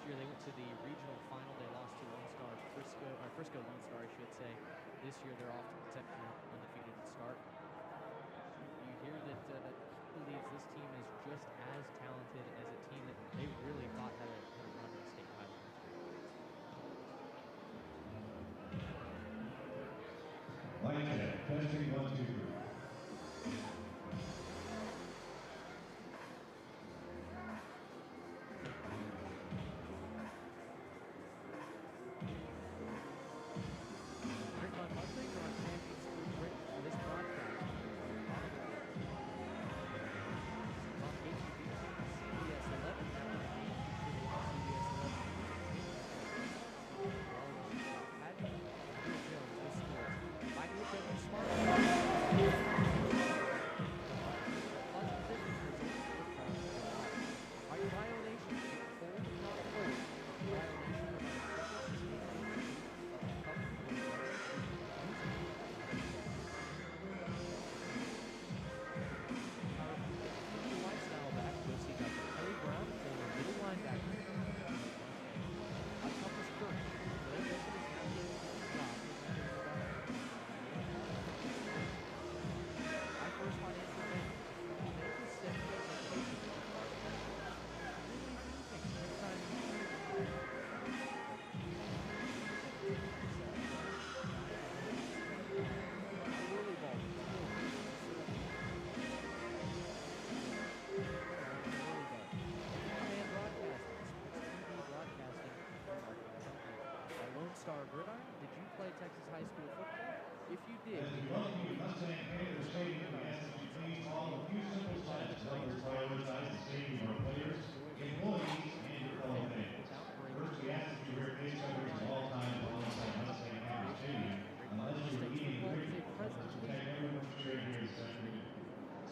year they went to the regional final. They lost to Frisco Lone Star, I should say. This year they're off to the undefeated start. You hear that he believes this team is just as talented as a team that they really thought had a run in the state title last year. Line check, testing 1, 2, 3. Grapevine Mustangs are on Champions Street for this broadcast. It's on HTV CBS 11. CBS 11. Patrick Jones with scores. Michael W. Smart. Our violation full not full. Violation of lifestyle back was he got Kelly Brown for middle linebacker. A toughest first. My first financial man. Star Gridiron. Did you play Texas high school football? If you did, As we welcome you to Mustang Panther Stadium, we ask that you please follow a few simple steps to help us prioritize the safety of our players, employees, and your fellow fans. First, we ask that you wear face coverings at all times alongside Mustang Panther Stadium, unless you're eating or drinking, which will protect everyone from straight here this afternoon.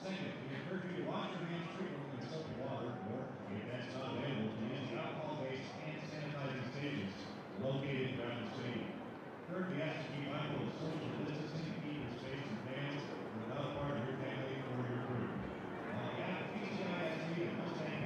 Second, we encourage you to wash your hands frequently with soap and water, or if that's not available, to use the alcohol-based hand sanitizing stations located around the stadium. Third, we ask that you mindful of social distancing, keep your space and fans with another part of your family or your group. On behalf of PCISD and Mustang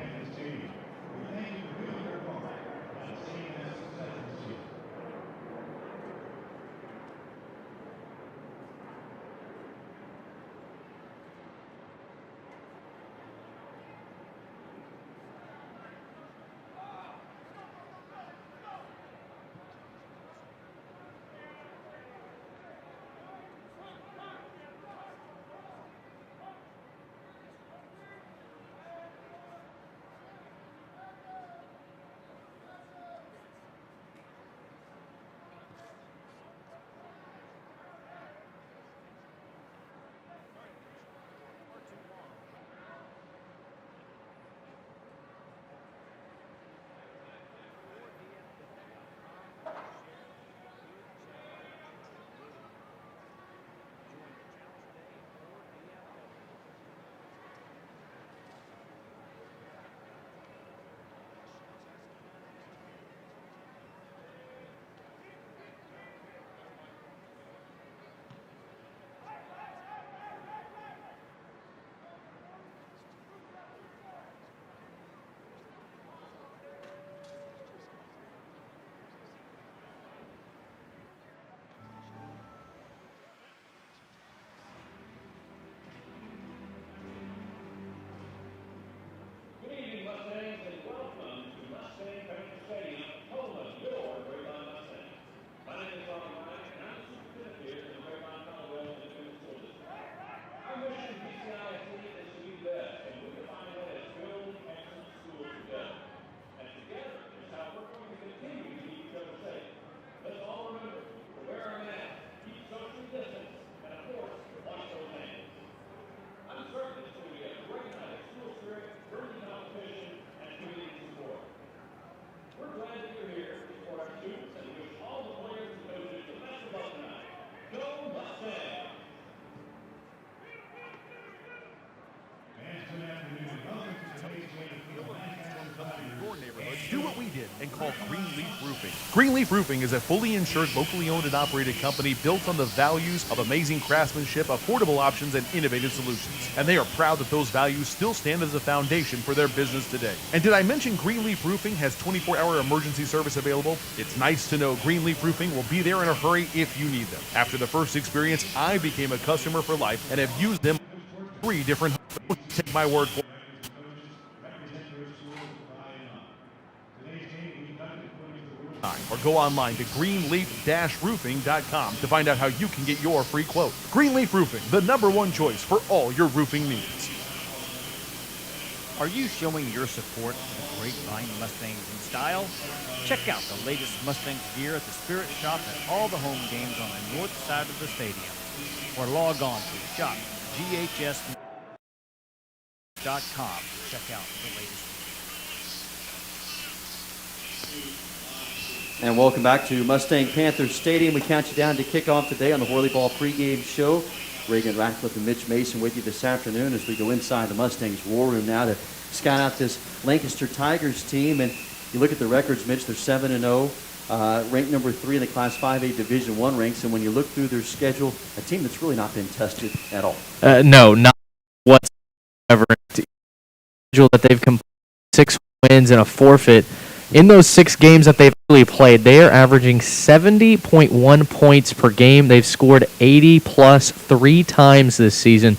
Do what we did and call Greenleaf Roofing. Greenleaf Roofing is a fully insured, locally owned and operated company built on the values of amazing craftsmanship, affordable options, and innovative solutions. And they are proud that those values still stand as a foundation for their business today. And did I mention Greenleaf Roofing has 24-hour emergency service available? It's nice to know Greenleaf Roofing will be there in a hurry if you need them. After the first experience, I became a customer for life and have used them 3 different hospitals. Take my word for it. Or go online to greenleaf-roofing.com to find out how you can get your free quote. Greenleaf Roofing, the #1 choice for all your roofing needs. Are you showing your support for the Grapevine Mustangs in style? Check out the latest Mustangs gear at the Spirit Shop at all the home games on the north side of the stadium. Or log on to shopghs.com to check out the latest. And welcome back to Mustang Panther Stadium. We count you down to kickoff today on the Whirly Ball pregame show. Reagan Ratcliffe and Mitch Mason with you this afternoon as we go inside the Mustangs war room now to scout out this Lancaster Tigers team. And you look at the records, Mitch, they're 7-0, ranked number 3 in the Class 5A Division I ranks. And when you look through their schedule, a team that's really not been tested at all. No, not whatsoever. Schedule that they've completed 6 wins and a forfeit. In those 6 games that they've really played, they are averaging 70.1 points per game. They've scored 80-plus 3 times this season,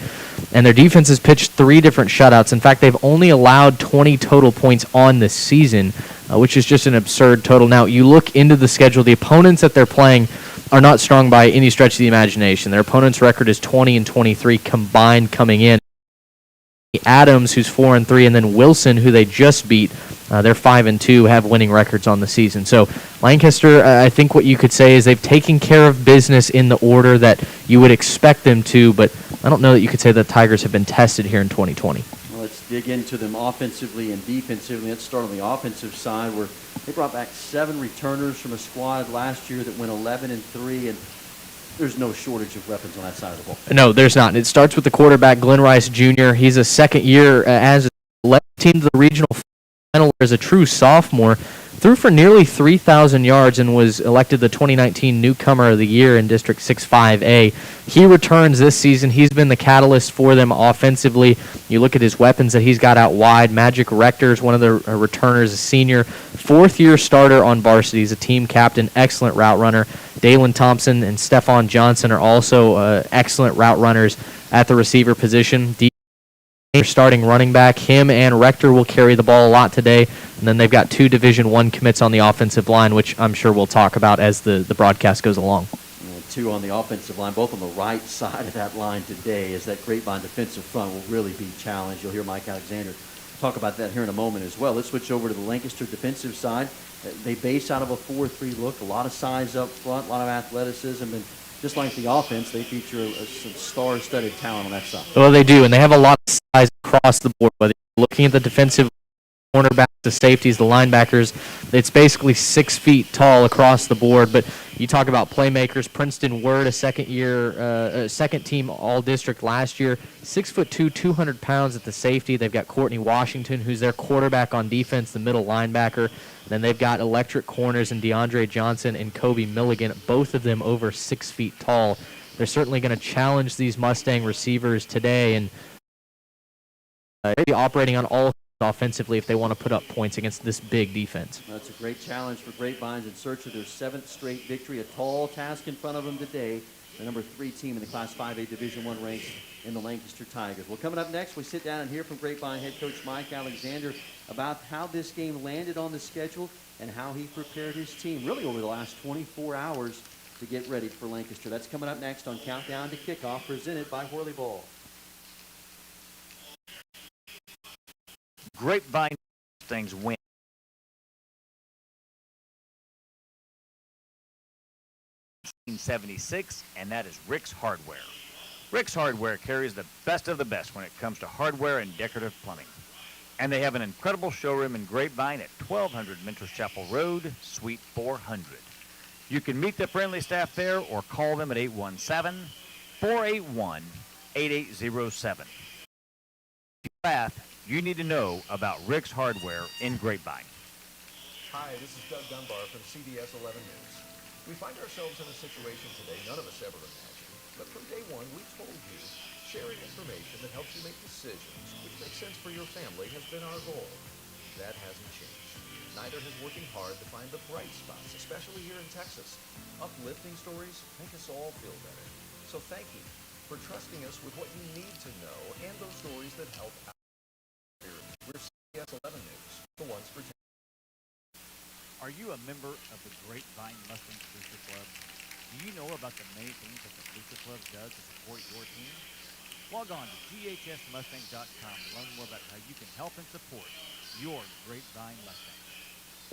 and their defense has pitched 3 different shutouts. In fact, they've only allowed 20 total points on this season, which is just an absurd total. Now, you look into the schedule, the opponents that they're playing are not strong by any stretch of the imagination. Their opponent's record is 20-23 combined coming in. Adams, who's 4-3, and then Wilson, who they just beat. They're 5-2, have winning records on the season. So Lancaster, I think what you could say is they've taken care of business in the order that you would expect them to, but I don't know that you could say the Tigers have been tested here in 2020. Well, let's dig into them offensively and defensively. Let's start on the offensive side where they brought back 7 returners from a squad last year that went 11-3, and there's no shortage of weapons on that side of the ball. No, there's not. It starts with the quarterback, Glenn Rice Jr. He's a second year as led the team to the regional final as a true sophomore. Threw for nearly 3,000 yards and was elected the 2019 Newcomer of the Year in District 6-5A. He returns this season. He's been the catalyst for them offensively. You look at his weapons that he's got out wide. Magic Rector is one of the returners, a senior. 4th-year starter on varsity. He's a team captain, excellent route runner. Dalen Thompson and Stephon Johnson are also excellent route runners at the receiver position. Starting running back, him and Rector will carry the ball a lot today, and then they've got 2 Division I commits on the offensive line, which I'm sure we'll talk about as the broadcast goes along. 2 on the offensive line, both on the right side of that line today, as that Grapevine defensive front will really be challenged. You'll hear Mike Alexander talk about that here in a moment as well. Let's switch over to the Lancaster defensive side. They base out of a 4-3 look, a lot of size up front, a lot of athleticism, and just like the offense, they feature some star-studded talent on that side. Well, they do, and they have a lot of size across the board. Whether you're looking at the defensive cornerbacks, the safeties, the linebackers, it's basically 6 feet tall across the board. But you talk about playmakers. Princeton Word, a second-team All-District last year, 6'2", 200 pounds at the safety. They've got Courtney Washington, who's their quarterback on defense, the middle linebacker. Then they've got electric corners in DeAndre Johnson and Kobe Milligan, both of them over 6 feet tall. They're certainly going to challenge these Mustang receivers today and be operating on all offensively if they want to put up points against this big defense. That's a great challenge for Grapevines in search of their 7th straight victory. A tall task in front of them today. The number 3 team in the Class 5A Division I ranks in the Lancaster Tigers. Well, coming up next, we sit down and hear from Grapevine head coach Mike Alexander about how this game landed on the schedule and how he prepared his team really over the last 24 hours to get ready for Lancaster. That's coming up next on Countdown to Kickoff, presented by Whirly Ball. Grapevine Mustangs win. $1976, and that is Rick's Hardware. Rick's Hardware carries the best of the best when it comes to hardware and decorative plumbing. And they have an incredible showroom in Grapevine at 1200 Mentors Chapel Road, Suite 400. You can meet the friendly staff there or call them at 817-481-8807. Path you need to know about Rick's Hardware in Grapevine. Hi, this is Doug Dunbar from CBS 11 News. We find ourselves in a situation today none of us ever imagined, but from day one we told you sharing information that helps you make decisions which make sense for your family has been our goal. That hasn't changed. Neither has working hard to find the bright spots, especially here in Texas. Uplifting stories make us all feel better. So thank you for trusting us with what you need to know and those stories that help out. We're CBS 11 News, the ones for Texas. Are you a member of the Grapevine Mustang Booster Club? Do you know about the many things that the Booster Club does to support your team? Log on to ghsmustang.com to learn more about how you can help and support your Grapevine Mustang.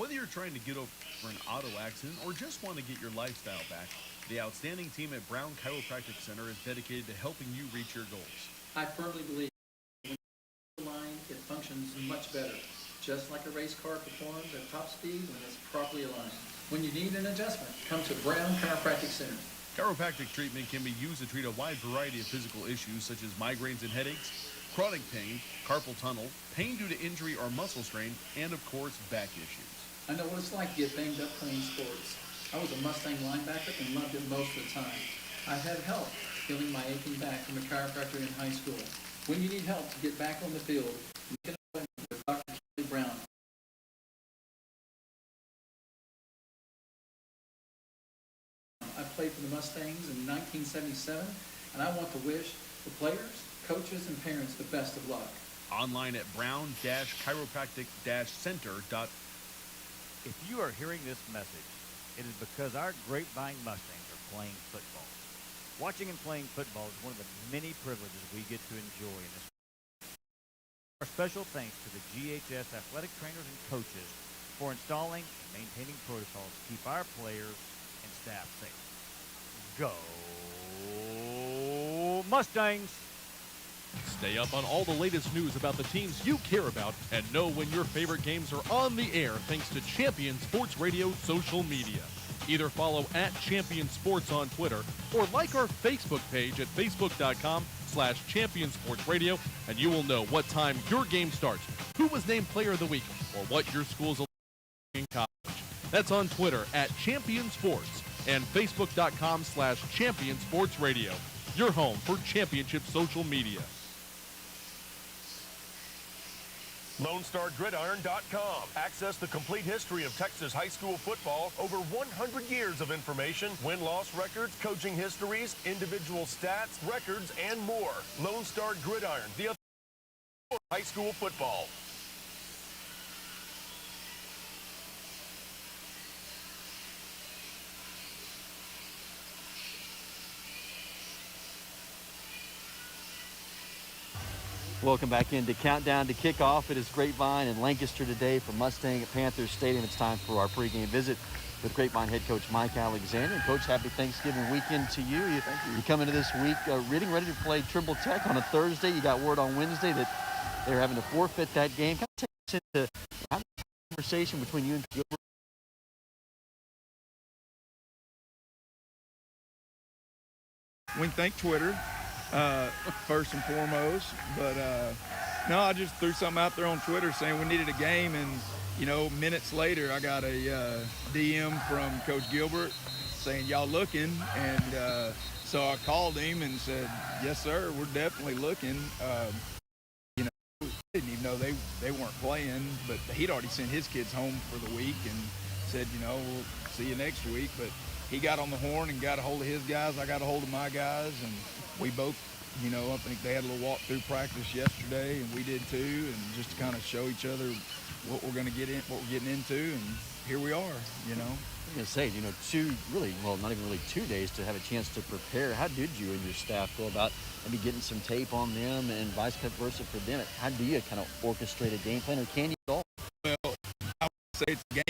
Whether you're trying to get over an auto accident or just want to get your lifestyle back, the outstanding team at Brown Chiropractic Center is dedicated to helping you reach your goals. I firmly believe when you line, it functions much better. Just like a race car performs at top speed when it's properly aligned. When you need an adjustment, come to Brown Chiropractic Center. Chiropractic treatment can be used to treat a wide variety of physical issues such as migraines and headaches, chronic pain, carpal tunnel, pain due to injury or muscle strain, and of course, back issues. I know what it's like to get banged up playing sports. I was a Mustang linebacker and loved it most of the time. I had help healing my aching back from a chiropractor in high school. When you need help to get back on the field, make an appointment with Dr. Kelly Brown. I played for the Mustangs in 1977, and I want to wish the players, coaches, and parents the best of luck. Online at brown-chiropractic-center.com. If you are hearing this message, it is because our Grapevine Mustangs are playing football. Watching and playing football is one of the many privileges we get to enjoy in this. Our special thanks to the GHS athletic trainers and coaches for installing and maintaining protocols to keep our players and staff safe. Go Mustangs! Stay up on all the latest news about the teams you care about and know when your favorite games are on the air thanks to Champion Sports Radio social media. Either follow at Champion Sports on Twitter or like our Facebook page at facebook.com/Champion Sports Radio, and you will know what time your game starts, who was named Player of the Week, or what your school's in college. That's on Twitter at Champion Sports and facebook.com/Champion Sports Radio. Your home for championship social media. LoneStarGridiron.com. Access the complete history of Texas high school football, over 100 years of information, win-loss records, coaching histories, individual stats, records, and more. Lone Star Gridiron, the authority for high school football. Welcome back into Countdown to Kickoff. It is Grapevine and Lancaster today from Mustang Panther Stadium. It's time for our pregame visit with Grapevine head coach Mike Alexander. And Coach, happy Thanksgiving weekend to you. You come into this week ready to play Trimble Tech on a Thursday. You got word on Wednesday that they're having to forfeit that game. Kind of take us into a conversation between you and Gilbert. We can thank Twitter first and foremost, but no, I just threw something out there on Twitter saying we needed a game, and minutes later I got a DM from Coach Gilbert saying y'all looking, and so I called him and said yes sir, we're definitely looking. Didn't even know they weren't playing, but he'd already sent his kids home for the week and said we'll see you next week. But he got on the horn and got a hold of his guys. I got a hold of my guys, and we both, I think they had a little walk-through practice yesterday, and we did too, and just to kind of show each other what we're going to get in, what we're getting into, and here we are, I was going to say, not even really 2 days to have a chance to prepare. How did you and your staff go about maybe getting some tape on them and vice versa for them? How do you kind of orchestrate a game plan, or can you at all? Well, I would say it's a game.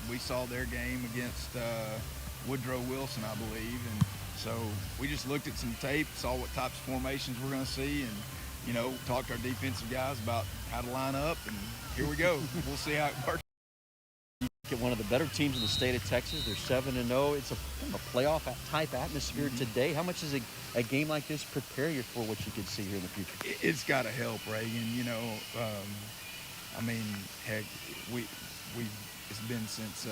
We saw their game against Woodrow Wilson, I believe, and so we just looked at some tape, saw what types of formations we're going to see, and talked to our defensive guys about how to line up, and here we go. We'll see how it works. Get one of the better teams in the state of Texas. They're 7-0. It's a playoff type atmosphere today. How much does a game like this prepare you for what you could see here in the future? It's got to help, Reagan. You know, I mean, heck, it's been since,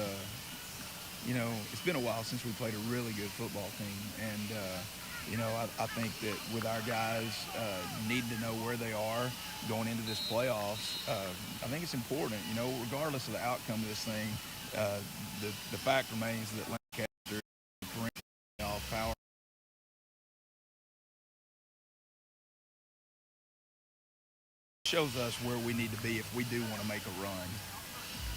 you know, it's been a while since we played a really good football team. And, you know, I think that with our guys needing to know where they are going into this playoffs, I think it's important, you know, regardless of the outcome of this thing, the fact remains that Lancaster is perennial power. Shows us where we need to be if we do want to make a run.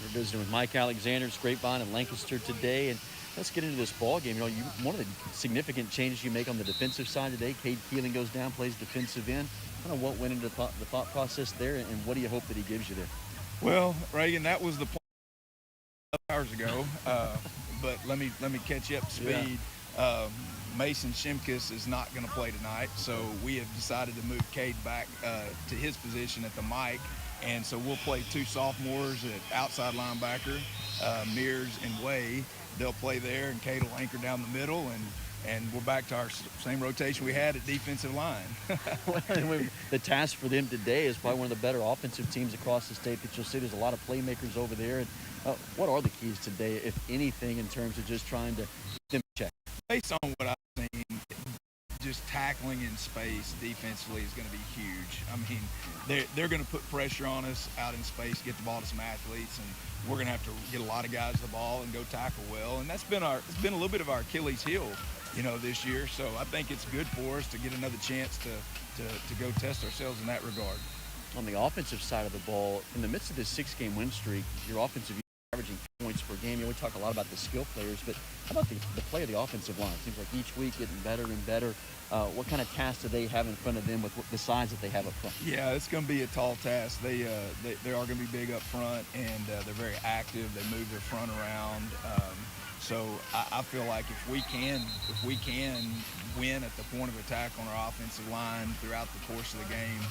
We're visiting with Mike Alexander. It's Grapevine and Lancaster today, and let's get into this ball game. You know, one of the significant changes you make on the defensive side today, Cade Keeling goes down, plays defensive end. Kind of what went into the thought process there, and what do you hope that he gives you there? Well, Reagan, that was the plan hours ago, but let me catch you up to speed. Yeah. Mason Shimkus is not going to play tonight, so we have decided to move Cade back to his position at the mic, and so we'll play two sophomores at outside linebacker, Mears and Way. They'll play there, and Cade will anchor down the middle, and we're back to our same rotation we had at defensive line. Well, the task for them today is probably one of the better offensive teams across the state that you'll see. There's a lot of playmakers over there. And what are the keys today, if anything, in terms of just trying to keep them in check? Based on what I've seen, just tackling in space defensively is going to be huge. I mean, they're going to put pressure on us out in space, get the ball to some athletes, and we're going to have to get a lot of guys the ball and go tackle well. And that's been it's been a little bit of our Achilles heel, you know, this year. So I think it's good for us to get another chance to go test ourselves in that regard. On the offensive side of the ball, in the midst of this 6-game win streak, your offensive averaging points per game. You know, we talk a lot about the skill players, but how about the play of the offensive line? It seems like each week getting better and better. What kind of tasks do they have in front of them with the size that they have up front? Yeah, it's going to be a tall task. They are going to be big up front, and they're very active. They move their front around. So I feel like if we can win at the point of attack on our offensive line throughout the course of the game,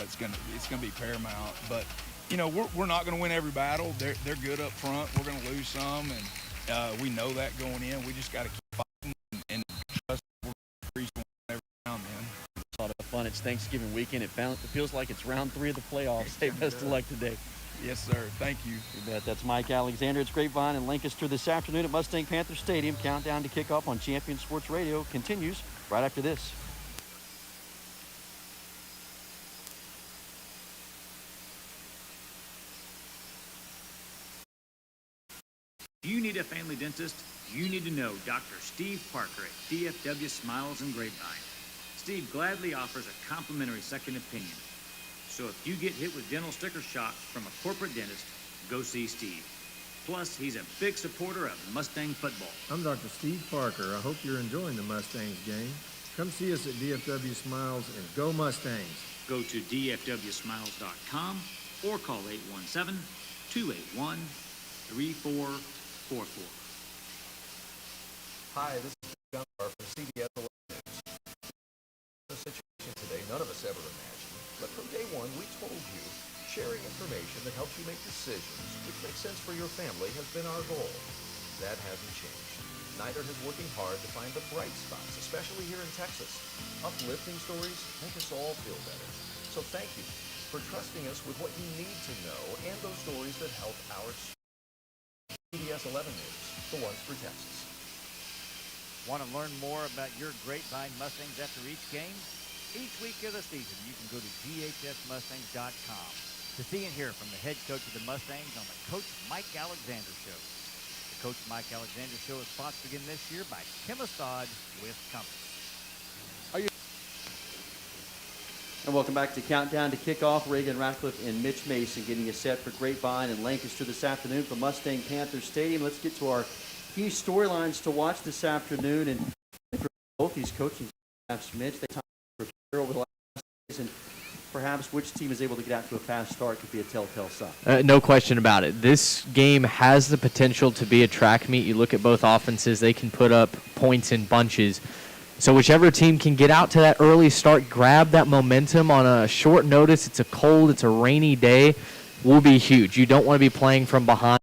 it's going to be paramount. But you know, we're not going to win every battle. They're good up front. We're going to lose some, and we know that going in. We just got to keep fighting and trust we're going to every now and then. It's a lot of fun. It's Thanksgiving weekend. It feels like it's round 3 of the playoffs. Hey, best of luck today. Yes, sir. Thank you. You bet. That's Mike Alexander. It's Grapevine and Lancaster this afternoon at Mustang Panther Stadium. Countdown to kickoff on Champion Sports Radio continues right after this. If you need a family dentist, you need to know Dr. Steve Parker at DFW Smiles and Grapevine. Steve gladly offers a complimentary second opinion. So if you get hit with dental sticker shock from a corporate dentist, go see Steve. Plus, he's a big supporter of Mustang football. I'm Dr. Steve Parker. I hope you're enjoying the Mustangs game. Come see us at DFW Smiles and go Mustangs. Go to dfwsmiles.com or call 817-281-3444. Hi, this is John from CBS 11 News. The situation today none of us ever imagined, but from day one we told you sharing information that helps you make decisions which make sense for your family has been our goal. That hasn't changed. Neither has working hard to find the bright spots, especially here in Texas. Uplifting stories make us all feel better. So thank you for trusting us with what you need to know and those stories that help our CBS 11 News, the ones for Texas. Want to learn more about your Grapevine Mustangs after each game? Each week of the season, you can go to ghsmustangs.com to see and hear from the head coach of the Mustangs on the Coach Mike Alexander Show. The Coach Mike Alexander Show is sponsored again this year by Kim Assad with Compass. And welcome back to Countdown to Kickoff. Reagan Ratcliffe and Mitch Mason getting you set for Grapevine and Lancaster this afternoon from Mustang Panther Stadium. Let's get to our key storylines to watch this afternoon. And for both these coaching staffs, Mitch, they talked over the last days, and perhaps which team is able to get out to a fast start could be a telltale sign. No question about it. This game has the potential to be a track meet. You look at both offenses, they can put up points in bunches. So whichever team can get out to that early start, grab that momentum on a short notice, it's a cold, it's a rainy day, will be huge. You don't want to be playing from behind.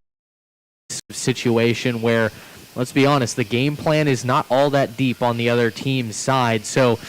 situation where, let's be honest, the game plan is not all that deep on the other team's side. So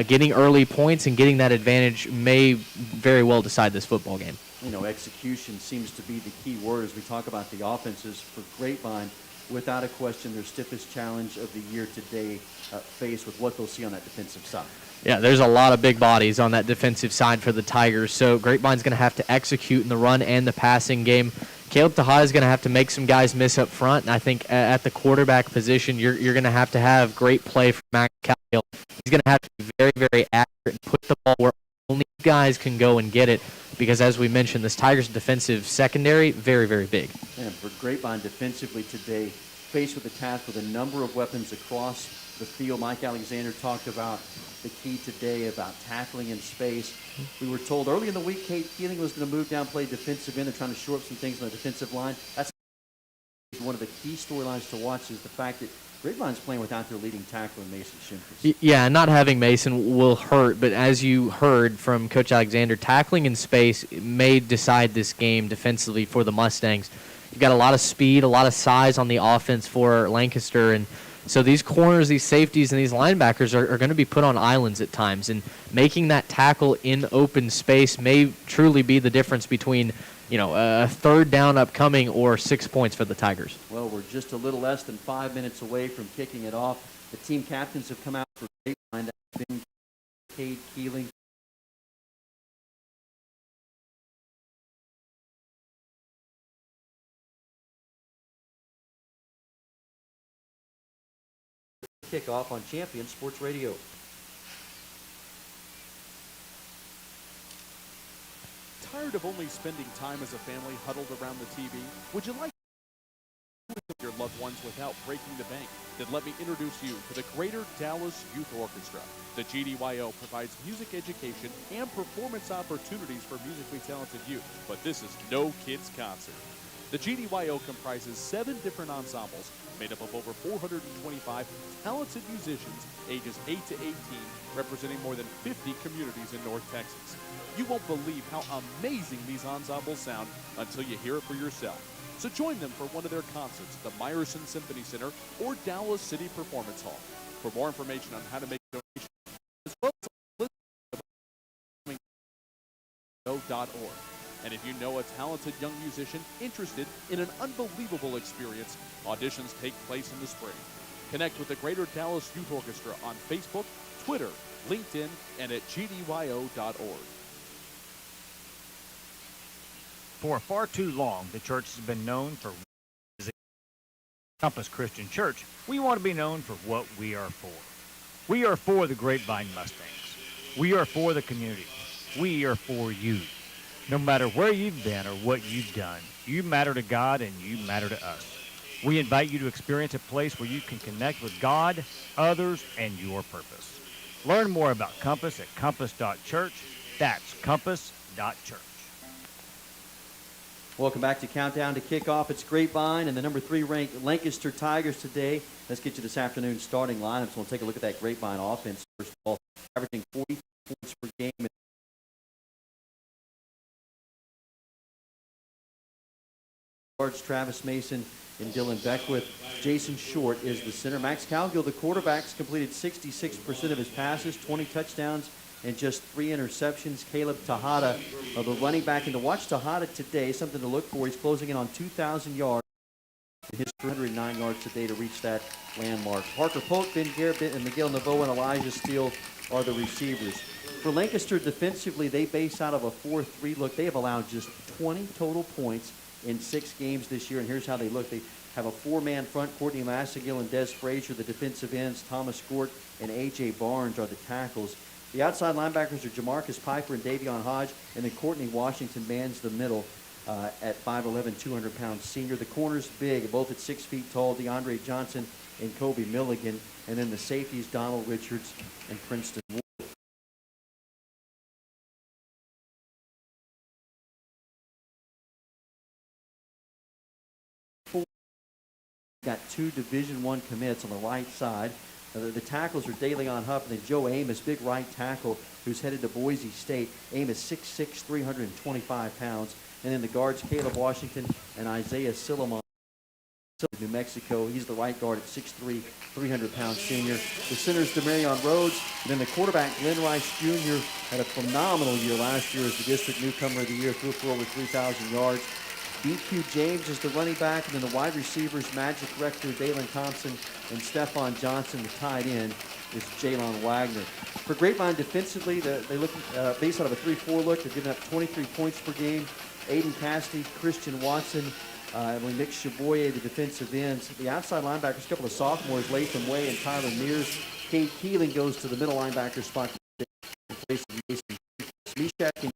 getting early points and getting that advantage may very well decide this football game. You know, execution seems to be the key word as we talk about the offenses for Grapevine. Without a question, their stiffest challenge of the year today faced with what they'll see on that defensive side. Yeah, there's a lot of big bodies on that defensive side for the Tigers, so Grapevine's going to have to execute in the run and the passing game. Caleb Tejada is going to have to make some guys miss up front, and I think at the quarterback position, you're going to have great play from Max Calgill. He's going to have to be very, very accurate and put the ball where only guys can go and get it, because as we mentioned, this Tigers defensive secondary, very, very big. And for Grapevine defensively today, faced with a task with a number of weapons across the field. Mike Alexander talked about the key today about tackling in space. We were told early in the week Kate Keeling was going to move down, play defensive end. They're trying to shore up some things on the defensive line. That's one of the key storylines to watch, is the fact that Grapevine's playing without their leading tackler, Mason Shimkus. Yeah, not having Mason will hurt, but as you heard from Coach Alexander, tackling in space may decide this game defensively for the Mustangs. You've got a lot of speed, a lot of size on the offense for Lancaster, and so these corners, these safeties, and these linebackers are going to be put on islands at times, and making that tackle in open space may truly be the difference between, you know, a third down upcoming or 6 points for the Tigers. Well, we're just a little less than 5 minutes away from kicking it off. The team captains have come out for Grapevine. That's been Cade Keeling, kickoff on Champion Sports Radio. Tired of only spending time as a family huddled around the TV? Would you like to with your loved ones without breaking the bank? Then let me introduce you to the Greater Dallas Youth Orchestra. The GDYO provides music education and performance opportunities for musically talented youth, but this is no kids concert. The GDYO comprises 7 different ensembles made up of over 425 talented musicians ages 8 to 18, representing more than 50 communities in North Texas. You won't believe how amazing these ensembles sound until you hear it for yourself. So join them for one of their concerts at the Meyerson Symphony Center or Dallas City Performance Hall. For more information on how to make donations, as well as .org. And if you know a talented young musician interested in an unbelievable experience, auditions take place in the spring. Connect with the Greater Dallas Youth Orchestra on Facebook, Twitter, LinkedIn, and at gdyo.org. For far too long, the church has been known for Compass Christian Church. We want to be known for what we are for. We are for the Grapevine Mustangs. We are for the community. We are for you. No matter where you've been or what you've done, you matter to God and you matter to us. We invite you to experience a place where you can connect with God, others, and your purpose. Learn more about Compass at compass.church. That's compass.church. Welcome back to Countdown to Kickoff. It's Grapevine and the number 3 ranked Lancaster Tigers today. Let's get you this afternoon's starting lineups. We'll take a look at that Grapevine offense. First of all, averaging 40 points per game. Guards Travis Mason and Dylan Beckwith. Jason Short is the center. Max Calgill, the quarterback's completed 66% of his passes, 20 touchdowns, and just 3 interceptions. Caleb Tejada, the running back. And to watch Tejada today, something to look for. He's closing in on 2,000 yards. His 309 yards today to reach that landmark. Parker Polk, Ben Garrett, and Miguel Naveau and Elijah Steele are the receivers. For Lancaster defensively, they base out of a 4-3 look. They have allowed just 20 total points in 6 games this year, and here's how they look. They have a 4-man front. Courtney Massagill and Des Frazier, the defensive ends. Thomas Gort and A.J. Barnes are the tackles. The outside linebackers are Jamarcus Piper and Davion Hodge, and then Courtney Washington mans the middle at 5'11", 200-pound senior. The corners big, both at 6 feet tall, DeAndre Johnson and Kobe Milligan, and then the safeties, Donald Richards and Princeton Wood. Got 2 Division I commits on the right side. The tackles are DeLeon Huff and then Joe Amos, big right tackle, who's headed to Boise State. Amos 6'6", 325 pounds. And then the guards, Caleb Washington and Isaiah Silliman. New Mexico. He's the right guard at 6'3", 300-pound senior. The center's Demarion Rhodes. And then the quarterback, Glenn Rice Jr., had a phenomenal year last year as the district newcomer of the year, threw for over 3,000 yards. BQ James is the running back, and then the wide receivers, Magic Rector, Dalen Thompson, and Stephon Johnson. The tight end is Jalon Wagner. For Grapevine defensively, they look based out of a 3-4 look. They're giving up 23 points per game. Aiden Cassidy, Christian Watson, Nick Chaboyer, the defensive ends. The outside linebackers, a couple of sophomores, Latham Way and Tyler Mears. Cade Keeling goes to the middle linebacker spot in place of Mason Mishak and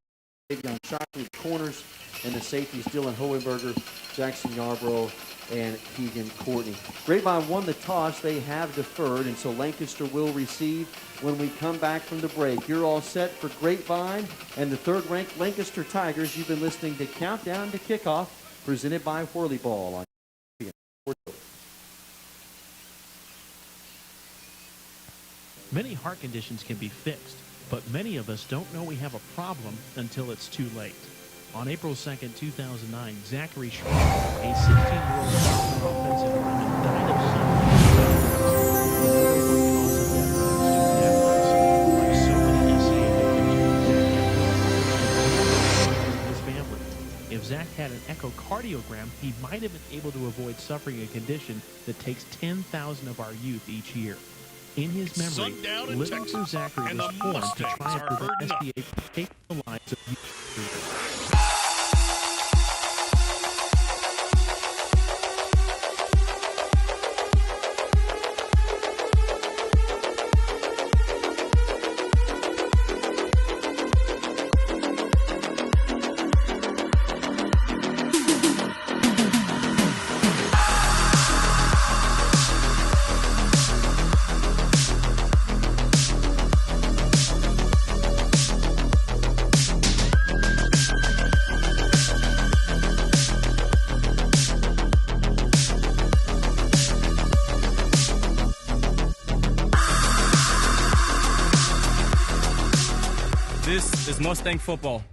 Davion Shockley, the corners, and the safeties Dylan Hohenberger, Jackson Yarbrough, and Keegan Courtney. Grapevine won the toss. They have deferred, and so Lancaster will receive when we come back from the break. You're all set for Grapevine and the third-ranked Lancaster Tigers. You've been listening to Countdown to Kickoff, presented by Whirly Ball on Many heart conditions can be fixed, but many of us don't know we have a problem until it's too late. On April 2nd, 2009, Zachary Schreiber, a 16-year-old sophomore offensive lineman, died of his family. If Zach had an echocardiogram, he might have been able to avoid suffering a condition that takes 10,000 of our youth each year. In his memory, Little for Zachary was formed to try and prevent SBA from taking the lives of youth. This is Mustang football.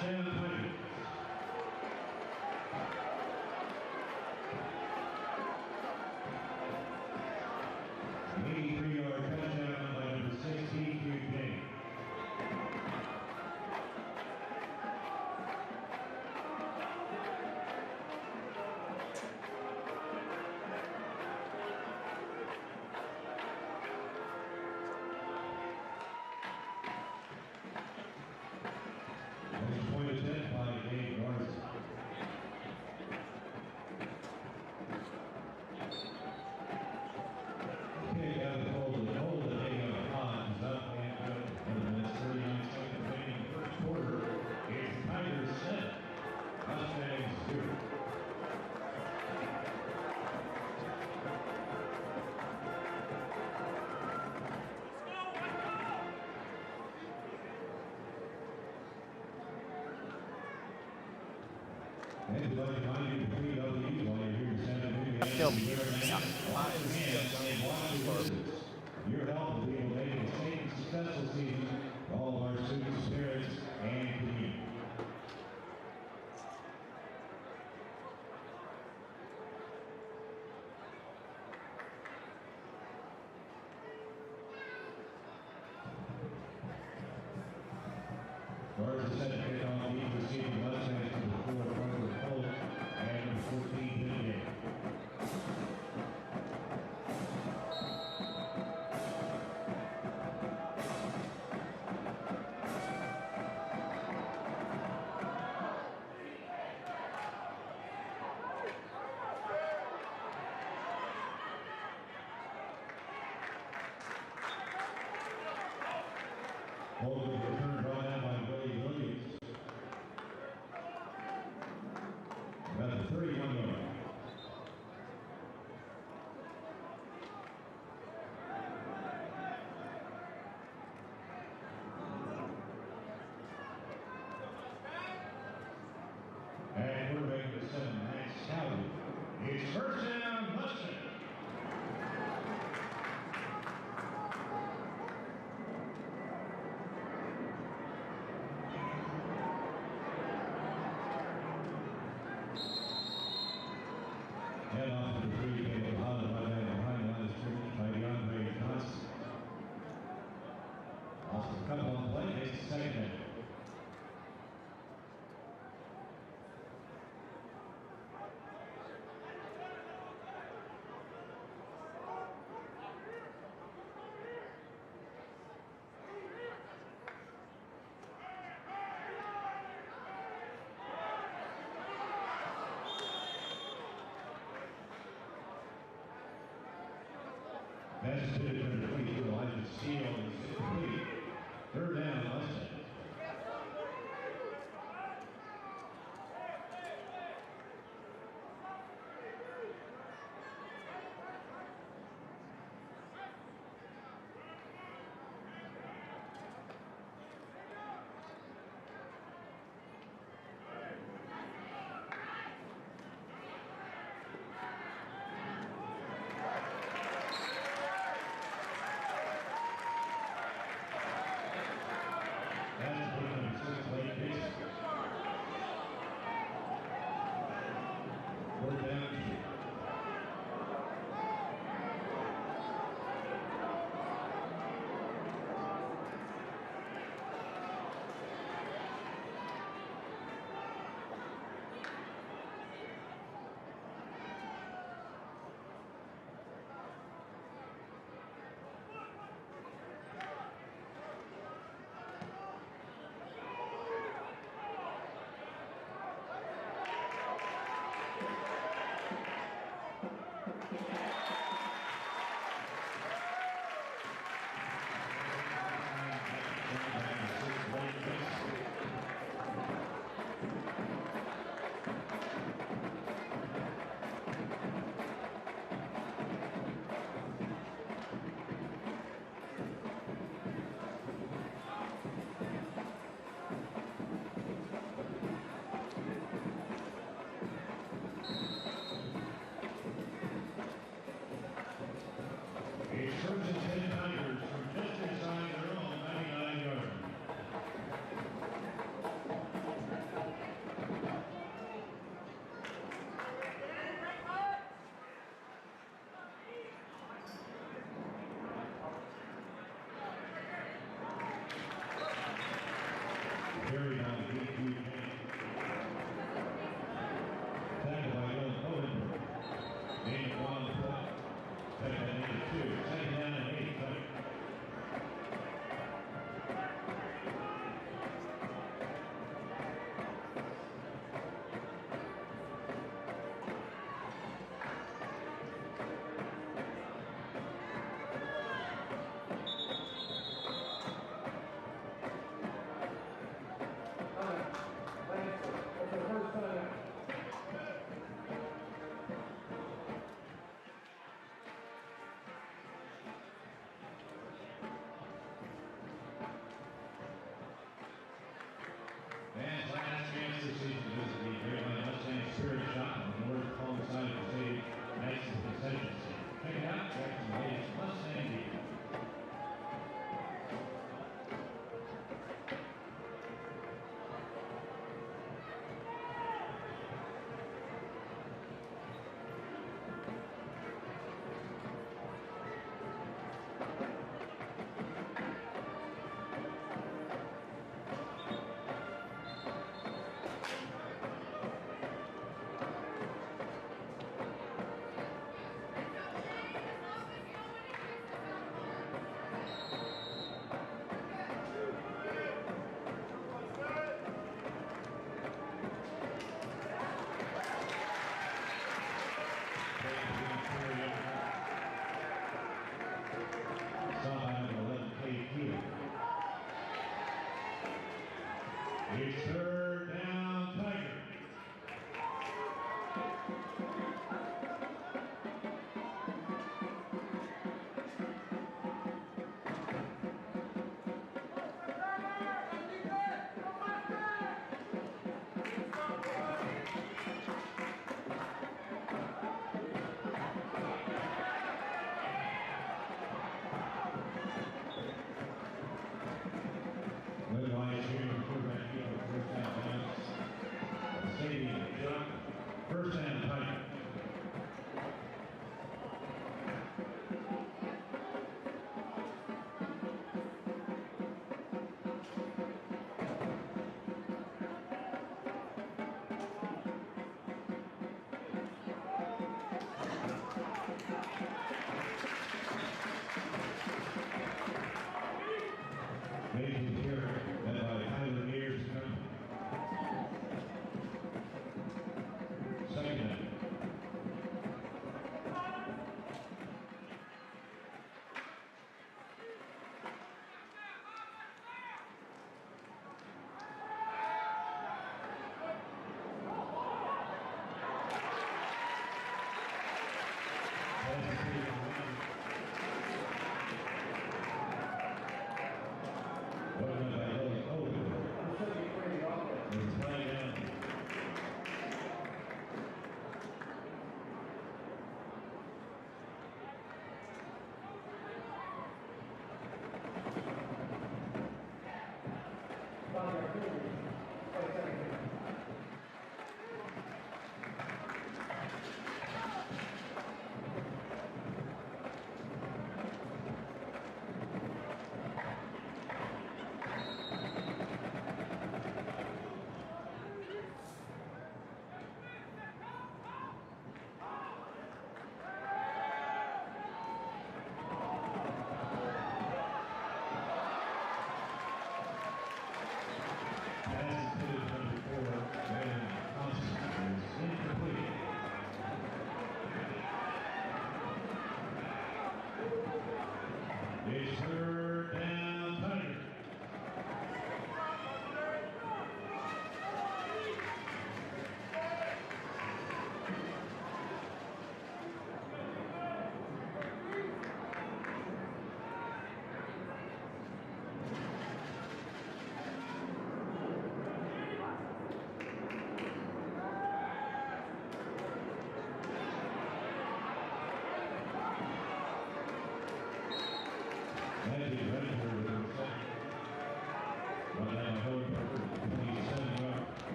Touchdown, Tigers. 83-yard touchdown by number 16, Grapevine. Next point is hit by Dave Morrison. Kick out of the hole, the hole that they got on is up and good. 1 minute 39 seconds remaining in the first quarter. It's Tigers 7, Mustangs 2. And we'd like to remind you to please W's while you're here this afternoon. Your help will be able to make a safe and successful season for all of our students, parents, and community. Guards are set to kick off each receiving Mustangs to the fourth quarter of Polk and number 14, Pregame. Polk with the return brought down by Williams. About the 31-yard. And quarterback number 7, Max Cowley. It's first down, Mustang. Head off to the pregame, followed by that behind line of scrimmage by DeAndre Johnson. Austin cut on play, makes the second down. That's intended for the 22 line of steel is complete. Third carried by the Div II team. Tackled by Dylan Odenberg. Gain of 1 on the play. Second and 82. Second down and 8. And last chance this season to visit the Grapevine Mustang Spirit Shop on the north home side of the stadium, next to the concession stand. Check it out, Jackson Latest Mustang Deal. It's third down, Tiger. Otherwise, here in the quarterback, first down.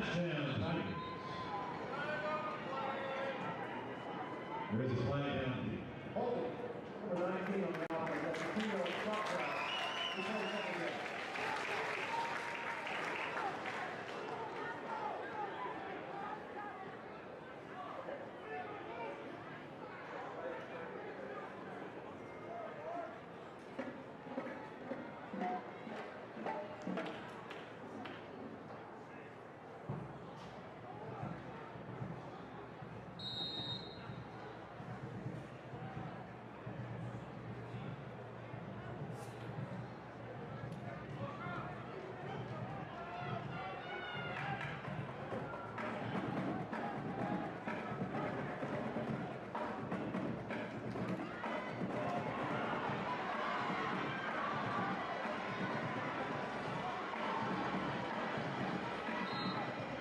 Touchdown, Tigers. There's a flag down. Holding. Number 19 on the offense. That's a 2-yard stop pass.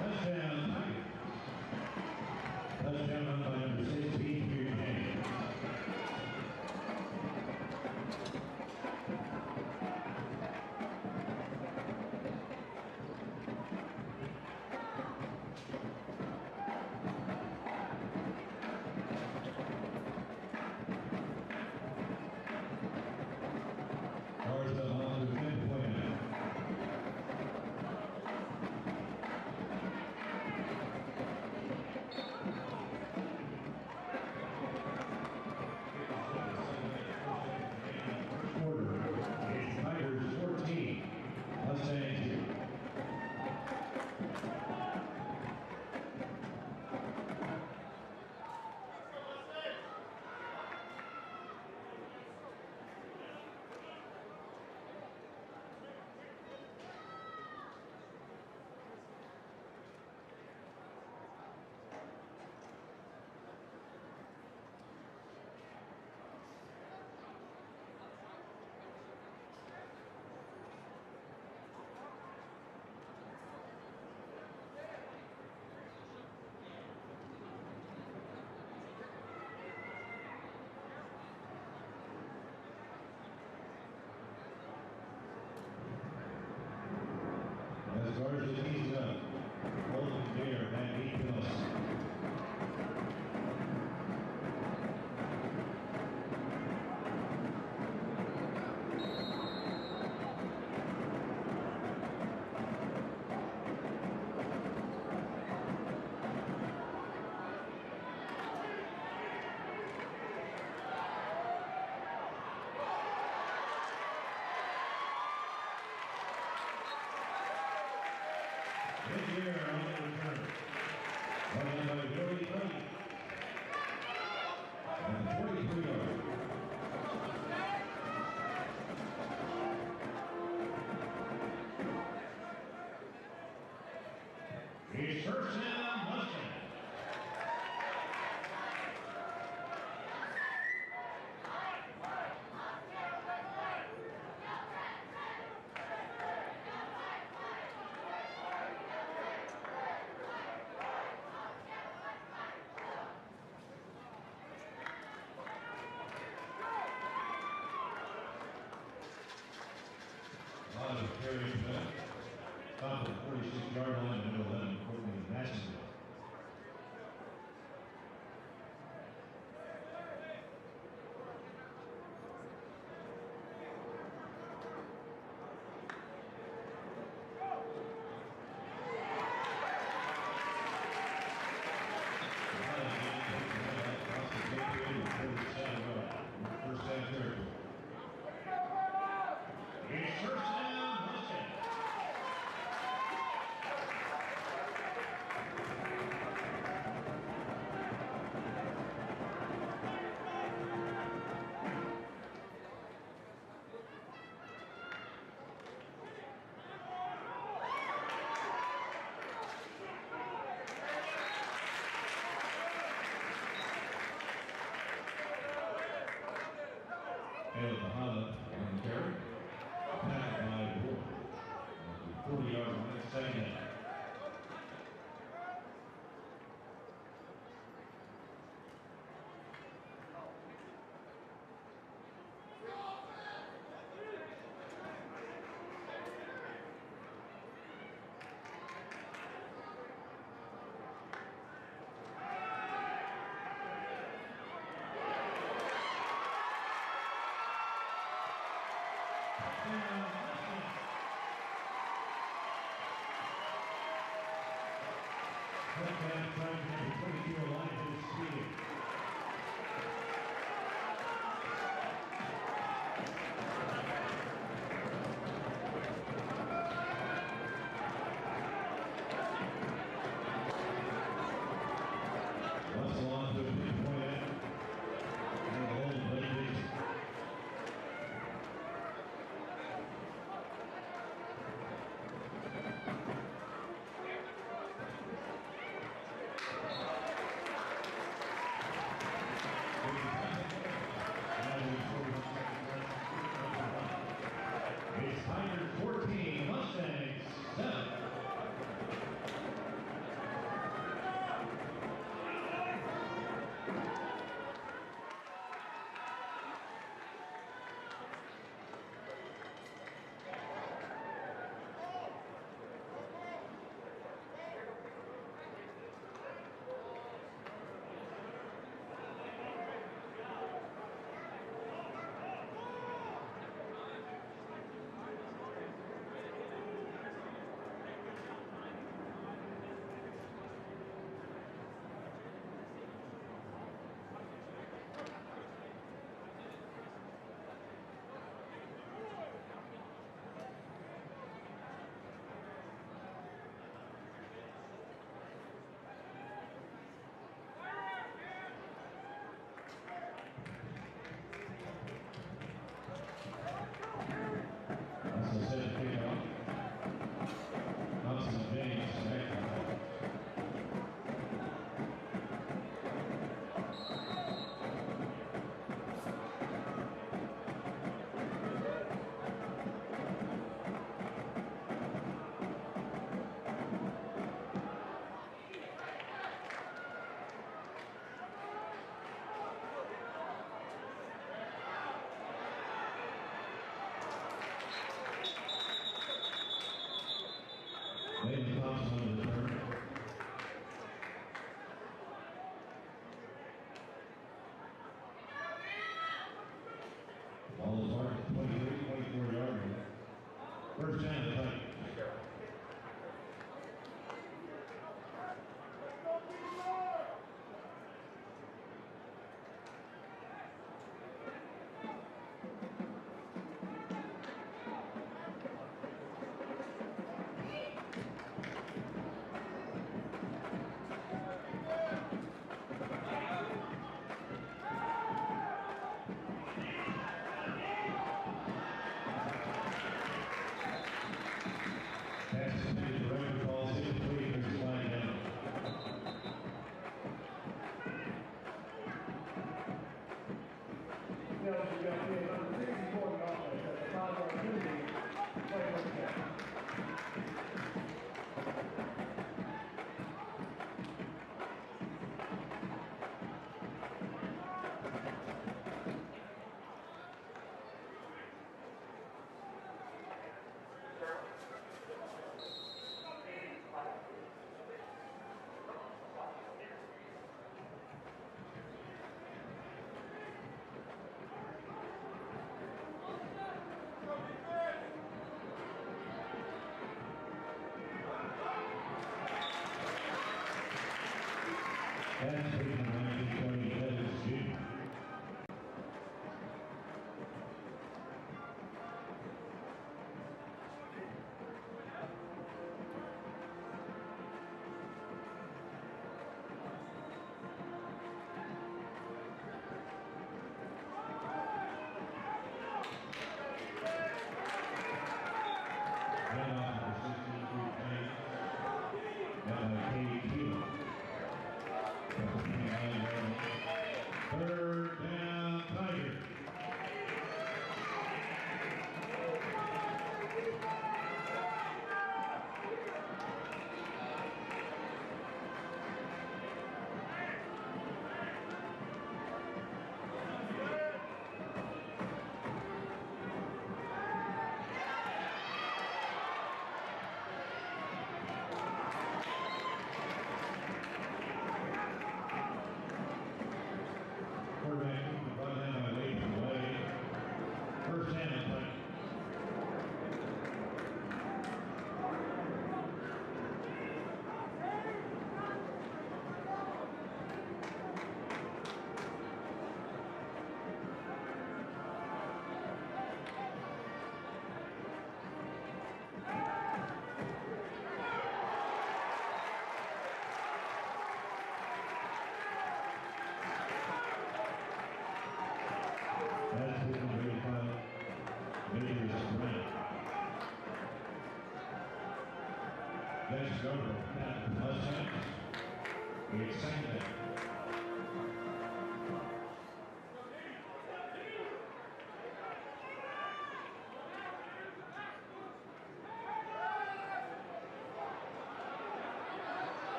Touchdown, Tigers. Touchdown run by number 16, Pregame. Cards up on the 10 point. It's Tigers 14, Mustangs 2. As far as the team's up, Golden Bear back 8-0. Here on the return. Run by Billy Knight. And 43 yards. He's first down, Mustang. Carry top of the 46-yard line, number 11, Courtney Nashville. First down territory. It's first down, Mustang. Caleb Bahama on the carry. Pass by Ward. 40 yards on the second down. Wildcat trying number 22, Elijah Speed. Russell on to a 3-point end. And the hold play base. It's Tigers 14, Mustangs 7. Russell set to pick up. Thompson James back. Nathan Thompson on the return. Ball is marked at 23, 24-yard line. First down to Titans.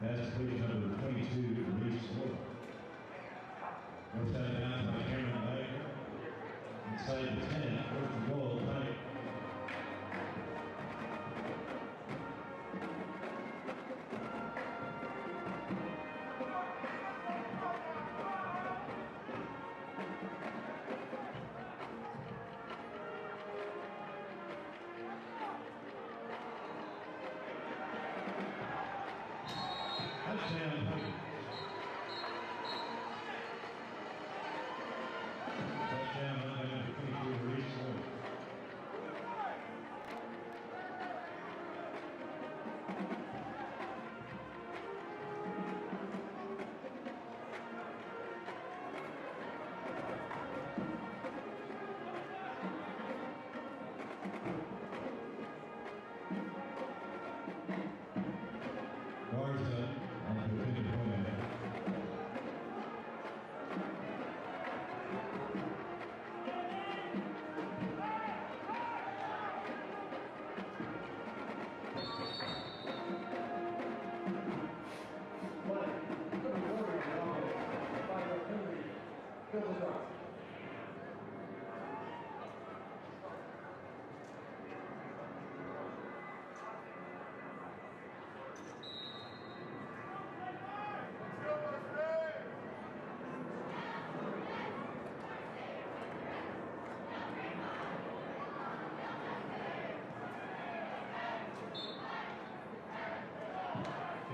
Pass completed number 22, Reese Wood. First down down by Cameron Wagner. Inside the 10, first and goal, Tiger. Touchdown, Tigers. Touchdown, number 22, Reese Wood. Garza on the defensive point.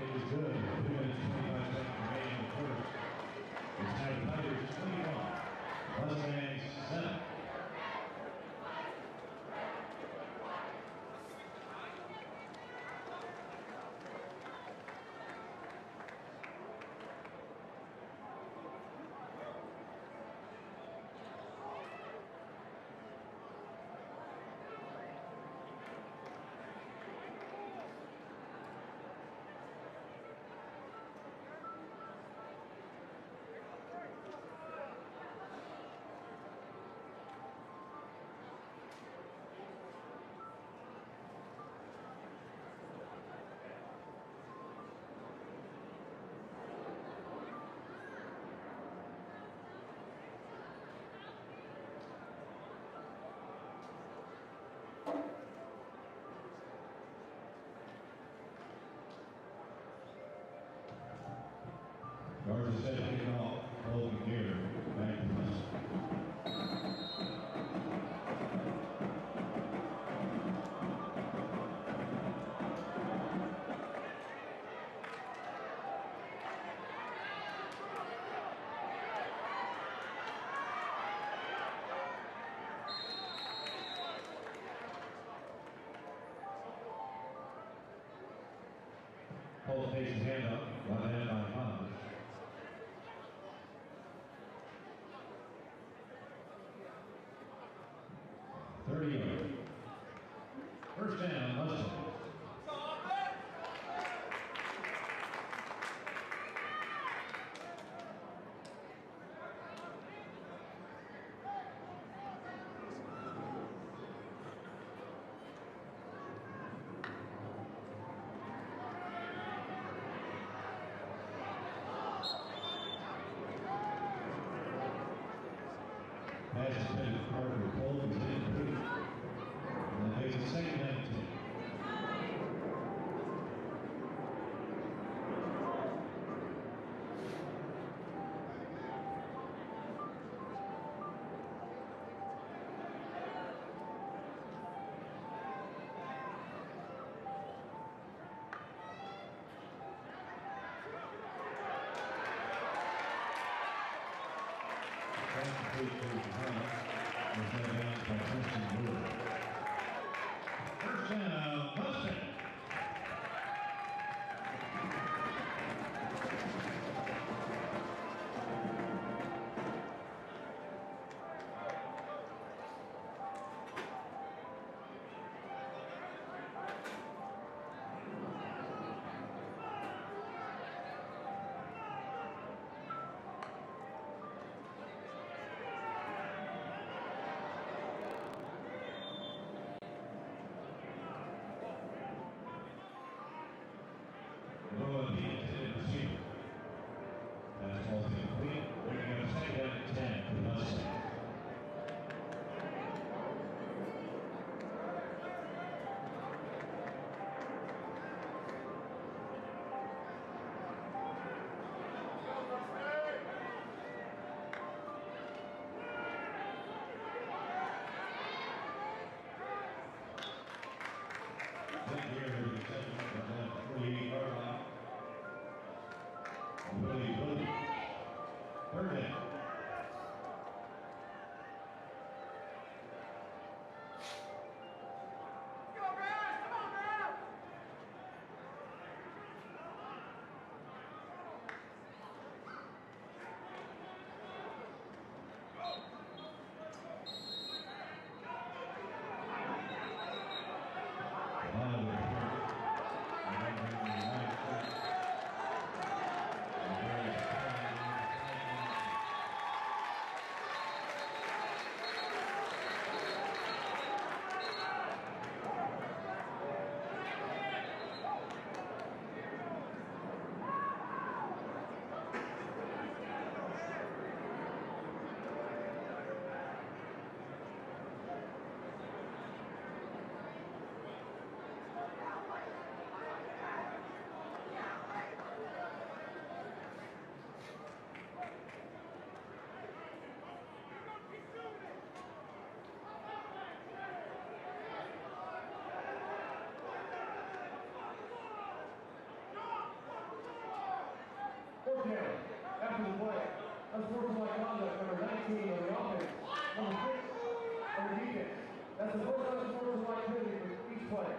It is good. 2 minutes, 25 seconds remaining in the first. It's now the Tigers 21, Mustangs 7. Garza set to kick off. Holding here. Back to Mustang. Hold takes his hand up. Right hand by Pond. 30 yards. First down, Mustang. Pass is headed to Parker Cole, who's incomplete. And that makes it second down and 10. First down, Mustang. 19 on the offense, number 6 on the defense. That's the first unsportsmanlike activity for each player.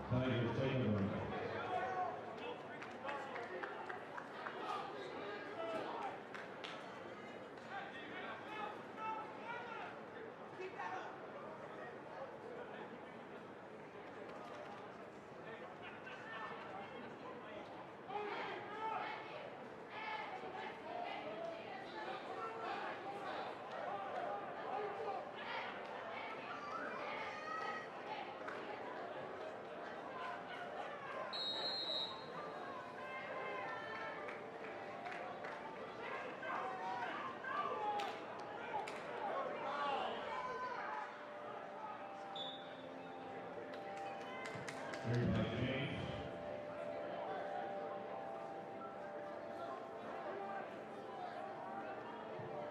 Tigers take over.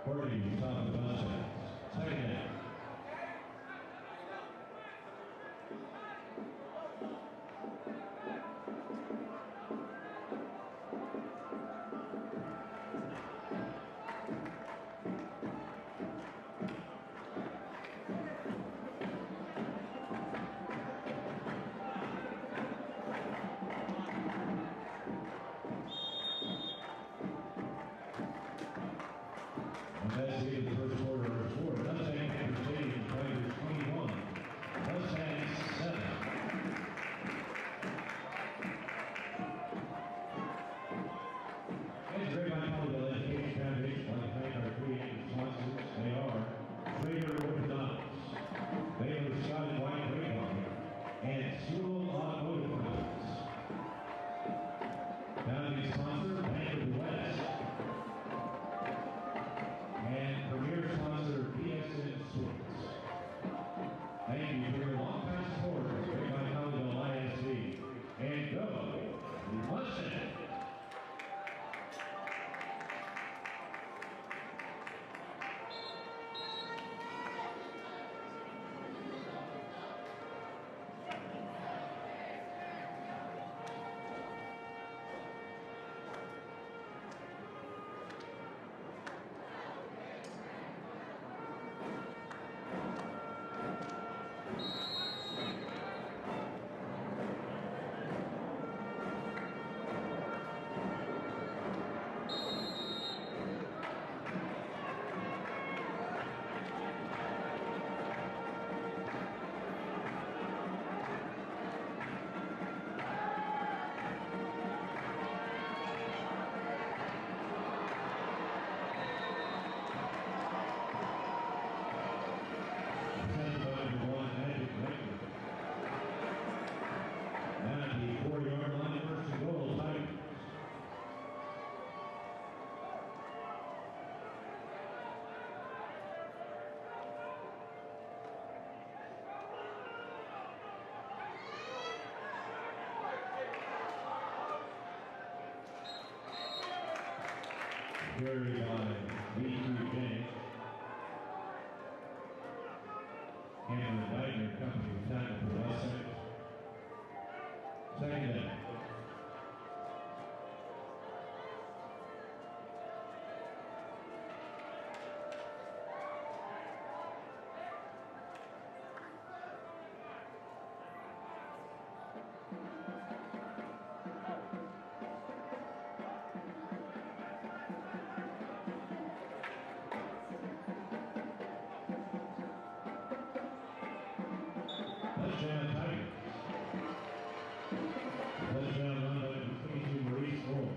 Forty, top of the Mustangs. Second down. That's the end of the first quarter of score. Mustang Panther Stadium, Tigers 21, Mustangs 7. And Grapevine College Education Foundation, I'd like to thank our three anchor sponsors. They are Traeger Orthodontics, Baylor Scott and White Grapevine, and Sewell Automotive Products. Founding sponsor, Bank of the West. And premier sponsor, BSN Sports. Thank you for your longtime support of Grapevine College ISD. And go, Mustangs! Carried by Div II and the Dagner Company of tackle for the Mustangs. Second down. Touchdown Tigers. Touchdown run by 22 Maurice Moore.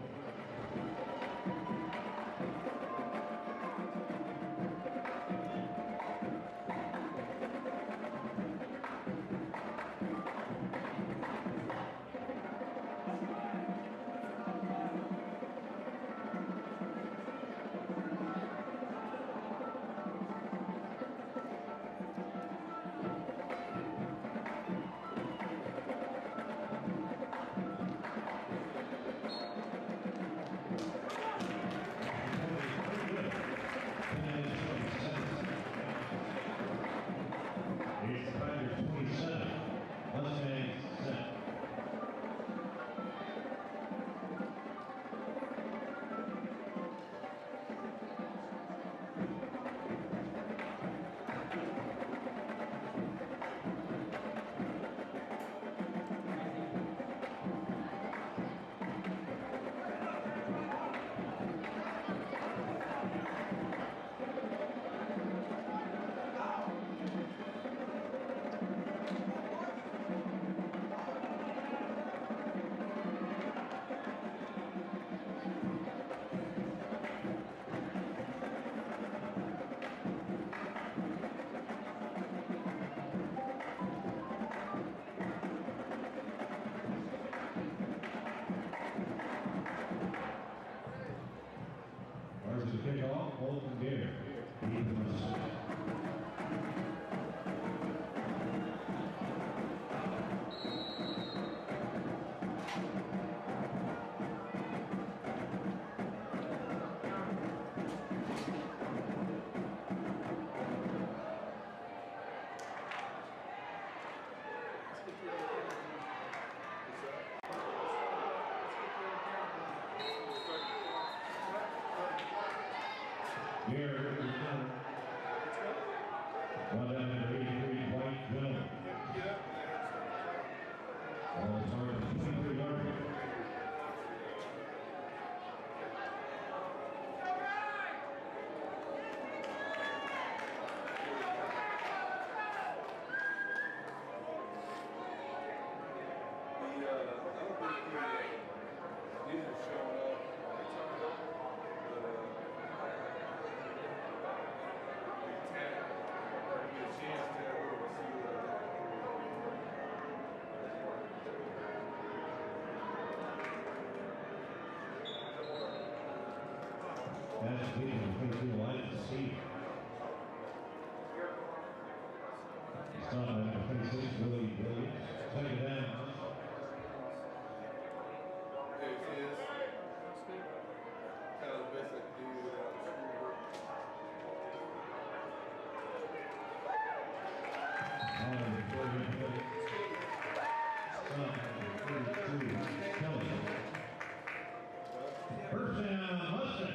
First down, Mustang.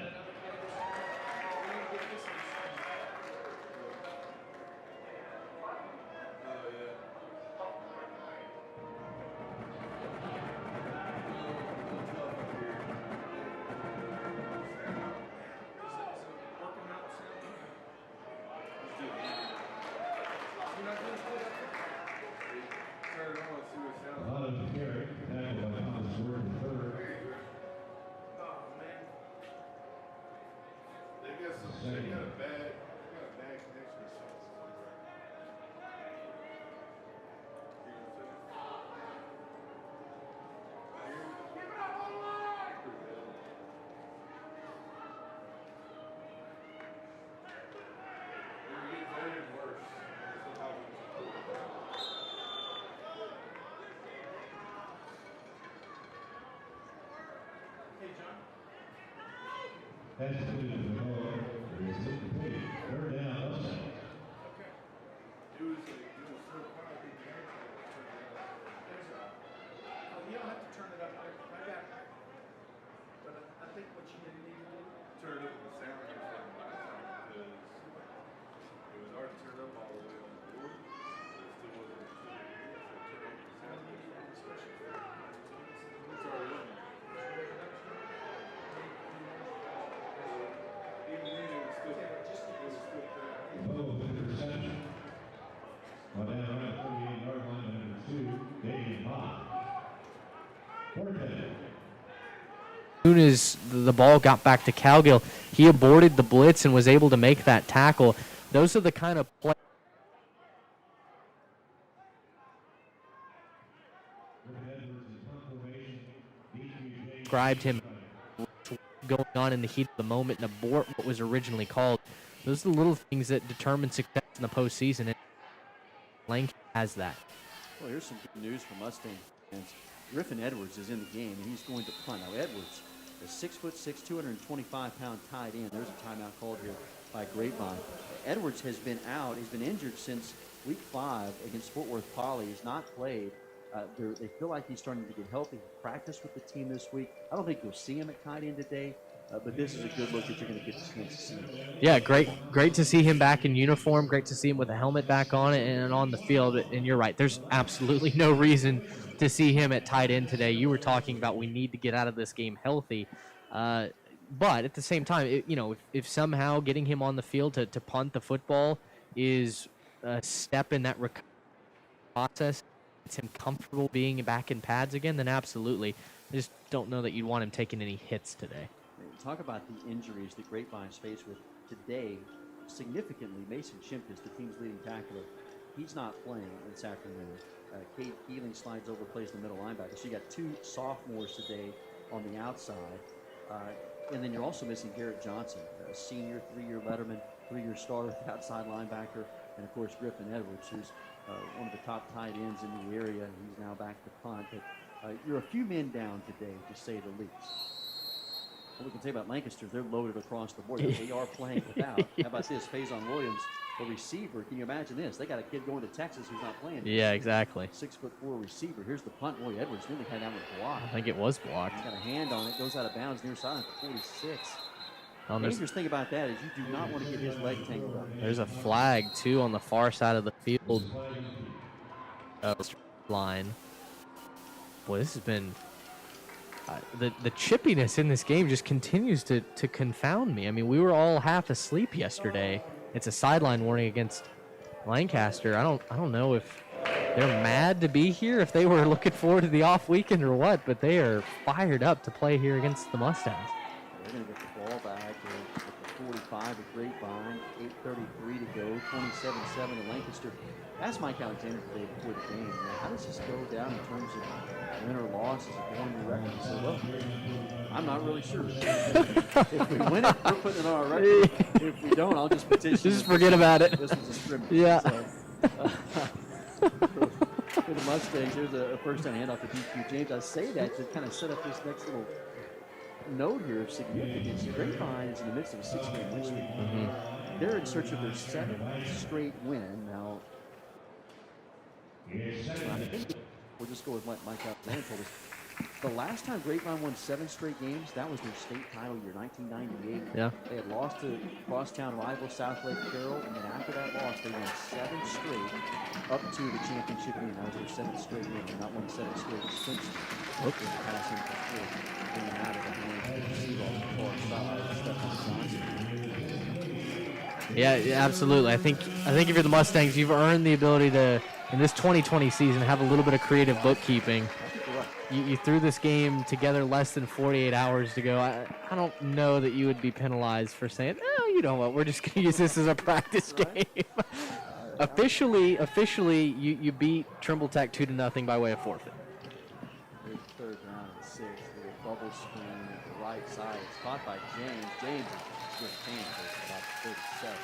That's to the ball. It's incomplete. Third down, Mustang. You don't have to turn it up. I got it. But I think what you need to do. Turn it up the sound because it was already turned up all the way on the board. But it still wasn't turn up the sound. It's already on. Even then, it was still Oh, interception. Well, down around 38-yard line, number 2, Div I. Fourth down. As soon as the ball got back to Cowgill, he aborted the blitz and was able to make that tackle. Those are the kind of plays described him going on in the heat of the moment and abort what was originally called. Those are the little things that determine success in the postseason, and Lancaster has that. Well, here's some good news for Mustang fans. Griffin Edwards is in the game, and he's going to punt. Now, Edwards, a 6'6", 225-pound tight end. There's a timeout called here by Grapevine. Edwards has been out. He's been injured since week 5 against Fort Worth Poly. He's not played. They feel like he's starting to get healthy. He practiced with the team this week. I don't think you'll see him at tight end today, but this is a good look that you're going to get the chance to see him. Yeah, great to see him back in uniform. Great to see him with a helmet back on and on the field. And you're right, there's absolutely no reason to see him at tight end today. You were talking about we need to get out of this game healthy. But at the same time, if somehow getting him on the field to punt the football is a step in that recovery process, it's him comfortable being back in pads again, then absolutely. I just don't know that you'd want him taking any hits today. Talk about the injuries that Grapevine's faced with today. Significantly, Mason Shimkus, the team's leading tackler, he's not playing this afternoon. Cade Keeling slides over, plays the middle linebacker. So you got 2 sophomores today on the outside. And then you're also missing Garrett Johnson, a senior, 3-year letterman, 3-year starter, outside linebacker, and of course Griffin Edwards, who's one of the top tight ends in the area, and he's now back to punt. But you're a few men down today, to say the least. What we can say about Lancaster, they're loaded across the board. They are playing without. How about this? Faison Williams, the receiver. Can you imagine this? They got a kid going to Texas who's not playing. Yeah, exactly. 6'4" receiver. Here's the punt. Boy, Edwards nearly had that one blocked. I think it was blocked. He's got a hand on it. Goes out of bounds near side for 46. The dangerous thing about that is you do not want to get his leg tangled up. There's a flag, too, on the far side of the field line. Boy, this has been the chippiness in this game just continues to confound me. I mean, we were all half asleep yesterday. It's a sideline warning against Lancaster. I don't know if they're mad to be here, if they were looking forward to the off weekend or what, but they are fired up to play here against the Mustangs. They're going to get the ball back at the 45 at Grapevine. 8:33 to go. 27-7 to Lancaster. Asked Mike Alexander today before the game, how does this go down in terms of win or loss? Is it going to record? He said, well, I'm not really sure. If we win it, we're putting it on our record. If we don't, I'll just petition. Just forget about it. This was a scrimmage. Yeah. So, for the Mustangs, there's a first down handoff to DQ James. I say that to kind of set up this next little note here of significance. Grapevine is in the midst of a 6-game win streak. They're in search of their 7th straight win. Now, we'll just go with what Mike Alexander told us. The last time Grapevine won 7 straight games, that was their state title year, 1998. Yeah. They had lost to crosstown rival South Lake Carroll, and then after that loss, they won 7 straight up to the championship game. That was their 7th straight win. They're not won 7 straight since. Okay. Passing coming out of the hands of the Seagulls on the far side, Stephon Johnson. Yeah, absolutely. I think if you're the Mustangs, you've earned the ability to, in this 2020 season, have a little bit of creative bookkeeping. You threw this game together less than 48 hours to go. I don't know that you would be penalized for saying, oh, you know what, we're just going to use this as a practice game. Officially, you beat Trimble Tech 2-0 by way of forfeit. There's third down and 6 with a bubble screen at the right side. It's caught by James. James is with hands at about 37.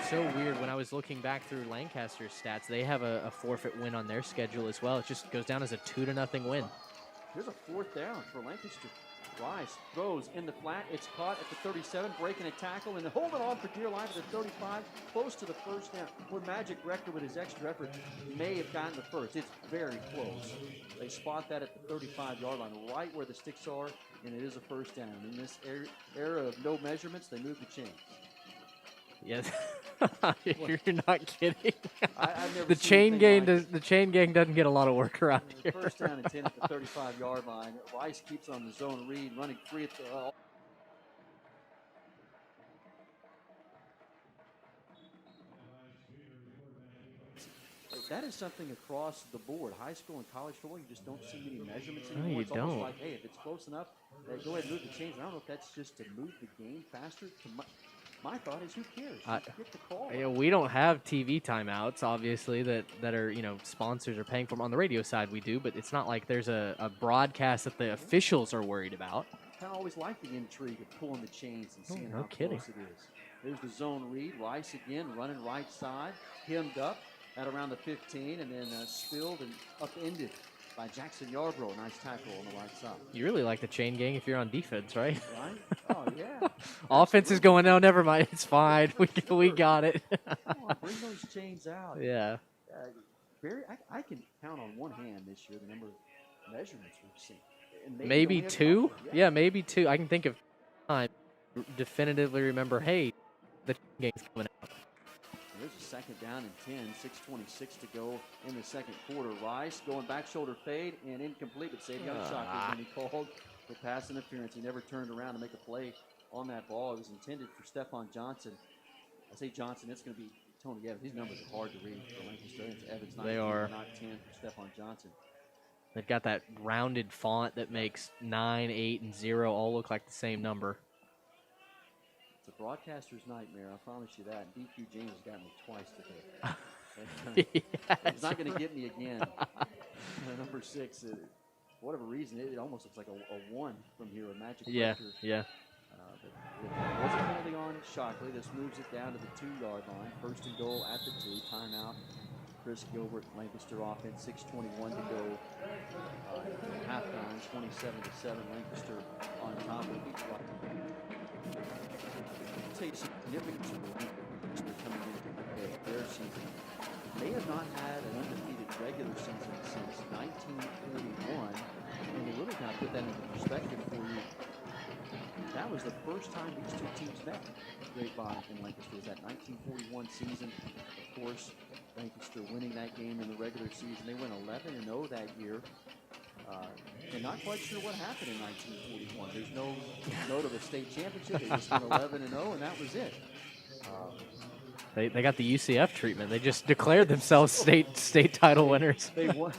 So weird. When I was looking back through Lancaster's stats, they have a forfeit win on their schedule as well. It just goes down as a 2-0 win. Here's a 4th down for Lancaster. Rice throws in the flat. It's caught at the 37, breaking a tackle, and holding on for dear life at the 35, close to the first down. Where Magic Rector, with his extra effort, may have gotten the first. It's very close. They spot that at the 35-yard line, right where the sticks are, and it is a first down. In this era of no measurements, they move the chains. Yes, you're not kidding. I've never the seen chain like the chain gang doesn't get a lot of work around here. First down and 10 at the 35-yard line. Rice keeps on the zone read, running free at the. That is something across the board. High school and college football, you just don't see many measurements anymore. No, you it's almost don't. like, hey, if it's close enough, go ahead and move the chains. I don't know if that's just to move the game faster. My thought is, who cares? Get the call. Yeah, we don't have TV timeouts, obviously, that are, sponsors are paying for them. On the radio side, we do, but it's not like there's a broadcast that the officials are worried about. I kind of always like the intrigue of pulling the chains and seeing no how kidding. close it is. There's the zone read. Rice again, running right side, hemmed up at around the 15, and then spilled and upended by Jackson Yarbrough. Nice tackle on the right side. You really like the chain gang if you're on defense, right? Right? Oh, yeah. Offense is going, no, never mind. It's fine. We got it. Come on, bring those chains out. Yeah. I can count on one hand this year the number of measurements we've seen. And Maybe only a 2? couple. Yeah, maybe 2. I can think of time. Definitively remember, hey, the chain gang's coming out. There's a second down and 10, 6:26 to go in the second quarter. Rice going back shoulder fade and incomplete, but Savion Shock when he called for pass interference. He never turned around to make a play on that ball. It was intended for Stephon Johnson. I say Johnson, it's going to be Tony Evans. These numbers are hard to read for Lancaster. It's Evans, 19, They are. not 10 for Stephon Johnson. They've got that rounded font that makes 9, 8, and 0 all look like the same number. It's a broadcaster's nightmare, I promise you that. And DQ James has gotten me twice today. He's not going to get me again. Number 6, for whatever reason, it almost looks like a 1 from here, a magic record. Yeah. But was a penalty on Shockley. This moves it down to the 2-yard line. First and goal at the 2. Timeout Chris Gilbert, Lancaster offense, 6:21 to go. Halftime, 27-7, Lancaster on top of each one. I'll tell you some significance of the Lancaster coming into their season. They have not had an undefeated regular season since 1941, and to really kind of put that into perspective for you, that was the first time these two teams met. Grapevine and Lancaster was that 1941 season. Of course, Lancaster winning that game in the regular season. They went 11-0 that year. And not quite sure what happened in 1941. There's no note of a state championship. They just went 11-0, and that was it. They got the UCF treatment. They just declared themselves state title winners. They won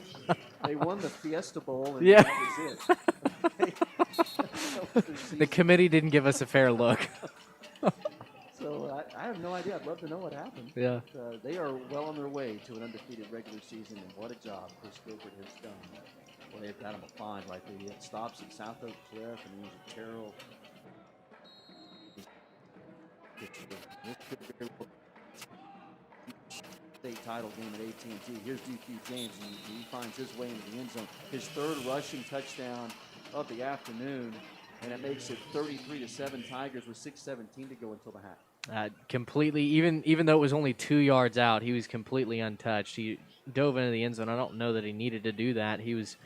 the Fiesta Bowl, and yeah. that was it. The committee didn't give us a fair look. So I have no idea. I'd love to know what happened. Yeah. But, they are well on their way to an undefeated regular season, and what a job Chris Gilbert has done. Well, they've got him a fine right there. He had stops at South Oak Cliff, and he was at Carroll. State title game at AT&T. Here's DQ James, and he finds his way into the end zone. His third rushing touchdown of the afternoon, and it makes it 33-7 Tigers with 6:17 to go until the half. Completely, even though it was only 2 yards out, he was completely untouched. He dove into the end zone. I don't know that he needed to do that. He was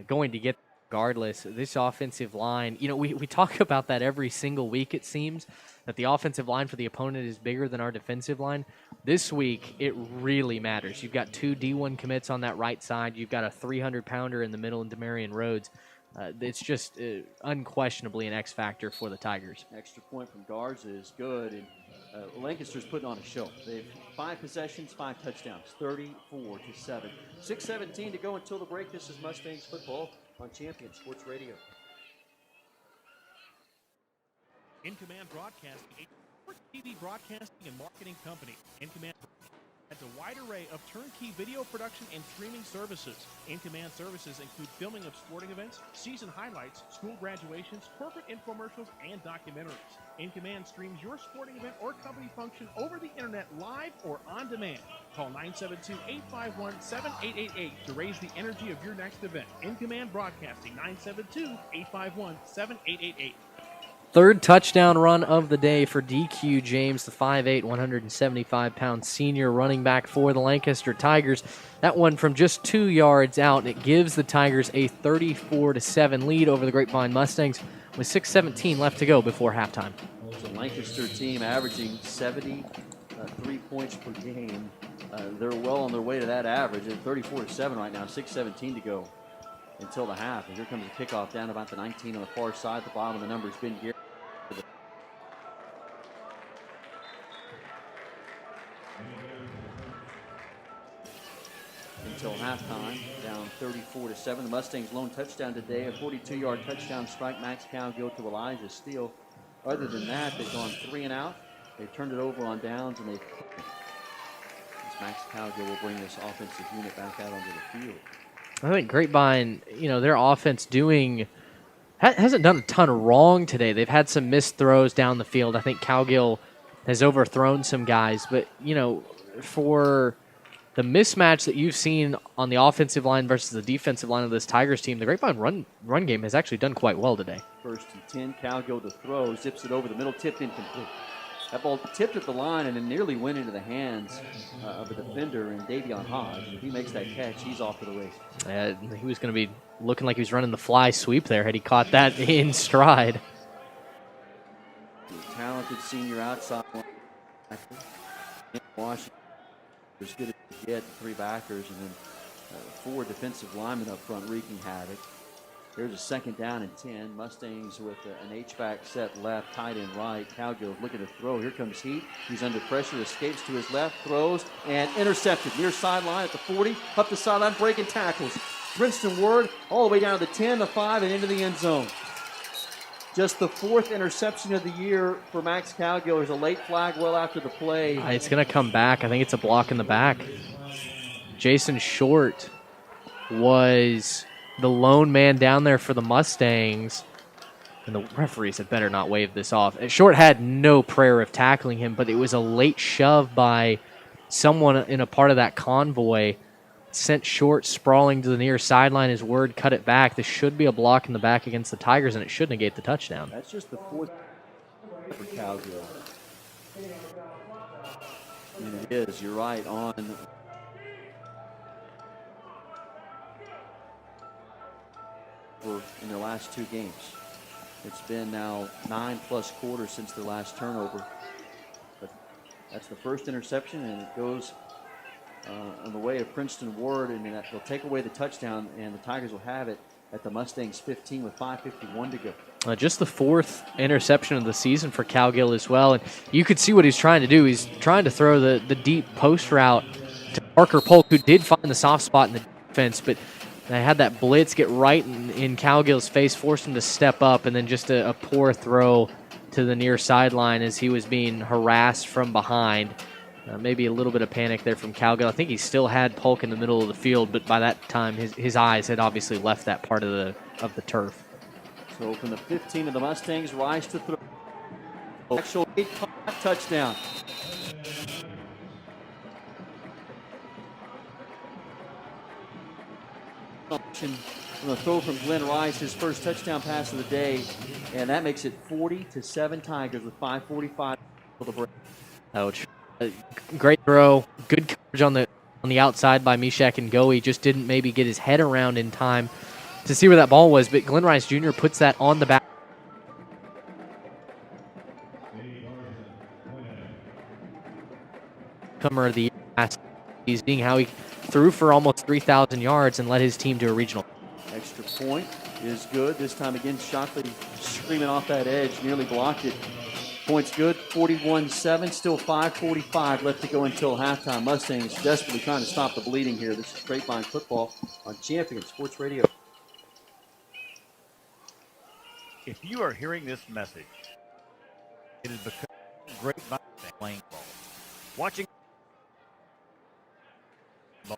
going to get regardless. This offensive line, we talk about that every single week, it seems, that the offensive line for the opponent is bigger than our defensive line. This week, it really matters. You've got 2 D1 commits on that right side. You've got a 300-pounder in the middle in Demarion Rhodes. It's just unquestionably an X factor for the Tigers. Extra point from Garza is good, and Lancaster's putting on a show. They've 5 possessions, 5 touchdowns, 34-7. 6:17 to go until the break. This is Mustangs football on Champion Sports Radio. In Command Broadcasting, a sports TV broadcasting and marketing company. In Command has a wide array of turnkey video production and streaming services. In Command services include filming of sporting events, season highlights, school graduations, corporate infomercials, and documentaries. In Command streams your sporting event or company function over the internet live or on demand. Call 972-851-7888 to raise the energy of your next event. In Command Broadcasting, 972-851-7888. Third touchdown run of the day for DQ James, the 5'8", 175-pound senior running back for the Lancaster Tigers. That one from just 2 yards out, and it gives the Tigers a 34-7 lead over the Grapevine Mustangs with 6:17 left to go before halftime. The Lancaster team averaging 73 points per game. They're well on their way to that average at 34-7 right now, 6:17 to go until the half. And here comes the kickoff down about the 19 on the far side. The bottom of the number has been here. Until halftime, down 34-7. The Mustangs' lone touchdown today, a 42-yard touchdown strike. Max Cowgill to Elijah Steele. Other than that, they've gone 3 and out. They've turned it over on downs, and Max Cowgill will bring this offensive unit back out onto the field. I think Grapevine, their offense hasn't done a ton wrong today. They've had some missed throws down the field. I think Cowgill has overthrown some guys, but for the mismatch that you've seen on the offensive line versus the defensive line of this Tigers team, the Grapevine run game has actually done quite well today. 1st and 10, Cowgill to throw, zips it over the middle, tipped incomplete. That ball tipped at the line and it nearly went into the hands of a defender in Davion Hodge. If he makes that catch, he's off to the races. He was going to be looking like he was running the fly sweep there had he caught that in stride. The talented senior outside Washington, as good as you get, 3 backers, and then 4 defensive linemen up front wreaking havoc. Here's a 2nd down and 10. Mustangs with an H-back set left, tight end right. Cowgill looking to throw. Here comes Heat. He's under pressure, escapes to his left, throws, and intercepted. Near sideline at the 40, up the sideline, breaking tackles. Princeton Ward all the way down to the 10, the 5, and into the end zone. Just the 4th interception of the year for Max Cowgill. There's a late flag well after the play. It's going to come back. I think it's a block in the back. Jason Short was the lone man down there for the Mustangs, and the referees had better not wave this off. Short had no prayer of tackling him, but it was a late shove by someone in a part of that convoy sent short, sprawling to the near sideline. His word cut it back. This should be a block in the back against the Tigers, and it should negate the touchdown. That's just the fourth for Cowgill. And it is, you're right, on in their last 2 games. It's been now 9+ quarters since their last turnover. But that's the first interception, and it goes on the way of Princeton Ward, and they'll take away the touchdown, and the Tigers will have it at the Mustangs 15 with 5:51 to go. Just the 4th interception of the season for Cowgill as well. And you could see what he's trying to do. He's trying to throw the deep post route to Parker Polk, who did find the soft spot in the defense, but they had that blitz get right in Cowgill's face, forced him to step up, and then just a poor throw to the near sideline as he was being harassed from behind. Maybe a little bit of panic there from Cowgill. I think he still had Polk in the middle of the field, but by that time his eyes had obviously left that part of the turf. So from the 15 of the Mustangs, Rice to throw. Actual 8 touchdown. From the throw from Glenn Rice, his first touchdown pass of the day, and that makes it 40-7 Tigers with 5:45 for the break. Ouch. Great throw. Good coverage on the outside by Mishak and Goey. Just didn't maybe get his head around in time to see where that ball was, but Glenn Rice Jr. puts that on the back. Comer of the year last season, seeing how he threw for almost 3,000 yards and led his team to a regional. Extra point is good. This time again, Shockley screaming off that edge, nearly blocked it. Points good, 41-7, still 5:45 left to go until halftime. Mustangs desperately trying to stop the bleeding here. This is Grapevine football on Champion Sports Radio. If you are hearing this message, it is because Grapevine is playing ball. Watching ball.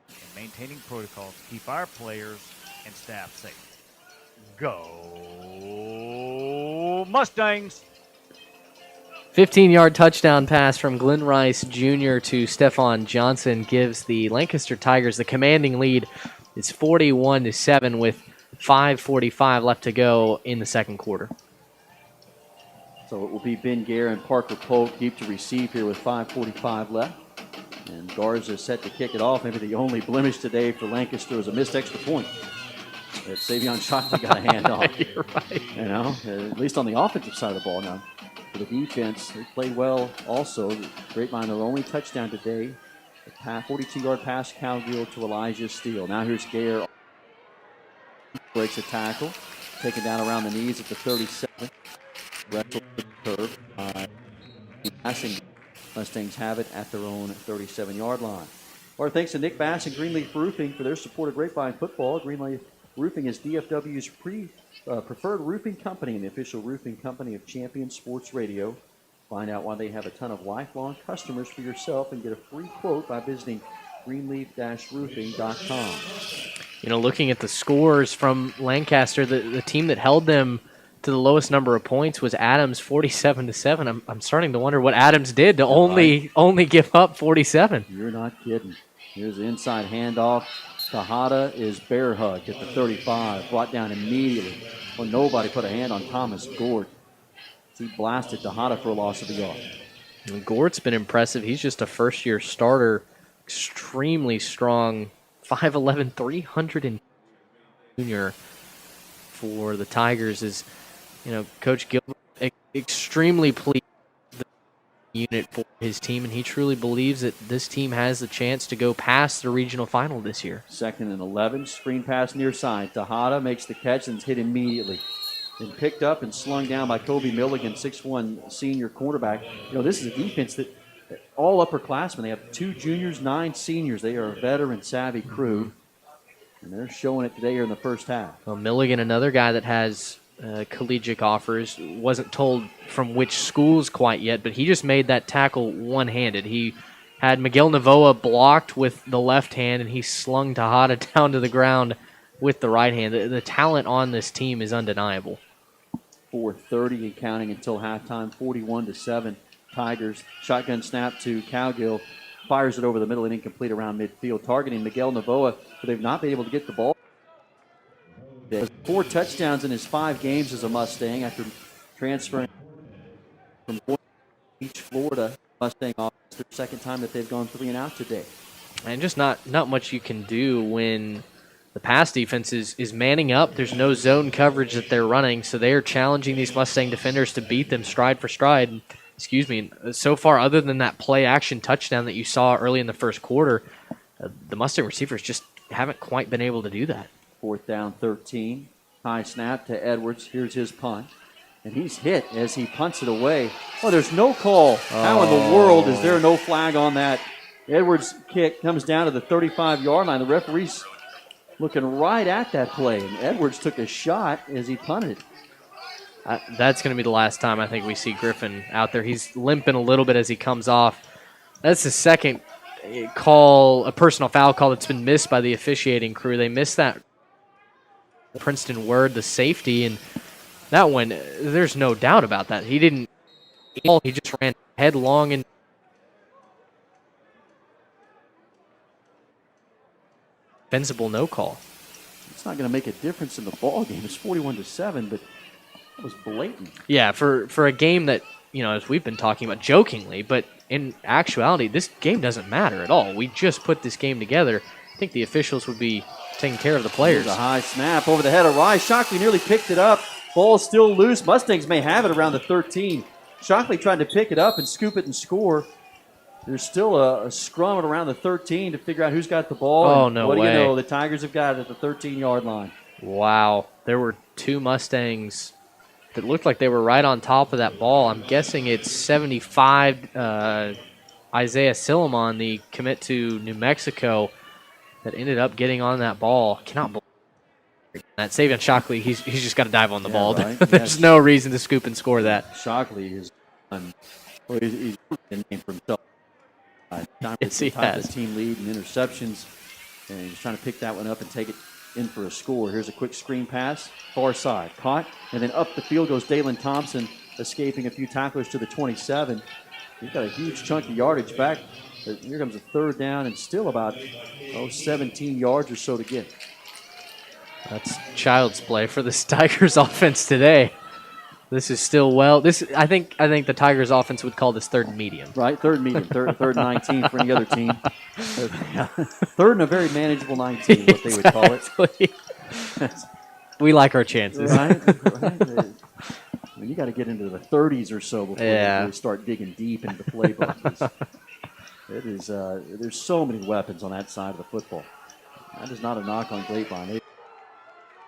And maintaining protocols to keep our players and staff safe. Go Mustangs! 15-yard touchdown pass from Glenn Rice Jr. to Stephon Johnson gives the Lancaster Tigers the commanding lead. It's 41-7 with 5:45 left to go in the second quarter. So it will be Ben Gare and Parker Polk deep to receive here with 5:45 left. And Garza set to kick it off. Maybe the only blemish today for Lancaster was a missed extra point. That Savion Shockley got a hand off. You're right. You know, at least on the offensive side of the ball. Now, for the defense, they played well also. Grapevine, their only touchdown today. A 42-yard pass, Cowgill to Elijah Steele. Now here's Gare. Breaks a tackle. Taken down around the knees at the 37. Wrestled the curve. Passing. Mustangs have it at their own 37-yard line. Our thanks to Nick Bass and Greenleaf Roofing for their support of Grapevine football. Greenleaf Roofing is DFW's preferred roofing company and the official roofing company of Champion Sports Radio. Find out why they have a ton of lifelong customers for yourself and get a free quote by visiting greenleaf-roofing.com. You know, looking at the scores from Lancaster, the team that held them to the lowest number of points was Adams, 47-7. I'm starting to wonder what Adams did to only give up 47. You're not kidding. Here's the inside handoff. Tejada is bear hugged at the 35, brought down immediately. Well, nobody put a hand on Thomas Gort. He blasted Tejada for a loss of a yard. And Gort's been impressive. He's just a first-year starter, extremely strong, 5'11", 300 junior for the Tigers. Is, you know, Coach Gilbert extremely pleased with the unit for his team, and he truly believes that this team has the chance to go past the regional final this year. 2nd and 11, screen pass near side. Tejada makes the catch and is hit immediately. And picked up and slung down by Kobe Milligan, 6'1" senior cornerback. You know, this is a defense that all upperclassmen. They have 2 juniors, 9 seniors. They are a veteran-savvy crew, and they're showing it today here in the first half. Well, Milligan, another guy that has collegiate offers, wasn't told from which schools quite yet, but he just made that tackle one-handed. He had Miguel Navoa blocked with the left hand, and he slung Tejada down to the ground with the right hand. The talent on this team is undeniable. 4:30 and counting until halftime. 41-7 Tigers. Shotgun snap to Cowgill. Fires it over the middle and incomplete around midfield, targeting Miguel Novoa, but they've not been able to get the ball. 4 touchdowns in his 5 games as a Mustang after transferring from Beach, Florida. Mustang offense, their second time that they've gone 3 and out today. And just not much you can do when the pass defense is manning up. There's no zone coverage that they're running, so they are challenging these Mustang defenders to beat them stride for stride. Excuse me. So far, other than that play-action touchdown that you saw early in the first quarter, the Mustang receivers just haven't quite been able to do that. 4th down, 13. High snap to Edwards. Here's his punt. And he's hit as he punts it away. Oh, there's no call. How in the world is there no flag on that? Edwards' kick comes down to the 35-yard line. The referee's looking right at that play, and Edwards took a shot as he punted. That's going to be the last time I think we see Griffin out there. He's limping a little bit as he comes off. That's the second call, a personal foul call that's been missed by the officiating crew. They missed that Princeton Word, the safety, and that one, there's no doubt about that. He didn't, he just ran headlong and defensible no call. It's not going to make a difference in the ball game. It's 41-7, but that was blatant. Yeah, for a game that, as we've been talking about jokingly, but in actuality, this game doesn't matter at all. We just put this game together. I think the officials would be taking care of the players. There's a high snap over the head of Rice. Shockley nearly picked it up. Ball still loose. Mustangs may have it around the 13. Shockley trying to pick it up and scoop it and score. There's still a scrum at around the 13 to figure out who's got the ball. Oh, no way. What do you know? The Tigers have got it at the 13-yard line. Wow. There were 2 Mustangs that looked like they were right on top of that ball. I'm guessing it's 75 Isaiah Sillimon, the commit to New Mexico, that ended up getting on that ball. Cannot believe that. Savion Shockley, he's just got to dive on the ball. Right. There's no reason to scoop and score that. Shockley is he's a name for himself. Yes, he has. The team lead in interceptions, and he's trying to pick that one up and take it in for a score. Here's a quick screen pass, far side, caught, and then up the field goes Dalen Thompson, escaping a few tacklers to the 27. He's got a huge chunk of yardage back. Here comes a 3rd down and still about 17 yards or so to get. That's child's play for the Tigers offense today. This is still I think the Tigers offense would call this 3rd and medium. Right, 3rd and medium, 3rd and 19 for any other team. 3rd and a very manageable 19, what they would call it. We like our chances. Right. When you got to get into the 30s or so before you start digging deep into the playbook. It is. There's so many weapons on that side of the football. That is not a knock on Grapevine.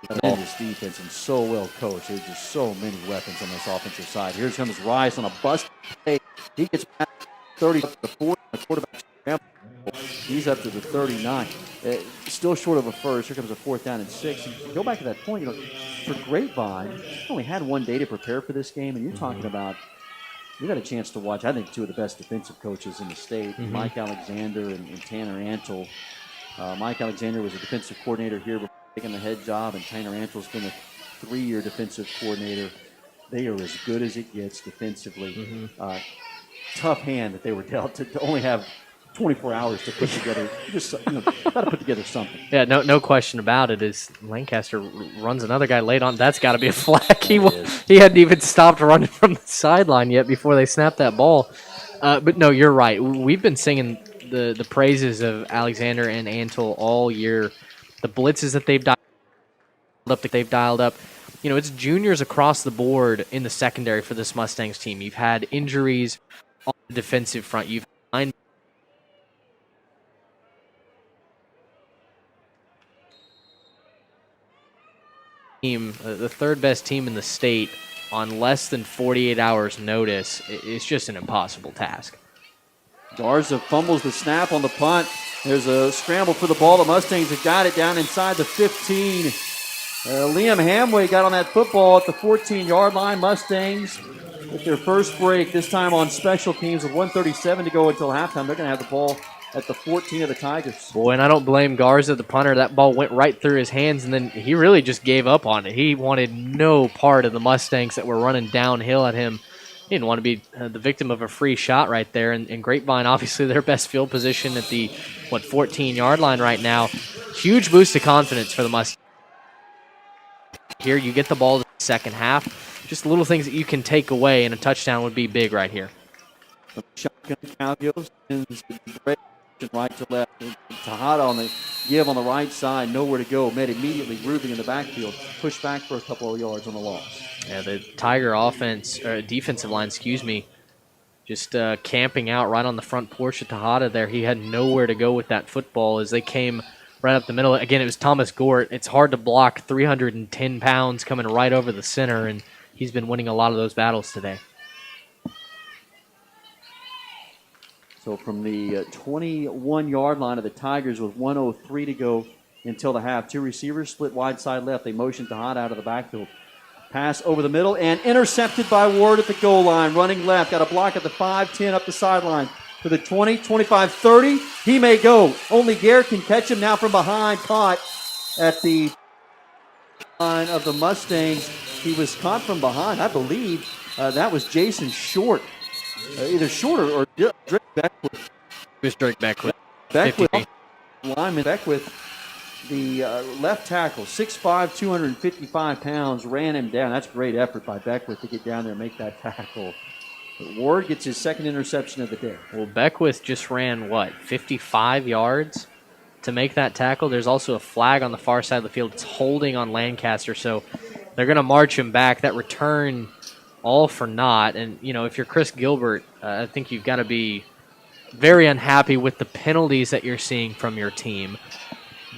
This defense and so well coached. There's just so many weapons on this offensive side. Here comes Rice on a bust play. He gets back 30 to the 40. The quarterback scramble. He's up to the 39. Still short of a first. Here comes a 4th down and 6. And go back to that point. For Grapevine, only had one day to prepare for this game, and you're talking about. We got a chance to watch, I think, 2 of the best defensive coaches in the state, Mike Alexander and Tanner Antle. Mike Alexander was a defensive coordinator here before taking the head job, and Tanner Antle's been a 3-year defensive coordinator. They are as good as it gets defensively. Tough hand that they were dealt to only have 24 hours to put together. Just got to put together something. Yeah, no question about it. Is Lancaster runs another guy late on? That's got to be a flag. He hadn't even stopped running from the sideline yet before they snapped that ball. But no, you're right. We've been singing the praises of Alexander and Antle all year. The blitzes that they've dialed up. It's juniors across the board in the secondary for this Mustangs team. You've had injuries on the defensive front. You've had team, the 3rd best team in the state, on less than 48 hours notice. It's just an impossible task. Garza fumbles the snap on the punt. There's a scramble for the ball. The Mustangs have got it down inside the 15. Liam Hamway got on that football at the 14-yard line. Mustangs with their first break, this time on special teams with 1:37 to go until halftime. They're going to have the ball at the 14 of the Tigers. Boy, and I don't blame Garza, the punter. That ball went right through his hands, and then he really just gave up on it. He wanted no part of the Mustangs that were running downhill at him. He didn't want to be the victim of a free shot right there. And Grapevine, obviously, their best field position at the, 14-yard line right now. Huge boost of confidence for the Mustangs. Here, you get the ball to the second half. Just little things that you can take away, and a touchdown would be big right here. Shotgun Cowgirls sends the direction right to left. Tejada on the give on the right side, nowhere to go. Met immediately Ruby in the backfield. Pushed back for a couple of yards on the loss. Yeah, the Tiger defensive line, just camping out right on the front porch of Tejada there. He had nowhere to go with that football as they came right up the middle. Again, it was Thomas Gort. It's hard to block 310 pounds coming right over the center, and he's been winning a lot of those battles today. So from the 21-yard line of the Tigers with 1:03 to go until the half, two receivers split wide side left. They motion Tejada out of the backfield. Pass over the middle and intercepted by Ward at the goal line. Running left, got a block at the 5-10 up the sideline to the 20, 25, 30. He may go. Only Garrett can catch him now from behind. Caught at the line of the Mustangs. He was caught from behind. I believe that was Jason Short. Either Short or Drake Beckwith. It was Drake Beckwith. Beckwith, lineman Beckwith, the left tackle, 6'5", 255 pounds, ran him down. That's a great effort by Beckwith to get down there and make that tackle. But Ward gets his second interception of the day. Well, Beckwith just ran, 55 yards to make that tackle. There's also a flag on the far side of the field. It's holding on Lancaster, so they're going to march him back. That return, all for naught. And, if you're Chris Gilbert, I think you've got to be very unhappy with the penalties that you're seeing from your team.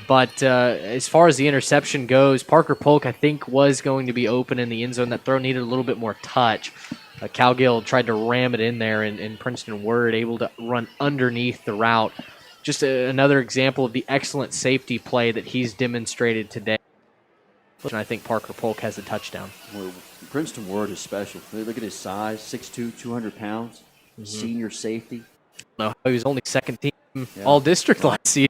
But as far as the interception goes, Parker Polk, I think, was going to be open in the end zone. That throw needed a little bit more touch. Cowgill tried to ram it in there, and Princeton Word able to run underneath the route. Just another example of the excellent safety play that he's demonstrated today. And I think Parker Polk has a touchdown. Well, Princeton Word is special. Look at his size, 6'2", 200 pounds, senior safety. No, he was only second team all-district last season.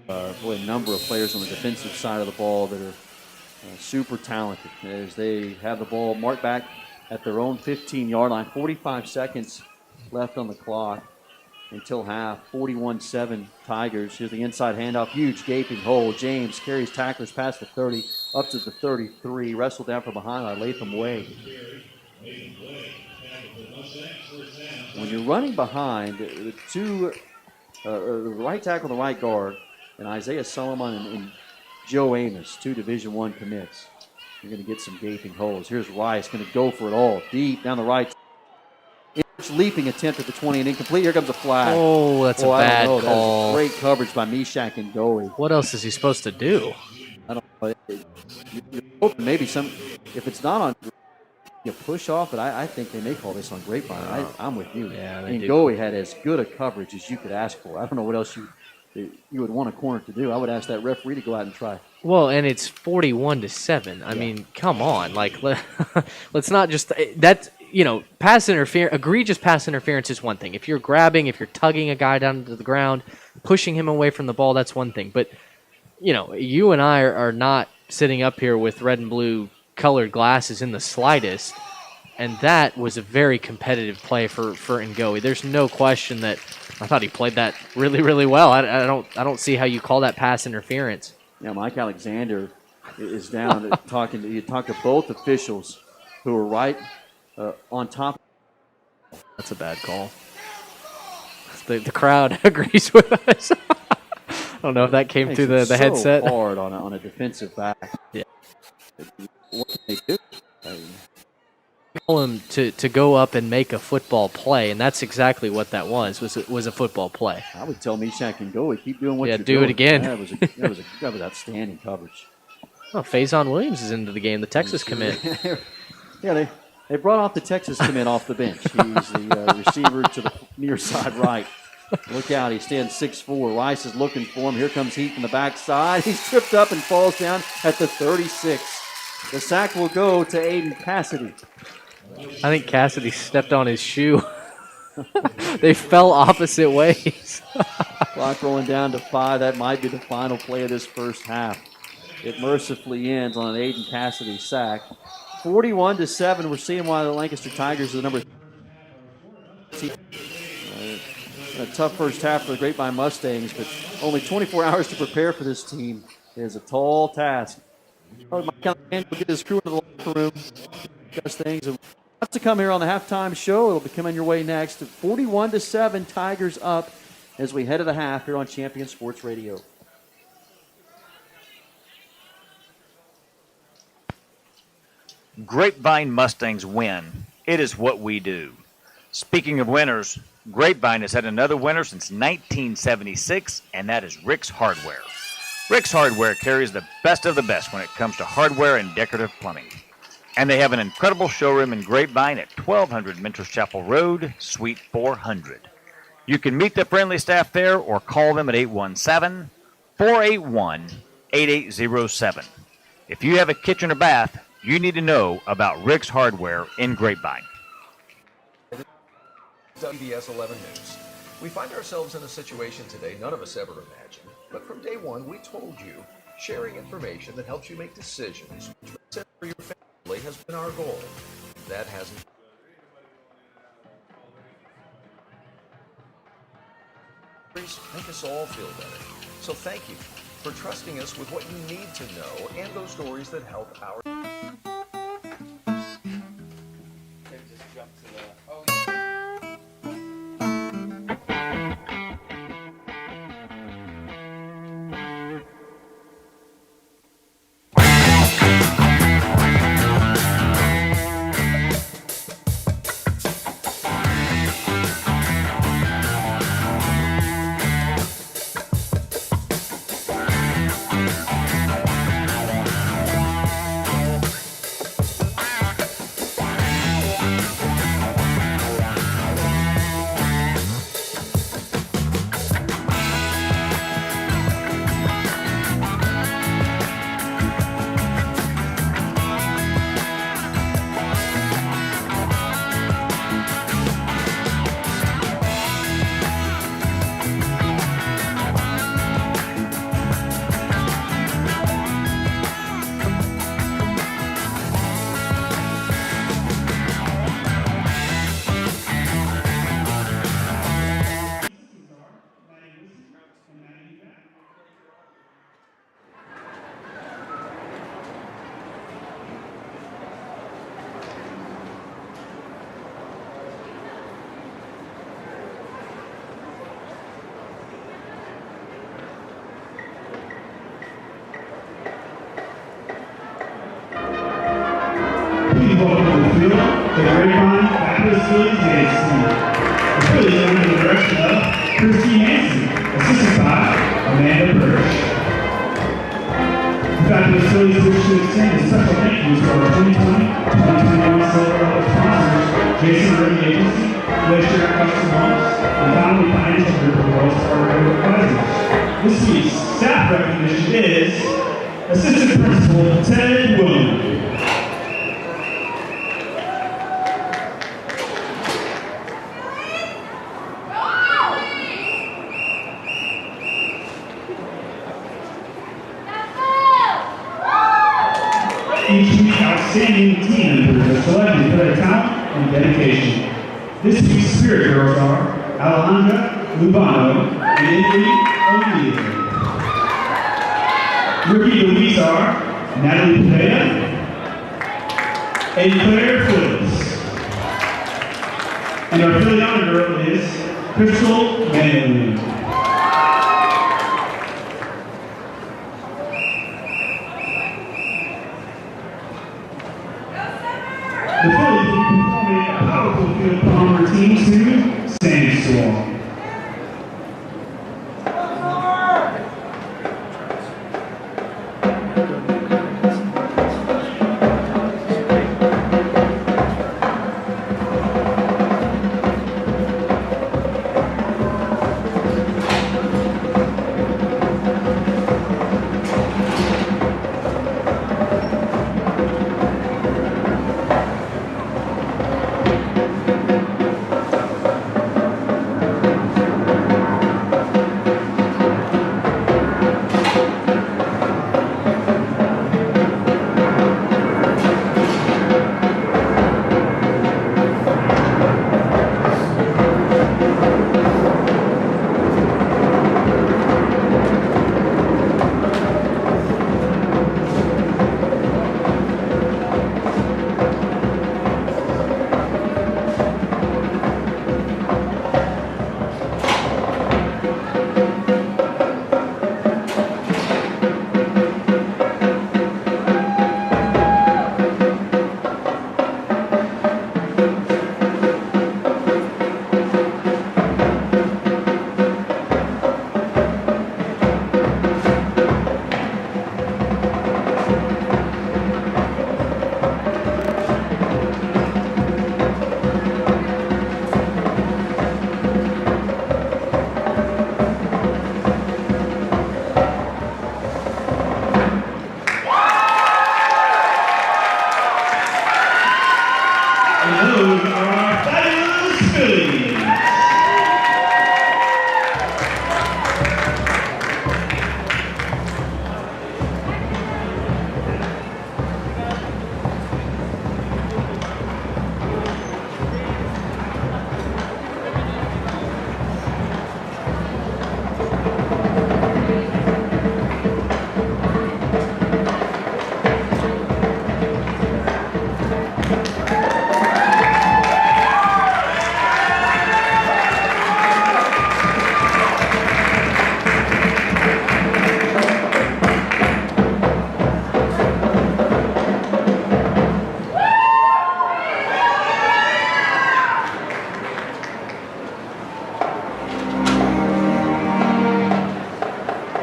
A number of players on the defensive side of the ball that are super talented as they have the ball marked back at their own 15-yard line. 45 seconds left on the clock until half. 41-7 Tigers. Here's the inside handoff. Huge gaping hole. James carries tacklers past the 30 up to the 33. Wrestled down from behind by Latham Way. When you're running behind, the two, the right tackle and the right guard, and Isaiah Solomon and Joe Amos, two Division I commits. You're going to get some gaping holes. Here's Rice going to go for it all. Deep down the right. Leaping attempt at the 20 and incomplete. Here comes a flag. Oh, that's a bad call. Great coverage by Mishak and Goey. What else is he supposed to do? I don't know. You're hoping maybe if it's not on, you push off, but I think they may call this on Grapevine. I'm with you. Yeah, and Goey had as good a coverage as you could ask for. I don't know what else you would want a corner to do. I would ask that referee to go out and try. Well, and it's 41-7. I mean, come on. Let's not just that's pass interference. Egregious pass interference is one thing. If you're grabbing, if you're tugging a guy down to the ground, pushing him away from the ball, that's one thing. But you and I are not sitting up here with red and blue colored glasses in the slightest. And that was a very competitive play for Ngoe. There's no question that I thought he played that really, really well. I don't see how you call that pass interference. Yeah, Mike Alexander is down talking to both officials who are right on top. That's a bad call. The crowd agrees with us. I don't know if that came through the headset. Hard on a defensive back. Yeah. What can they do? Call him to go up and make a football play, and that's exactly what that was a football play. I would tell Mishak and Goey, keep doing what you're do doing. It again. That was outstanding coverage. Oh, Faison Williams is into the game, the Texas commit. Yeah, they brought off the Texas commit off the bench. He's the receiver to the near side right Look out, he stands 6'4". Rice is looking for him. Here comes Heat from the backside. He's tripped up and falls down at the 36. The sack will go to Aiden Cassidy. I think Cassidy stepped on his shoe. They fell opposite ways. Clock rolling down to 5. That might be the final play of this first half. It mercifully ends on an Aiden Cassidy sack. 41-7. We're seeing why the Lancaster Tigers are the number team. A tough first half for the Grapevine Mustangs, but only 24 hours to prepare for this team is a tall task. Mike Callahan will get his crew into the locker room, discuss things. And lots to come here on the halftime show. It'll be coming your way next. 41-7, Tigers up as we head to the half here on Champion Sports Radio. Grapevine Mustangs win. It is what we do. Speaking of winners, Grapevine has had another winner since 1976, and that is Rick's Hardware. Rick's Hardware carries the best of the best when it comes to hardware and decorative plumbing. And they have an incredible showroom in Grapevine at 1200 Mentors Chapel Road, Suite 400. You can meet the friendly staff there or call them at 817-481-8807. If you have a kitchen or bath, you need to know about Rick's Hardware in Grapevine. WBS 11 News. We find ourselves in a situation today none of us ever imagined, but from day one we told you sharing information that helps you make decisions which makes sense for your family has been our goal. That hasn't. Make us all feel better. So thank you for trusting us with what you need to know and those stories that help our. Welcome to the field, the Grapevine Panther Stadium. The field is under the direction of Christine Hansen, assisted by Amanda Birch. The Panther Stadium wish to extend a special thank you to our 2020-2021 Silver Medal sponsors, Jason Ribbon Agency, Glacier Custom Homes, and Family Financial Group of Wells Fargo Advisors. This week's staff recognition is Assistant Principal Ted Williams. Each week, outstanding team members are selected for their talent and dedication. This week's Spirit Girls are Alejandra Lubano and Emily O'Neill. Rookie of the weeks are Natalie Padilla and Claire Phillips. And our Philly Honor Girl is Crystal Manley. The Phillies will be performing a powerful field palm routine to Sandstorm.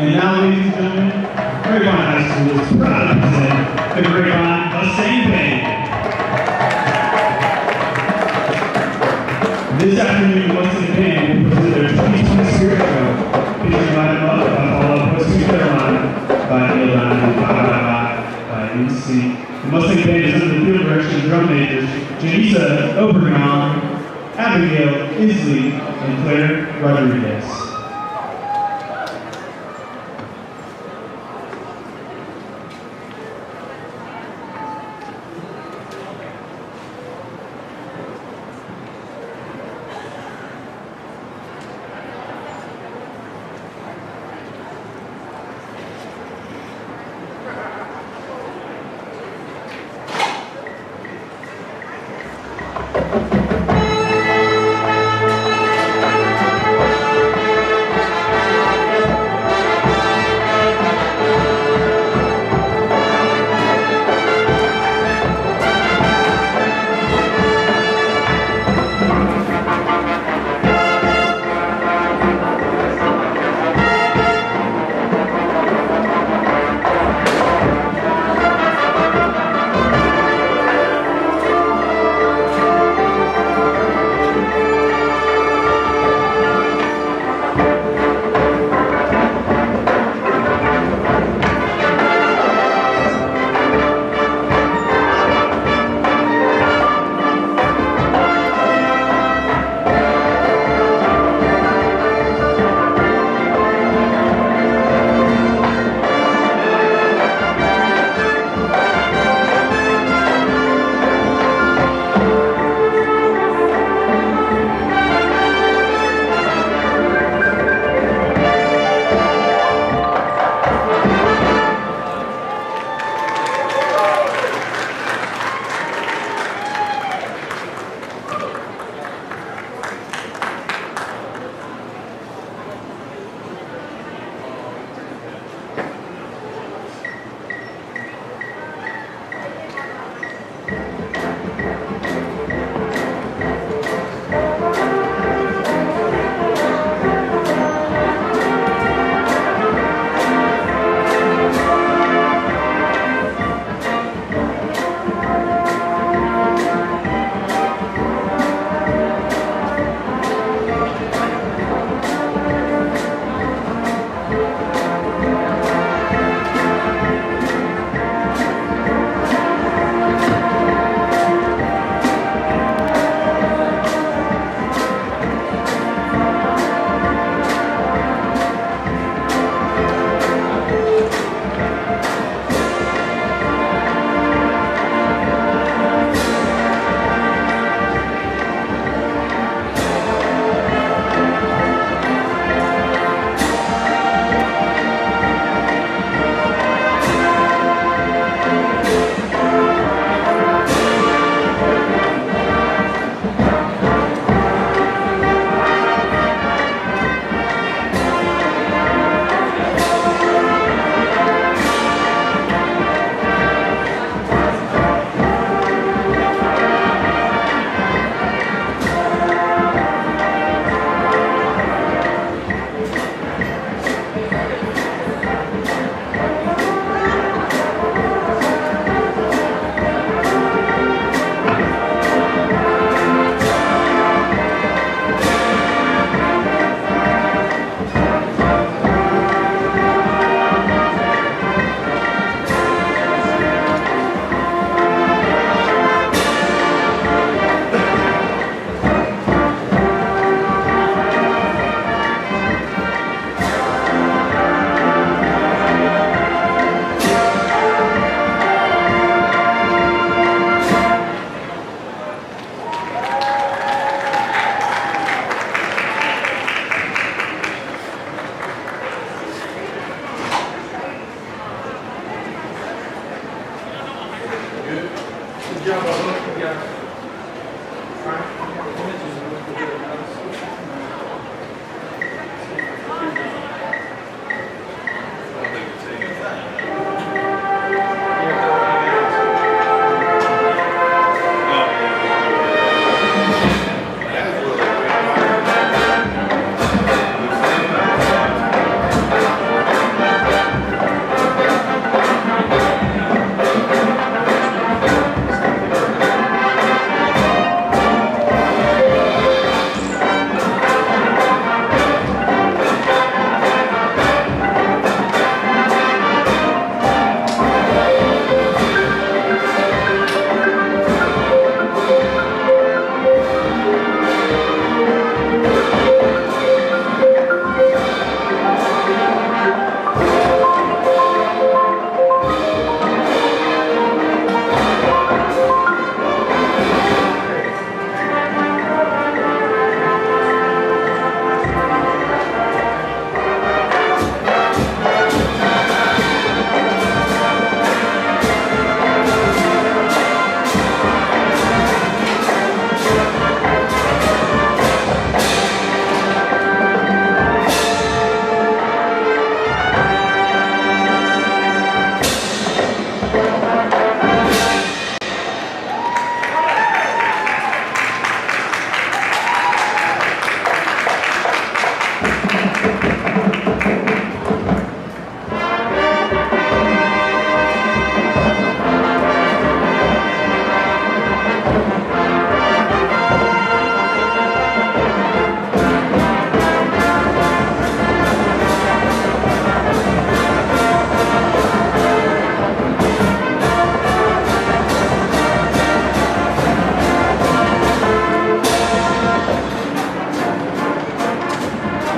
And now, ladies and gentlemen, Grapevine High School is proud to present the Grapevine Mustang Band. This afternoon, the Mustang Band will present their 2020 Spirit Show, featuring Light 'Em Up by Fall Out Boy, Sweet Carolina by Neil Diamond, by MC. The Mustang Band is under the field direction of drum majors Janisa Obergon, Abigail Isley, and Claire Rodriguez.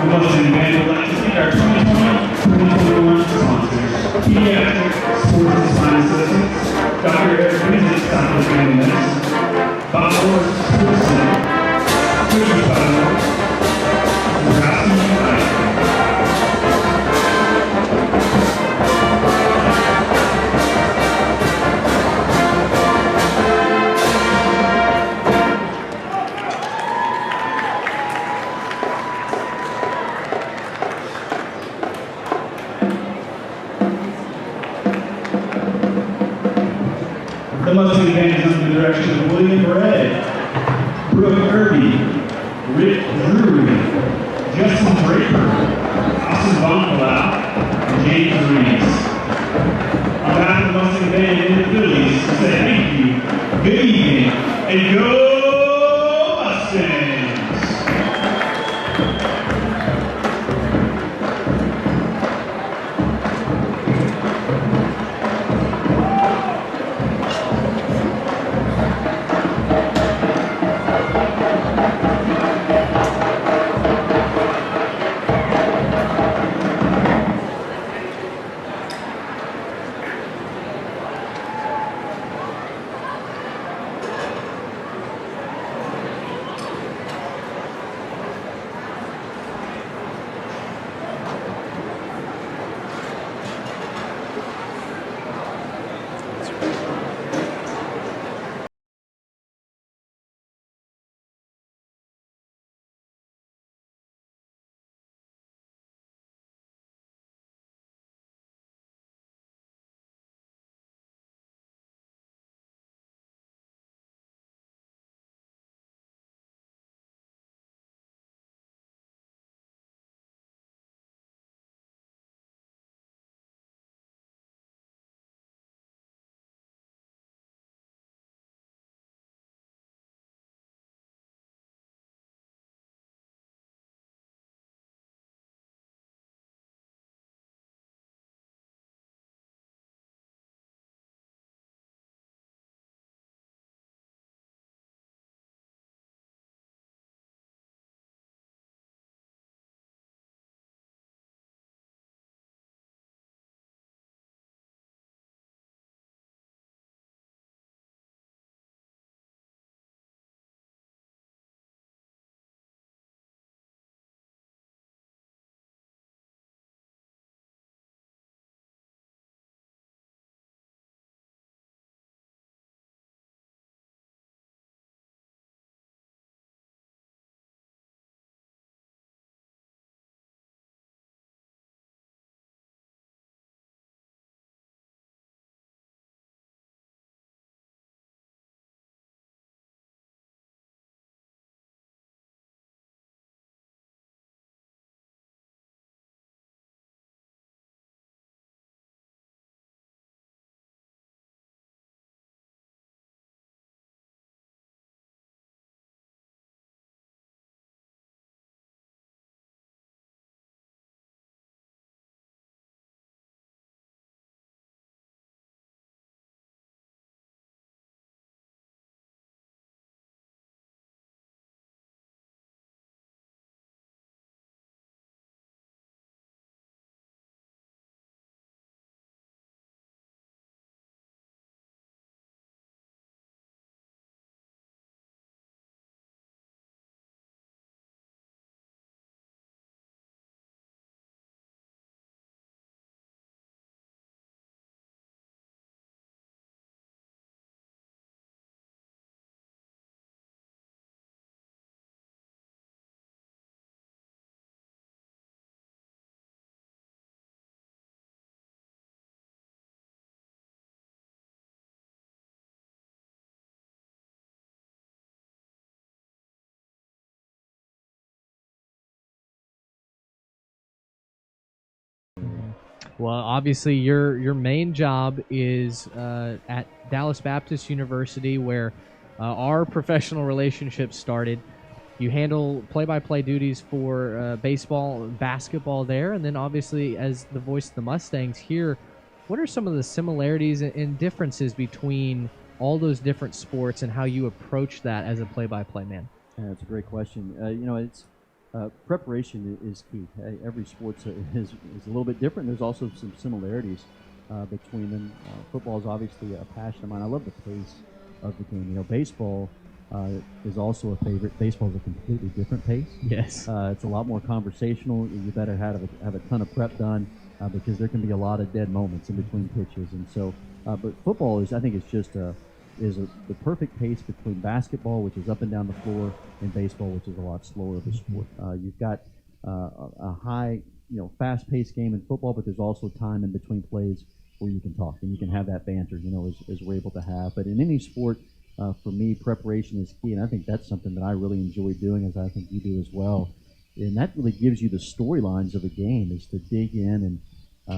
Mustang Band would like to thank our 2020-2021 sponsors, Pediatric Sports and Spine Assistance, Dr. Eric Visit Stop Family Medicine, Bob Morris Sports Center, Cookie Puzzle, Nebraska United. The Mustang Band is under the direction of William Red, Brooke Irby, Rick Drury, Justin Draper, Austin Boncolau, and James Reeves. On behalf of the Mustang Band and the Phillies, we say thank you, good evening, and go Mustangs! Well, obviously, your main job is at Dallas Baptist University, where our professional relationship started. You handle play-by-play duties for baseball, basketball there, and then obviously as the voice of the Mustangs here, what are some of the similarities and differences between all those different sports and how you approach that as a play-by-play man? Yeah, that's a great question. Preparation is key. Every sport is a little bit different. There's also some similarities between them. Football is obviously a passion of mine. I love the pace of the game. Baseball is also a favorite. Baseball is a completely different pace. Yes. It's a lot more conversational. You better have a ton of prep done because there can be a lot of dead moments in between pitches. And so, but football is, I think, the perfect pace between basketball, which is up and down the floor, and baseball, which is a lot slower of a sport. You've got a high, fast-paced game in football, but there's also time in between plays where you can talk and you can have that banter, as we're able to have. But in any sport, for me, preparation is key, and I think that's something that I really enjoy doing, as I think you do as well. And that really gives you the storylines of a game, is to dig in and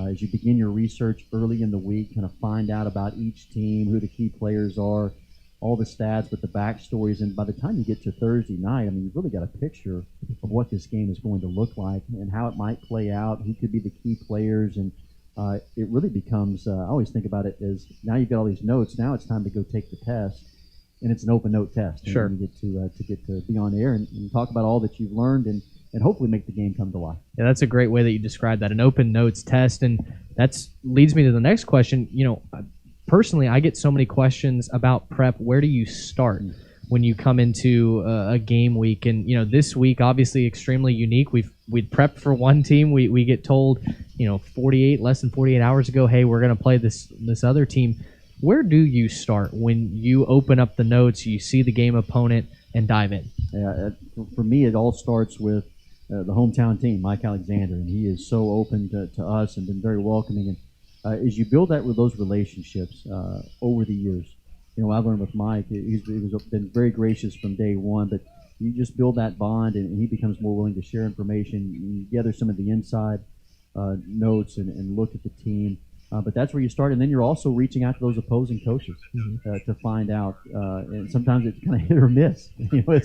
as you begin your research early in the week, kind of find out about each team, who the key players are, all the stats with the backstories. And by the time you get to Thursday night, you've really got a picture of what this game is going to look like and how it might play out, who could be the key players. And it really becomes, I always think about it as, now you've got all these notes, now it's time to go take the test. And it's an open note test. Sure. And you get to be on air and talk about all that you've learned and hopefully make the game come to life. Yeah, that's a great way that you described that, an open notes test. And that leads me to the next question. Personally, I get so many questions about prep. Where do you start when you come into a game week? And, this week, obviously extremely unique. We'd prepped for one team. We get told, less than 48 hours ago, hey, we're going to play this other team. Where do you start when you open up the notes, you see the game opponent, and dive in? Yeah, for me, it all starts with the hometown team, Mike Alexander, and he is so open to us and been very welcoming. And as you build those relationships over the years, I've learned with Mike, he's been very gracious from day one, but you just build that bond, and he becomes more willing to share information. You gather some of the inside notes and look at the team. But that's where you start, and then you're also reaching out to those opposing coaches to find out. And sometimes it's kind of hit or miss,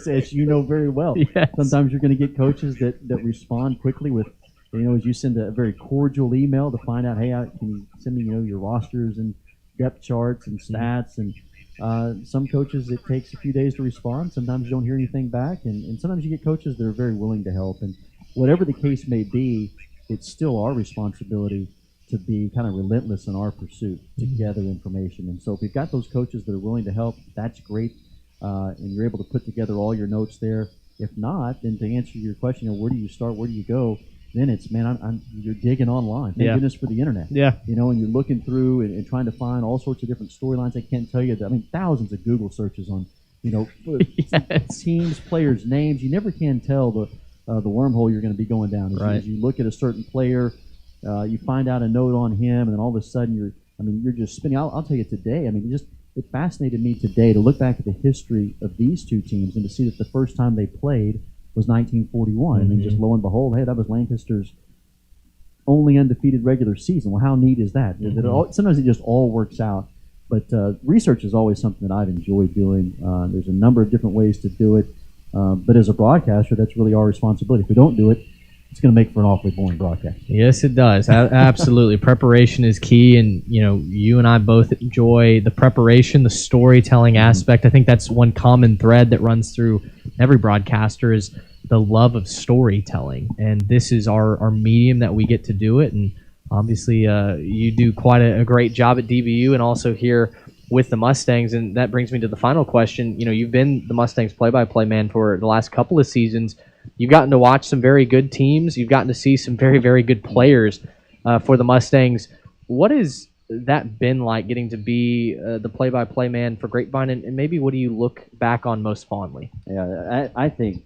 as you know very well. Yes. Sometimes you're going to get coaches that respond quickly with, as you send a very cordial email to find out, hey, can you send me, your rosters and depth charts and stats. And some coaches, it takes a few days to respond. Sometimes you don't hear anything back, and sometimes you get coaches that are very willing to help. And whatever the case may be, it's still our responsibility to be kind of relentless in our pursuit to gather information. And so if we've got those coaches that are willing to help, that's great. And you're able to put together all your notes there. If not, then to answer your question, where do you start, where do you go, then it's, you're digging online. Thank goodness for the internet. Yeah. And you're looking through and trying to find all sorts of different storylines. I can't tell you that. Thousands of Google searches on, yes. teams, players, names. You never can tell the wormhole you're going to be going down. As you look at a certain player, you find out a note on him, and then all of a sudden you're just spinning. I'll tell you today, it fascinated me today to look back at the history of these two teams and to see that the first time they played was 1941. And then just lo and behold, hey, that was Lancaster's only undefeated regular season. Well, how neat is that? Sometimes it just all works out. But research is always something that I've enjoyed doing. There's a number of different ways to do it. But as a broadcaster, that's really our responsibility. If we don't do it, it's going to make for an awfully boring broadcast. Yes, it does. Absolutely. Preparation is key, and you and I both enjoy the preparation, the storytelling aspect. I think that's one common thread that runs through every broadcaster is the love of storytelling, and this is our medium that we get to do it. And obviously, you do quite a great job at DVU and also here with the Mustangs. And that brings me to the final question. You've been the Mustangs play-by-play man for the last couple of seasons. You've gotten to watch some very good teams. You've gotten to see some very, very good players for the Mustangs. What has that been like, getting to be the play-by-play man for Grapevine, and maybe what do you look back on most fondly? Yeah, I think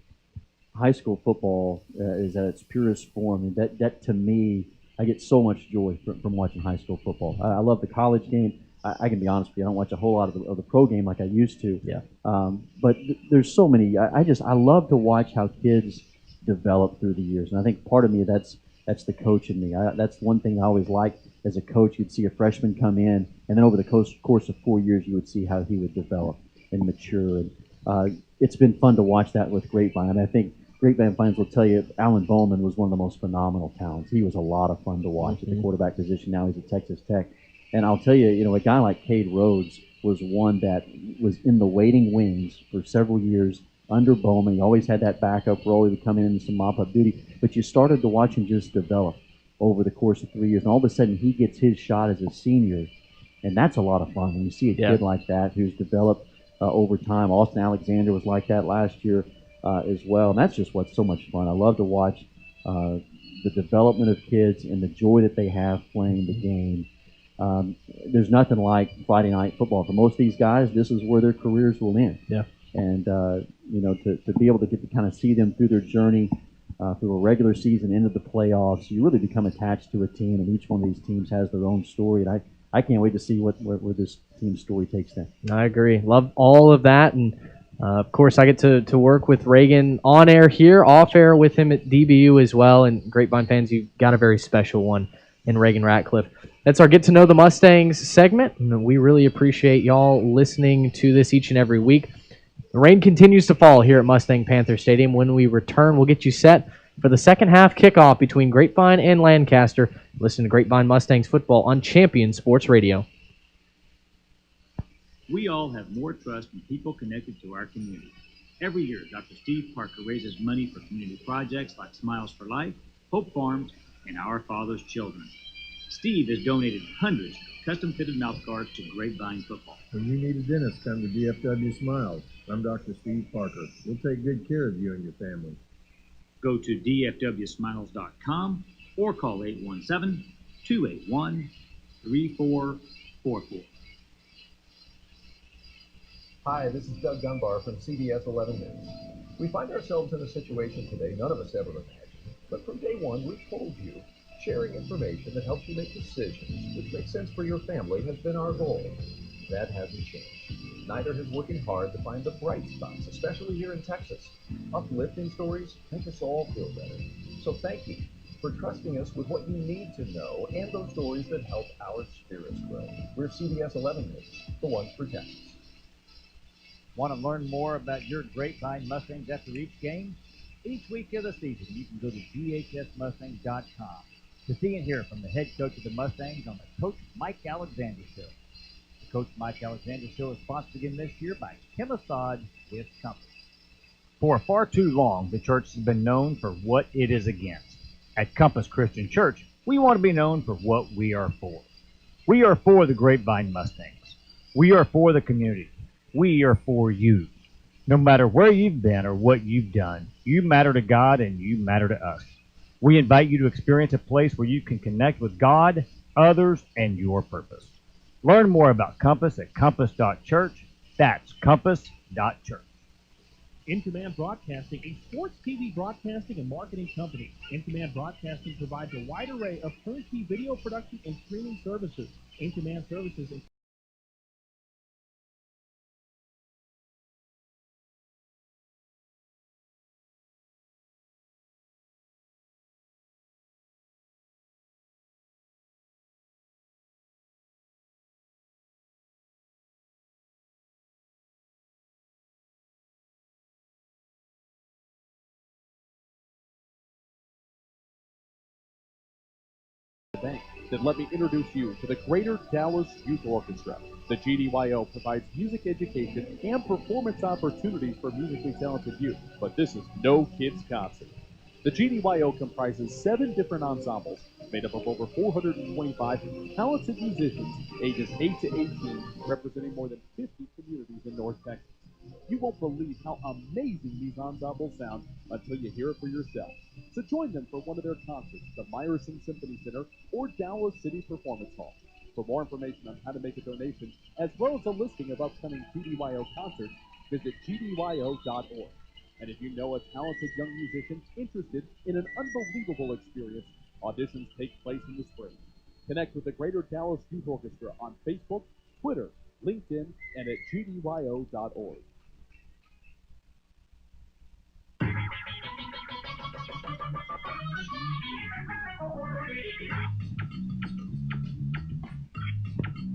high school football is at its purest form. And that to me, I get so much joy from watching high school football. I love the college game. I can be honest with you, I don't watch a whole lot of the pro game like I used to. Yeah. But there's so many. I love to watch how kids develop through the years, and I think part of me that's the coach in me. That's one thing I always liked as a coach. You'd see a freshman come in, and then over the course of 4 years, you would see how he would develop and mature. And it's been fun to watch that with Grapevine. I think Grapevine fans will tell you Alan Bowman was one of the most phenomenal talents. He was a lot of fun to watch at the quarterback position. Now he's at Texas Tech. And I'll tell you, a guy like Cade Rhodes was one that was in the waiting wings for several years under Bowman. He always had that backup role. He would come in and some mop-up duty. But you started to watch him just develop over the course of 3 years. And all of a sudden, he gets his shot as a senior. And that's a lot of fun when you see a kid like that who's developed over time. Austin Alexander was like that last year as well. And that's just what's so much fun. I love to watch the development of kids and the joy that they have playing the game. There's nothing like Friday night football. For most of these guys, this is where their careers will end. Yeah. And, to be able to get to kind of see them through their journey through a regular season into the playoffs, you really become attached to a team, and each one of these teams has their own story. And I can't wait to see where this team's story takes them. I agree. Love all of that. And, of course, I get to work with Reagan on air here, off air with him at DBU as well. And Grapevine fans, you've got a very special one in Reagan Ratcliffe. That's our Get to Know the Mustangs segment. And we really appreciate y'all listening to this each and every week. The rain continues to fall here at Mustang Panther Stadium. When we return, we'll get you set for the second half kickoff between Grapevine and Lancaster. Listen to Grapevine Mustangs football on Champion Sports Radio. We all have more trust in people connected to our community. Every year, Dr. Steve Parker raises money for community projects like Smiles for Life, Hope Farms, and Our Father's Children. Steve has donated hundreds of custom-fitted mouth guards to Grapevine football. When you need a dentist, come to DFW Smiles. I'm Dr. Steve Parker. We'll take good care of you and your family. Go to dfwsmiles.com or call 817-281-3444. Hi, this is Doug Dunbar from CBS 11 News. We find ourselves in a situation today none of us ever imagined, but from day one we told you sharing information that helps you make decisions which make sense for your family has been our goal. That hasn't changed. Snyder is working hard to find the bright spots, especially here in Texas. Uplifting stories make us all feel better. So thank you for trusting us with what you need to know and those stories that help our spirits grow. We're CBS 11 News, the ones for Texas. Want to learn more about your Grapevine Mustangs after each game? Each week of the season, you can go to ghsmustangs.com to see and hear from the head coach of the Mustangs on the Coach Mike Alexander Show. The Coach Mike Alexander Show is sponsored again this year by Kim Assad with Compass. For far too long, the church has been known for what it is against. At Compass Christian Church, we want to be known for what we are for. We are for the Grapevine Mustangs. We are for the community. We are for you. No matter where you've been or what you've done, you matter to God and you matter to us. We invite you to experience a place where you can connect with God, others, and your purpose. Learn more about Compass at compass.church. That's compass.church. In Command Broadcasting, a sports TV broadcasting and marketing company. In Command Broadcasting provides a wide array of turnkey video production and streaming services. In Command services Bank. Then let me introduce you to the Greater Dallas Youth Orchestra. The GDYO provides music education and performance opportunities for musically talented youth, but this is no kids concert. The GDYO comprises 7 different ensembles made up of over 425 talented musicians ages 8 to 18, representing more than 50 communities in North Texas. You won't believe how amazing these ensembles sound until you hear it for yourself. So join them for one of their concerts at the Meyerson Symphony Center or Dallas City Performance Hall. For more information on how to make a donation, as well as a listing of upcoming GDYO concerts, visit gdyo.org. And if you know a talented young musician interested in an unbelievable experience, auditions take place in the spring. Connect with the Greater Dallas Youth Orchestra on Facebook, Twitter, LinkedIn, and at gdyo.org.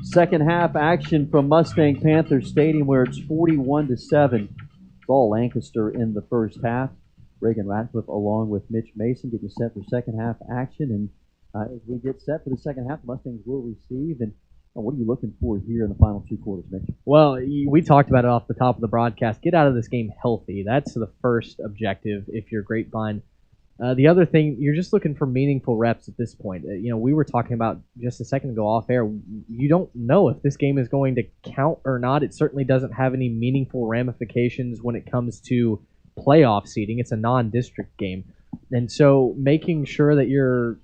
Second half action from Mustang Panther Stadium where it's 41-7. It's all Lancaster in the first half. Reagan Ratcliffe along with Mitch Mason getting set for second half action. And as we get set for the second half, Mustangs will receive. And What are you looking for here in the final 2 quarters, Nick? Well, we talked about it off the top of the broadcast. Get out of this game healthy. That's the first objective if you're Grapevine. The other thing, you're just looking for meaningful reps at this point. We were talking about just a second ago off air. You don't know if this game is going to count or not. It certainly doesn't have any meaningful ramifications when it comes to playoff seeding. It's a non-district game. And so making sure that you're,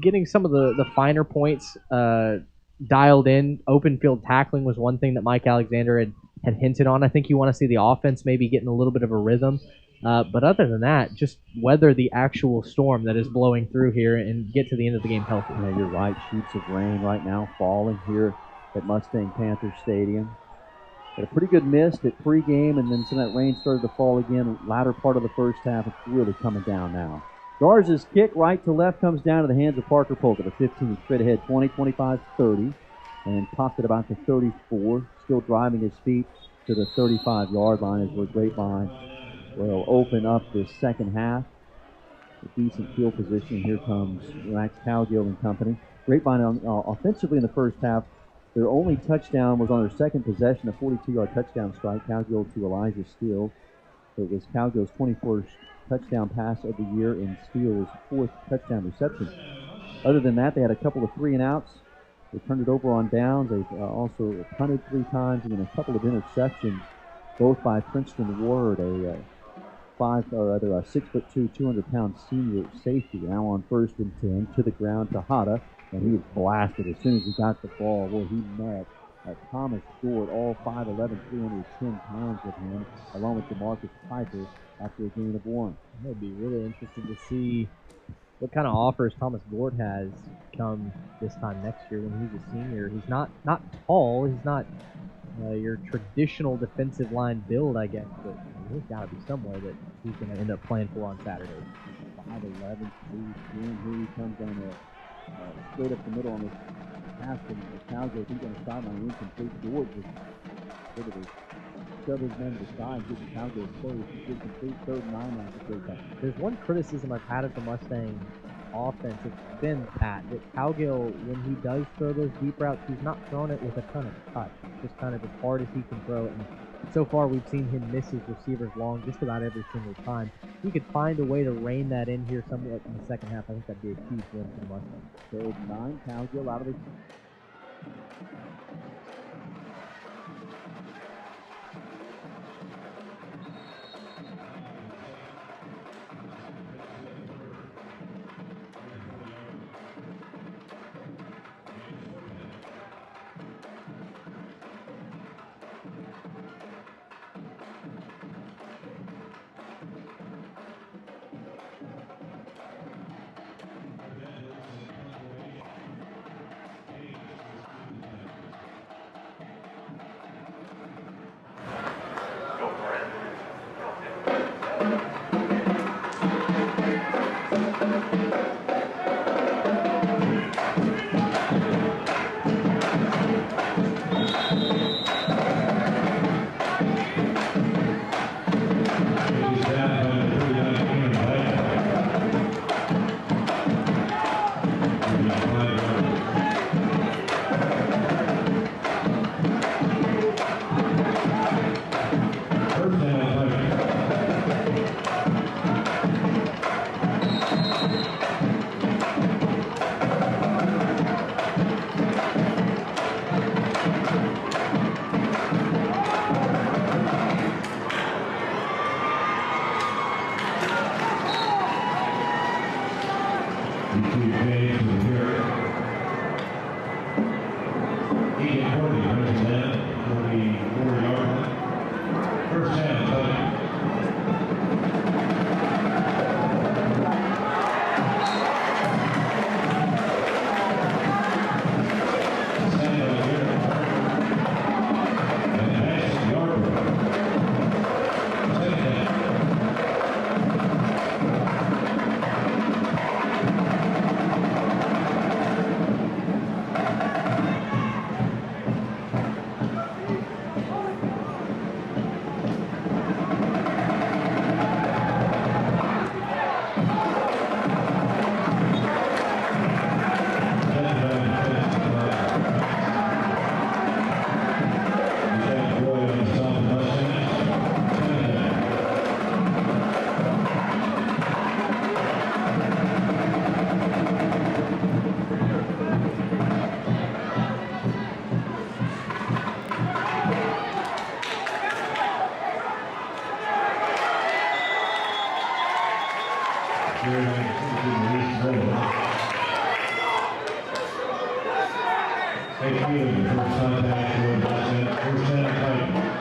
getting some of the finer points dialed in. Open field tackling was one thing that Mike Alexander had hinted on. I think you want to see the offense maybe getting a little bit of a rhythm. But other than that, just weather the actual storm that is blowing through here and get to the end of the game healthy. Yeah, you're right. Sheets of rain right now falling here at Mustang Panther Stadium. Had a pretty good mist at pregame, and then some of that rain started to fall again. Latter part of the first half, it's really coming down now. Garza's kick right to left comes down to the hands of Parker Polk. The 15 straight ahead, 20, 25, 30, and popped it about the 34. Still driving his feet to the 35-yard line is where Grapevine will open up this second half. A decent field position. Here comes Max Cowgill and company. Grapevine offensively in the first half, their only touchdown was on their second possession, a 42-yard touchdown strike. Cowgill to Elijah Steele. It was Cowgill's 21st touchdown pass of the year and Steele's 4th touchdown reception. Other than that, they had a couple of 3-and-outs. They turned it over on downs. They also punted 3 times, and then a couple of interceptions, both by Princeton Ward, a 6'2", 200-pound senior safety. Now on 1st and 10 to the ground to Hada, and he was blasted as soon as he got the ball. Well, he met Thomas Gord, all 5'11", 310 pounds with him, along with DeMarcus Piper after a gain of 1. It'll be really interesting to see what kind of offers Thomas Gord has come this time next year when he's a senior. He's not tall. He's not your traditional defensive line build, I guess, but there's got to be somewhere that he's going to end up playing for on Saturday. 5'11", 310. Here he comes on straight up the middle on this pass from Cowgill. He's on the sideline, incomplete. Gord just sort of shove his men to the side, getting Cowgill close. He's complete 3rd and 9 after the third. There's one criticism I've had of the Mustang offense. It's been that Cowgill, when he does throw those deep routes, he's not throwing it with a ton of touch. It's just kind of as hard as he can throw it. And so far, we've seen him miss his receivers long just about every single time. If he could find a way to rein that in here somewhat in the second half, I think that'd be a huge win for the Mustangs. 3rd and 9, Cowgill out of the... Hey, Field, the first contact for first down Titans.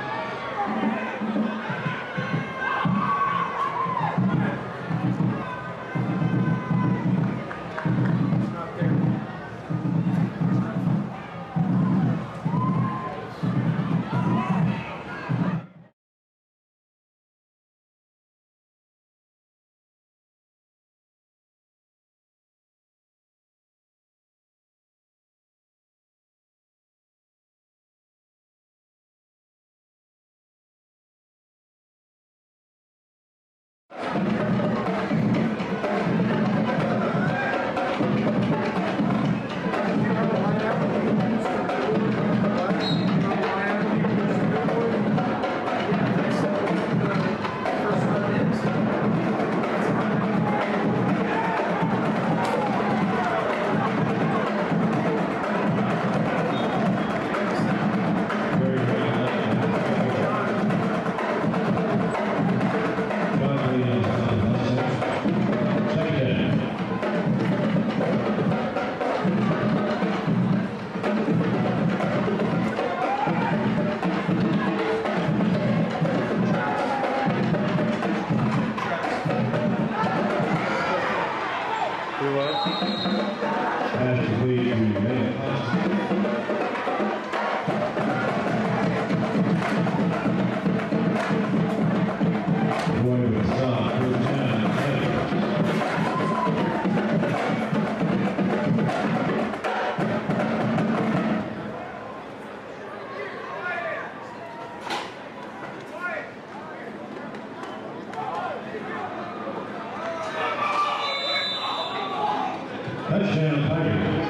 Touchdown Tigers.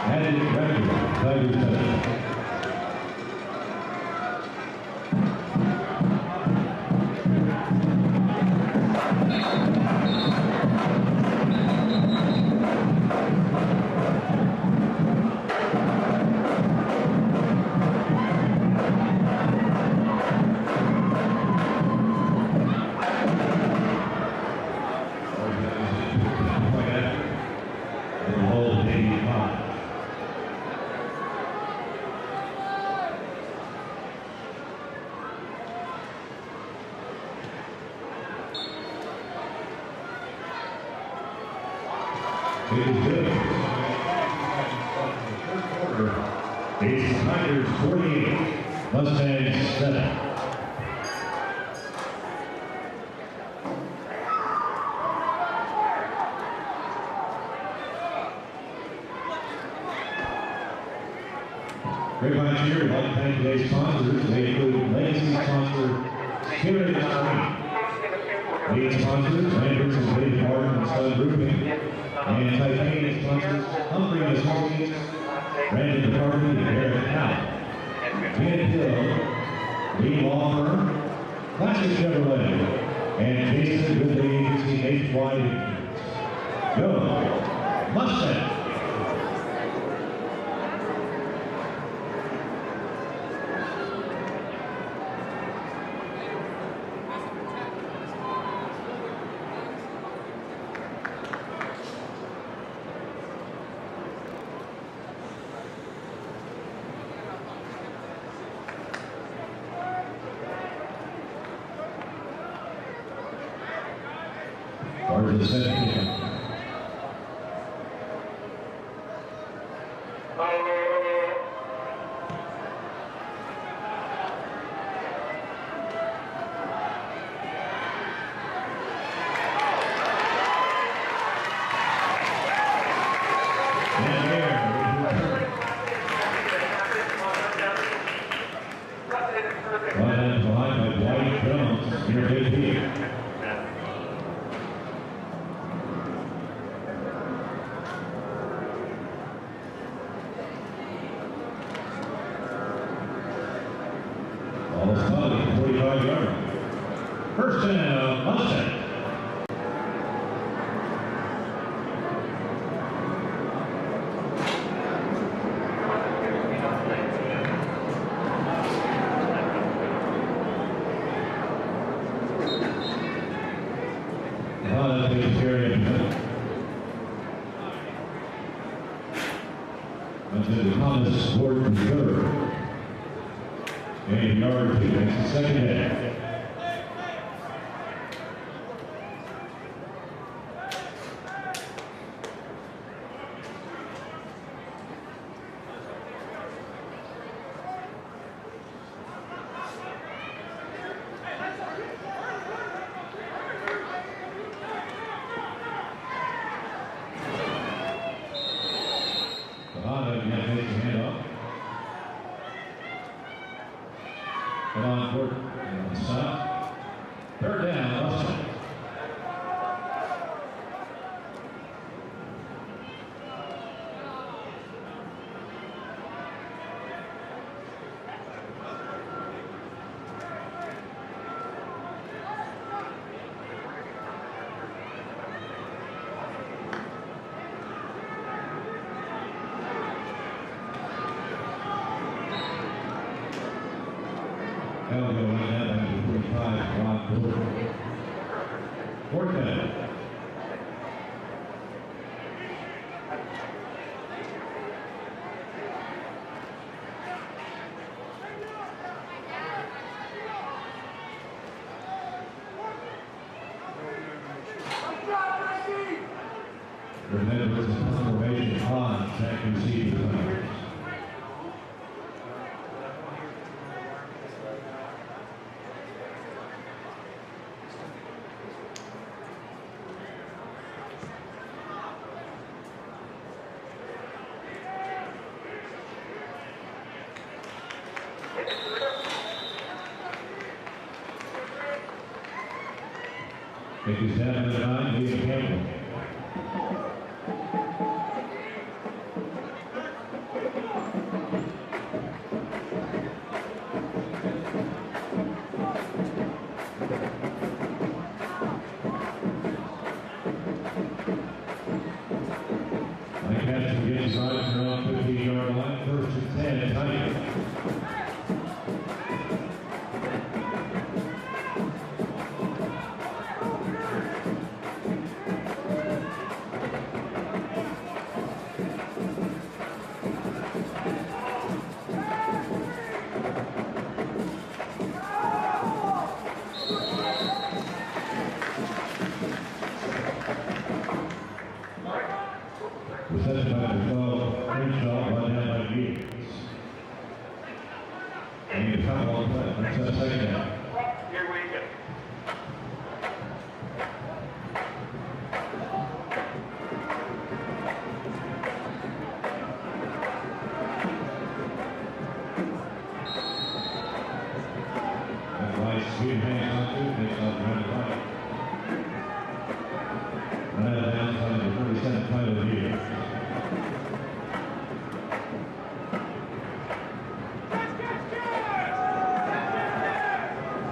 Added record, Tigers touchdown. It is good. Third quarter, it's Tigers 48, Mustangs 7. Grapevine cheer, we'd like to thank today's sponsors. They include legacy sponsor Spirit lead sponsors, Landers and Dave Martin and Stud Roofing, and titanium sponsors Humphrey and Associates, Brandon McCarthy and Eric Allen, Ken Hill, Lee Law Firm, Classic Chevrolet, and Jason Goodley Agency nationwide. Go Mustang! Part the set kick. First down, Mustang. takes care of it. Until Thomas Ford Reserve. And yard two, that's the second half. Third down, Mustang. Elbow right now, back to 45, Rob Brewer. Fourth down. Remember, it's a formation on second receiver players. Take his down to the 9, David Campbell. Lancaster gets right around 15-yard line, first and 10 at Tiger. Reception by the 12, Crenshaw, brought down by Gibbs. And the foul on play, that's that second down. Here we go. That right, speed hands on two, takes off around the right. And that outside the 37 Tyler Gibbs.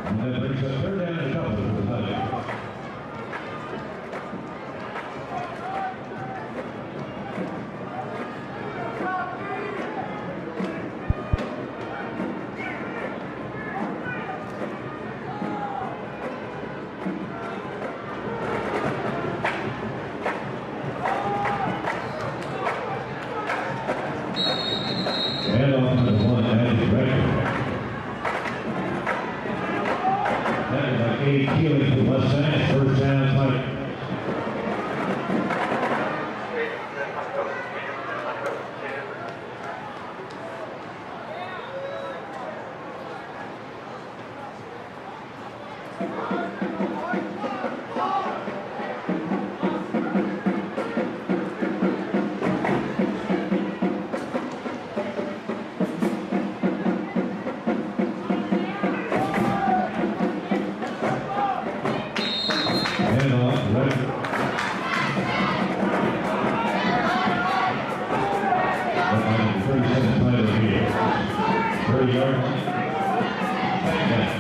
And that brings up third down and a couple for the Tigers. And off to the one, that is record. That is like 8 Keeling for Mustangs, first down, Tigers. And off, record. That might be 37 Tyler Gibbs. 30 yards. Second down.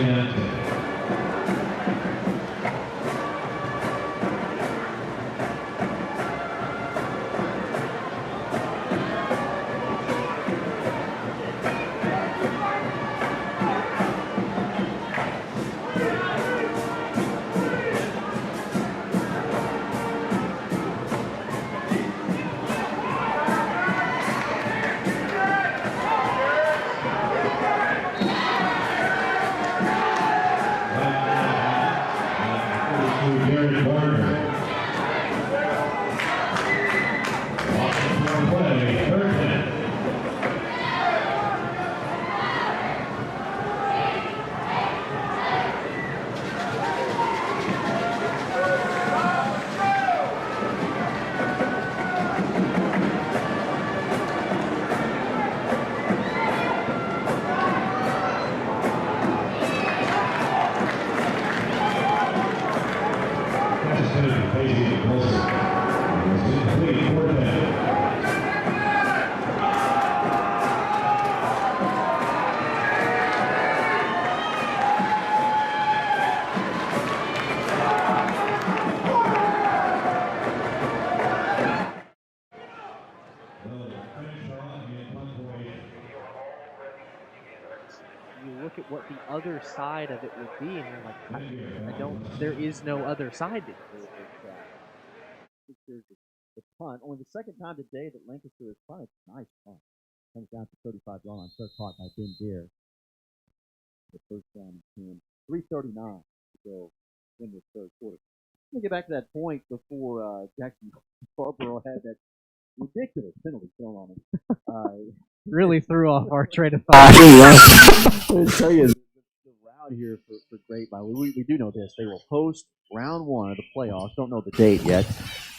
second and 10. You look at what the other side of it would be, and you're like, I don't. There is no other side to it. There's the punt. Only the second time today that Lancaster has punted. Nice punt. Comes down to 35-yard line. Third caught by Ben Dare. The first down and 10. 3:39 to go in the third quarter. Let me get back to that point before Jackson Scarborough had that ridiculous penalty thrown on him. Really threw off our train of thought. I'll tell you the route here for Grapevine. We do know this. They will host round one of the playoffs. Don't know the date yet,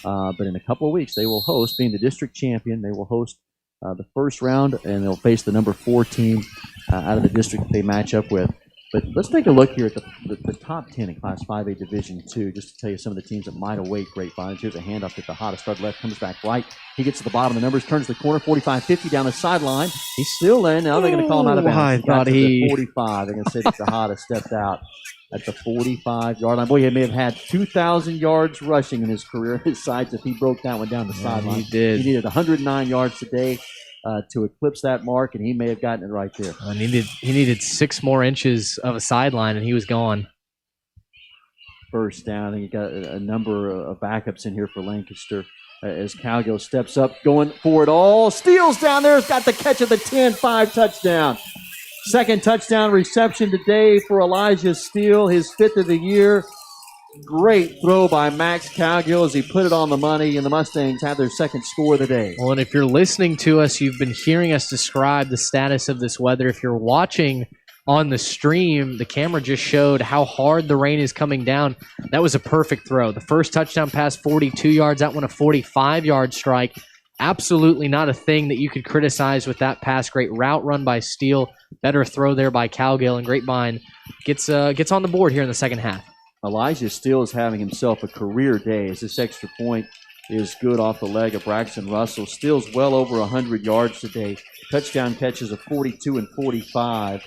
but in a couple of weeks they will host, being the district champion, they will host the first round, and they'll face the number 4 team out of the district that they match up with. But let's take a look here at the top 10 in Class 5A Division II, just to tell you some of the teams that might await Grapevine. Here's a handoff at the hottest. Start left, comes back right. He gets to the bottom of the numbers, turns the corner, 45-50 down the sideline. He's still in. Now they're going to call him out of bounds. I thought he... 45. They're going to say that the hottest stepped out at the 45-yard line. Boy, he may have had 2,000 yards rushing in his career. His sides, if he broke that one down the sideline. He did. He needed 109 yards today to eclipse that mark, and he may have gotten it right there. He needed 6 more inches of a sideline, and he was gone. First down, and you got a number of backups in here for Lancaster as Cowgill steps up, going for it all. Steals down there, has got the catch of the 10-5 touchdown. Second touchdown reception today for Elijah Steele, his 5th of the year. Great throw by Max Cowgill as he put it on the money, and the Mustangs have their second score of the day. Well, and if you're listening to us, you've been hearing us describe the status of this weather. If you're watching on the stream, the camera just showed how hard the rain is coming down. That was a perfect throw. The first touchdown pass, 42 yards. That one, a 45-yard strike. Absolutely not a thing that you could criticize with that pass. Great route run by Steele. Better throw there by Cowgill, and Grapevine gets on the board here in the second half. Elijah Steele is having himself a career day as this extra point is good off the leg of Braxton Russell. Steele's well over 100 yards today. Touchdown catches of 42 and 45.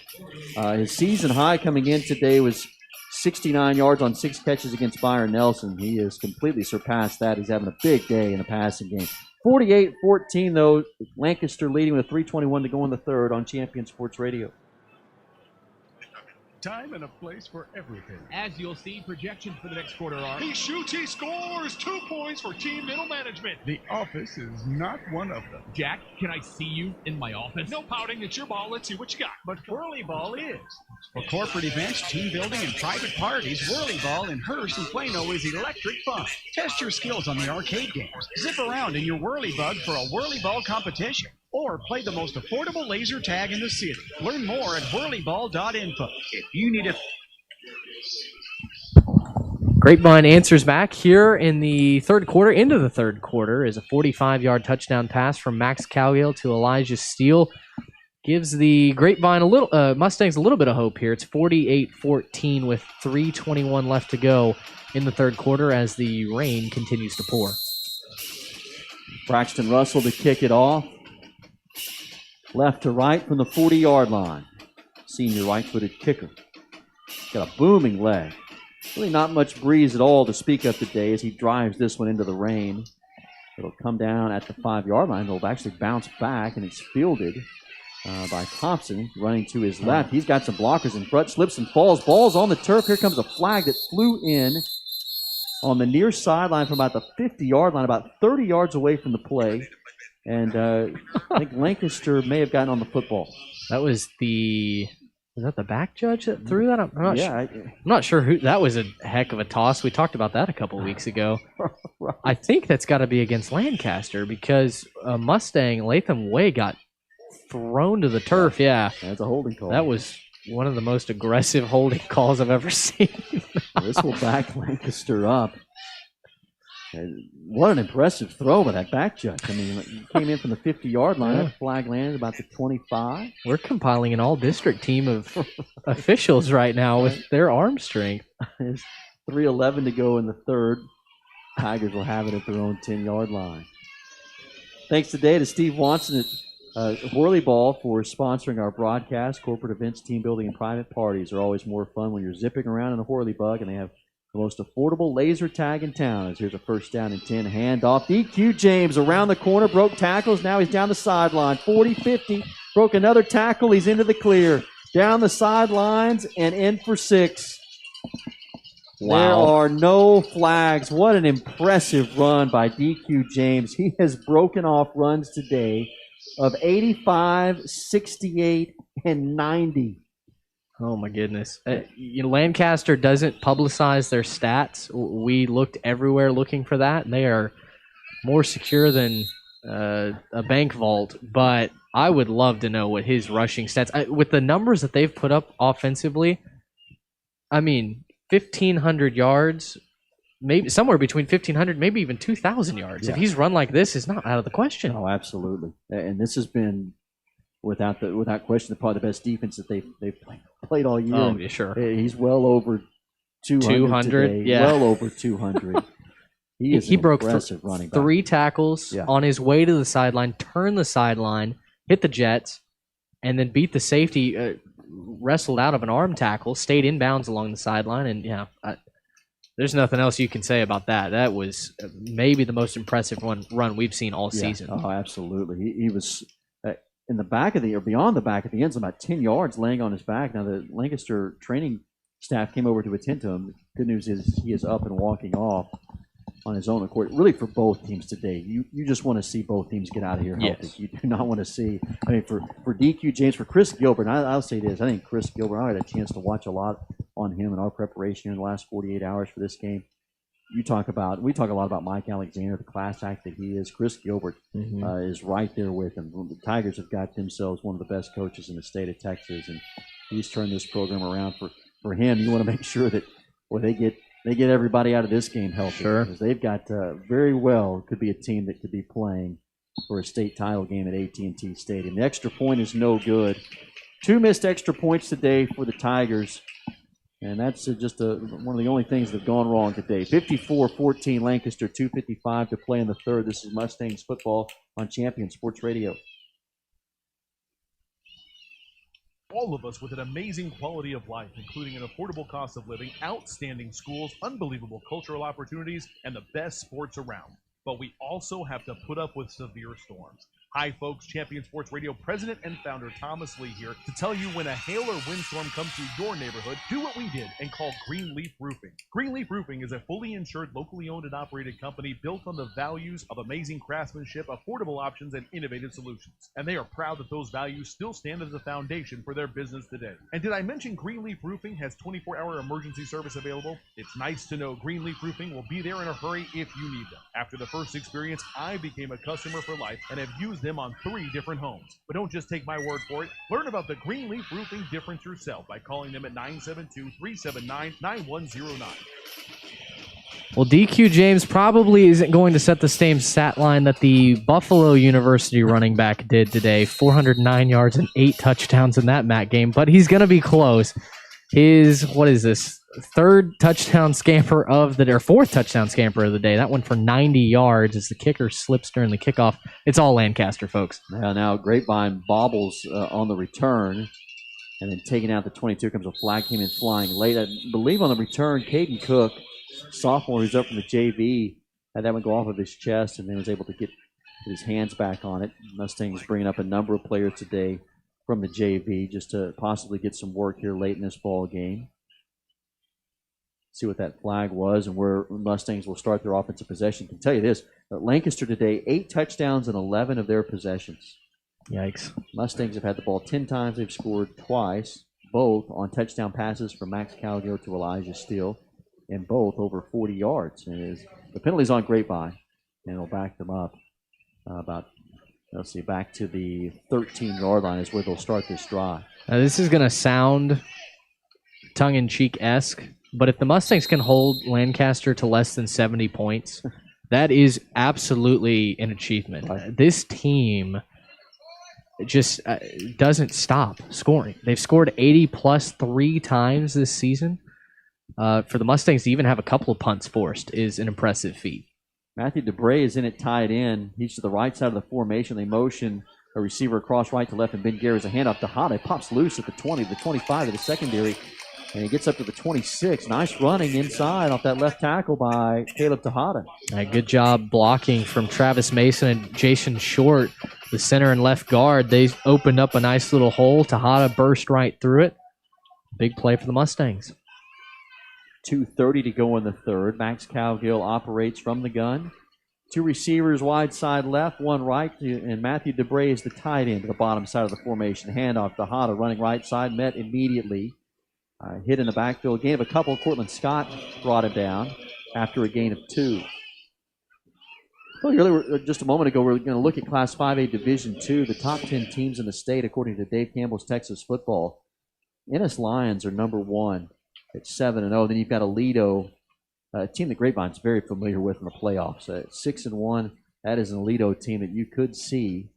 His season high coming in today was 69 yards on 6 catches against Byron Nelson. He has completely surpassed that. He's having a big day in the passing game. 48-14, though. Lancaster leading with 3:21 to go in the third on Champion Sports Radio. Time and a place for everything. As you'll see, projections for the next quarter are... He shoots, he scores! 2 points for team middle management. The office is not one of them. Jack, can I see you in my office? No pouting, it's your ball. Let's see what you got. But Whirly Ball is. For corporate events, team building, and private parties, Whirly Ball in Hearst and Plano is electric fun. Test your skills on the arcade games. Zip around in your Whirly Bug for a Whirly Ball competition. Or play the most affordable laser tag in the city. Learn more at whirlyball.info. If you need a... Grapevine answers back here in the third quarter. Into the third quarter is a 45-yard touchdown pass from Max Cowgill to Elijah Steele. Gives the Grapevine Mustangs a little bit of hope here. It's 48-14 with 3:21 left to go in the third quarter as the rain continues to pour. Braxton Russell to kick it off. Left to right from the 40-yard line. Senior right-footed kicker. got a booming leg. Really not much breeze at all to speak of today as he drives this one into the rain. It'll come down at the 5-yard line. It'll actually bounce back, and it's fielded by Thompson running to his left. He's got some blockers in front, slips and falls. Ball's on the turf. Here comes a flag that flew in on the near sideline from about the 50-yard line, about 30 yards away from the play. And I think Lancaster may have gotten on the football. That was that the back judge that threw that? I'm I'm not sure who. That was a heck of a toss. We talked about that a couple of weeks ago. Right. I think that's got to be against Lancaster because Mustang, Latham Way got thrown to the turf. Yeah. That's a holding call. That was one of the most aggressive holding calls I've ever seen. This will back Lancaster up. And what an impressive throw by that back judge. I mean, he came in from the 50-yard line. That flag landed about the 25. We're compiling an all-district team of officials right now with their arm strength. There's 3:11 to go in the third. Tigers will have it at their own 10-yard line. Thanks today to Steve Watson at Whirly Ball for sponsoring our broadcast. Corporate events, team building, and private parties are always more fun when you're zipping around in a Whirly Bug, and they have the most affordable laser tag in town. As here's a first down and 10 handoff. DQ James around the corner, broke tackles. Now he's down the sideline. 40-50, broke another tackle. He's into the clear. Down the sidelines and in for 6. Wow. There are no flags. What an impressive run by DQ James. He has broken off runs today of 85, 68, and 90. Oh, my goodness. Lancaster doesn't publicize their stats. We looked everywhere looking for that, and they are more secure than a bank vault. But I would love to know what his rushing stats with the numbers that they've put up offensively. I mean, 1,500 yards, maybe somewhere between 1,500, maybe even 2,000 yards. Yeah. If he's run like this, it's not out of the question. Oh, absolutely. And this has been, without question, probably the best defense that they've played all year. Oh, yeah, sure. He's well over 200 today. Yeah. Well over 200. He broke impressive running back. 3 tackles on his way to the sideline, turned the sideline, hit the Jets, and then beat the safety, wrestled out of an arm tackle, stayed inbounds along the sideline, and there's nothing else you can say about that. That was maybe the most impressive run we've seen all season. Oh, absolutely. He was in the back of beyond the back of the end zone, about 10 yards laying on his back. Now, the Lancaster training staff came over to attend to him. Good news is he is up and walking off on his own accord. Really, for both teams today, you just want to see both teams get out of here healthy. Yes. You do not want to see, I mean, for DQ James, for Chris Gilbert, and I'll say this, I think Chris Gilbert, I had a chance to watch a lot on him in our preparation in the last 48 hours for this game. We talk a lot about Mike Alexander, the class act that he is. Chris Gilbert is right there with him. The Tigers have got themselves one of the best coaches in the state of Texas, and he's turned this program around. For him, you want to make sure that they get everybody out of this game healthy. Sure. Because they've got very well could be a team that could be playing for a state title game at AT&T Stadium. The extra point is no good. 2 missed extra points today for the Tigers. And that's just one of the only things that have gone wrong today. 54-14 Lancaster, 2:55 to play in the third. This is Mustangs football on Champion Sports Radio. All of us with an amazing quality of life, including an affordable cost of living, outstanding schools, unbelievable cultural opportunities, and the best sports around. But we also have to put up with severe storms. Hi, folks. Champion Sports Radio President and founder Thomas Lee here to tell you when a hail or windstorm comes through your neighborhood, do what we did and call Greenleaf Roofing. Greenleaf Roofing is a fully insured, locally owned and operated company built on the values of amazing craftsmanship, affordable options, and innovative solutions. And they are proud that those values still stand as the foundation for their business today. And did I mention Greenleaf Roofing has 24-hour emergency service available? It's nice to know Greenleaf Roofing will be there in a hurry if you need them. After the first experience, I became a customer for life and have used them on 3 different homes. But don't just take my word for it. Learn about the Greenleaf Roofing difference yourself by calling them at 972-379-9109. Well, DQ James probably isn't going to set the same stat line that the Buffalo University running back did today. 409 yards and 8 touchdowns in that MAC game, but he's going to be close. His, fourth touchdown scamper of the day. That one for 90 yards as the kicker slips during the kickoff. It's all Lancaster, folks. Now Grapevine bobbles on the return. And then taking out the 22 comes a flag, came in flying late. I believe on the return, Caden Cook, sophomore who's up from the JV, had that one go off of his chest and then was able to get his hands back on it. Mustangs bringing up a number of players today from the JV just to possibly get some work here late in this ball game. See what that flag was and where Mustangs will start their offensive possession. I can tell you this, Lancaster today, 8 touchdowns in 11 of their possessions. Yikes. Mustangs have had the ball 10 times. They've scored twice, both on touchdown passes from Max Calgill to Elijah Steele, and both over 40 yards. And the penalty's on Grapevine, and it'll back them up back to the 13-yard line is where they'll start this drive. Now, this is going to sound tongue-in-cheek-esque, but if the Mustangs can hold Lancaster to less than 70 points, that is absolutely an achievement. Right. This team just doesn't stop scoring. They've scored 80-plus 3 times this season. For the Mustangs to even have a couple of punts forced is an impressive feat. Matthew DeBray is in it tied in. He's to the right side of the formation. They motion a receiver across right to left, and Ben Gare is a handoff to Hada. It pops loose at the 20, the 25 of the secondary, and he gets up to the 26. Nice running inside off that left tackle by Caleb Tejada. Good job blocking from Travis Mason and Jason Short, the center and left guard. They opened up a nice little hole. Tejada burst right through it. Big play for the Mustangs. 2:30 to go in the third. Max Calgill operates from the gun. 2 receivers wide side left, 1 right, and Matthew DeBray is the tight end to the bottom side of the formation. Handoff to Hada, running right side, met immediately. Hit in the backfield. Gain of a couple. Cortland Scott brought him down after a gain of 2. Well, earlier, just a moment ago, we were going to look at Class 5A Division II, the top 10 teams in the state, according to Dave Campbell's Texas Football. Ennis Lions are number 1 at 7-0. Then you've got Aledo, a team that Grapevine's very familiar with in the playoffs. At 6-1, that is an Aledo team that you could see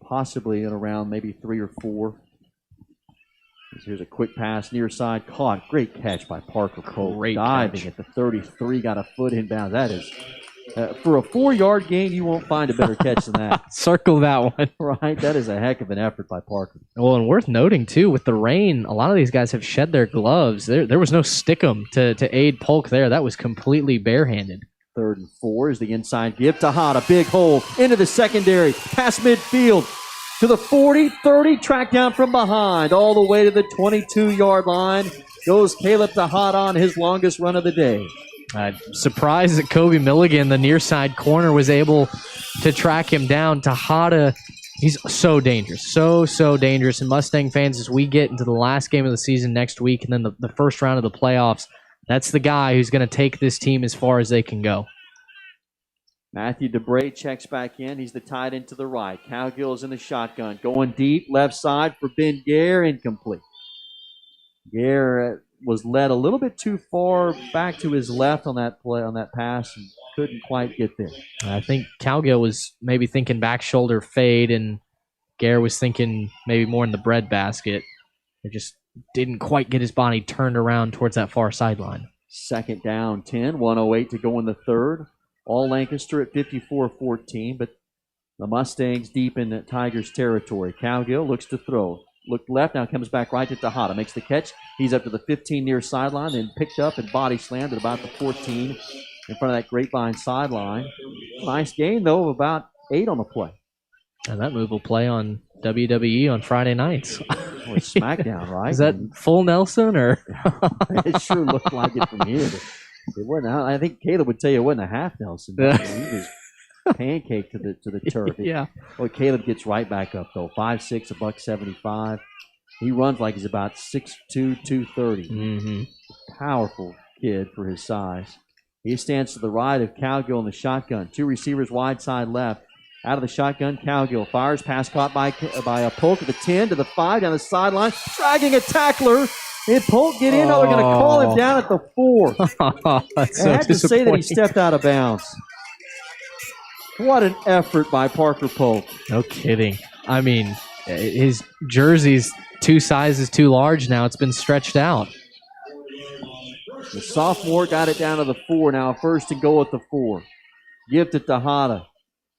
possibly in around maybe 3 or 4. Here's a quick pass near side, caught. Great catch by Parker Cole. Great diving catch. At the 33, got a foot inbound. That is, for a 4-yard gain, you won't find a better catch than that. Circle that one. Right, that is a heck of an effort by Parker. Well, and worth noting, too, with the rain, a lot of these guys have shed their gloves. There was no stickum to aid Polk there. That was completely barehanded. 3rd and 4 is the inside give to Hada. Big hole into the secondary, past midfield. To the 40, 30, track down from behind, all the way to the 22-yard line. Goes Caleb Tejada on his longest run of the day. Surprised that Kobe Milligan, the near side corner, was able to track him down. Tejada, he's so dangerous, so dangerous. And Mustang fans, as we get into the last game of the season next week and then the first round of the playoffs, that's the guy who's going to take this team as far as they can go. Matthew DeBray checks back in. He's the tight end to the right. Calgill is in the shotgun. Going deep, left side for Ben Gare, incomplete. Gare was led a little bit too far back to his left on that play, on that pass, and couldn't quite get there. I think Calgill was maybe thinking back shoulder fade, and Gare was thinking maybe more in the breadbasket. It just didn't quite get his body turned around towards that far sideline. 2nd down, 10, 1:08 to go in the third. All Lancaster at 54-14, but the Mustangs deep in Tigers territory. Calgill looks to throw. Looked left, now comes back right to Tejada. Makes the catch. He's up to the 15 near sideline, then picked up and body slammed at about the 14 in front of that Grapevine sideline. Nice gain, though, of about 8 on the play. And that move will play on WWE on Friday nights. Or SmackDown, right? Is that full Nelson, or? It sure looked like it from here. It wasn't. I think Caleb would tell you it wasn't a half Nelson. He was pancaked to the turf. Yeah. Boy, Caleb gets right back up though. 5'6", $175. He runs like he's about 6'2", 230. Mm-hmm. Powerful kid for his size. He stands to the right of Calgill in the shotgun. 2 receivers wide side left. Out of the shotgun, Calgill fires. Pass caught by a Polk at the 10 to the 5 down the sideline. Dragging a tackler. Did Polk get in? Oh, they're going to call him down at the 4. That's I had to say that he stepped out of bounds. What an effort by Parker Polk. No kidding. I mean, his jersey's 2 sizes too large now. It's been stretched out. The sophomore got it down to the 4. Now 1st and goal at the 4. Give to Tejada.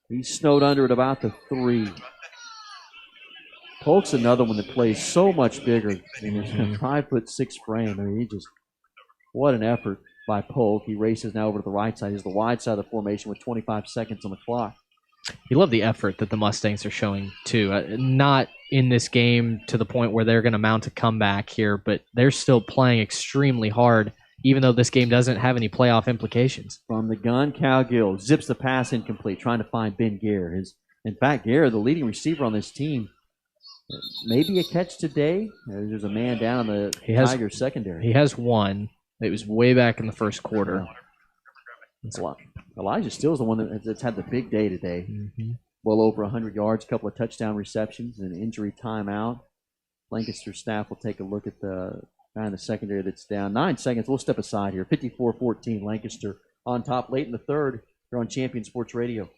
He snowed under at about the 3. Polk's another one that plays so much bigger. I mean, he's a 5'6" frame. I mean, what an effort by Polk. He races now over to the right side. He's the wide side of the formation with 25 seconds on the clock. You love the effort that the Mustangs are showing, too. Not in this game to the point where they're going to mount a comeback here, but they're still playing extremely hard, even though this game doesn't have any playoff implications. From the gun, Cal Gill zips the pass incomplete, trying to find Ben Gare. In fact, Gare, the leading receiver on this team, maybe a catch today. There's a man down in the Tigers secondary. He has one. It was way back in the first quarter. That's a lot. Elijah Steele's the one that's had the big day today. Mm-hmm. Well over 100 yards, a couple of touchdown receptions, and an injury timeout. Lancaster staff will take a look at the guy in the secondary that's down. 9 seconds. We'll step aside here. 54-14, Lancaster on top late in the third. They're on Champion Sports Radio.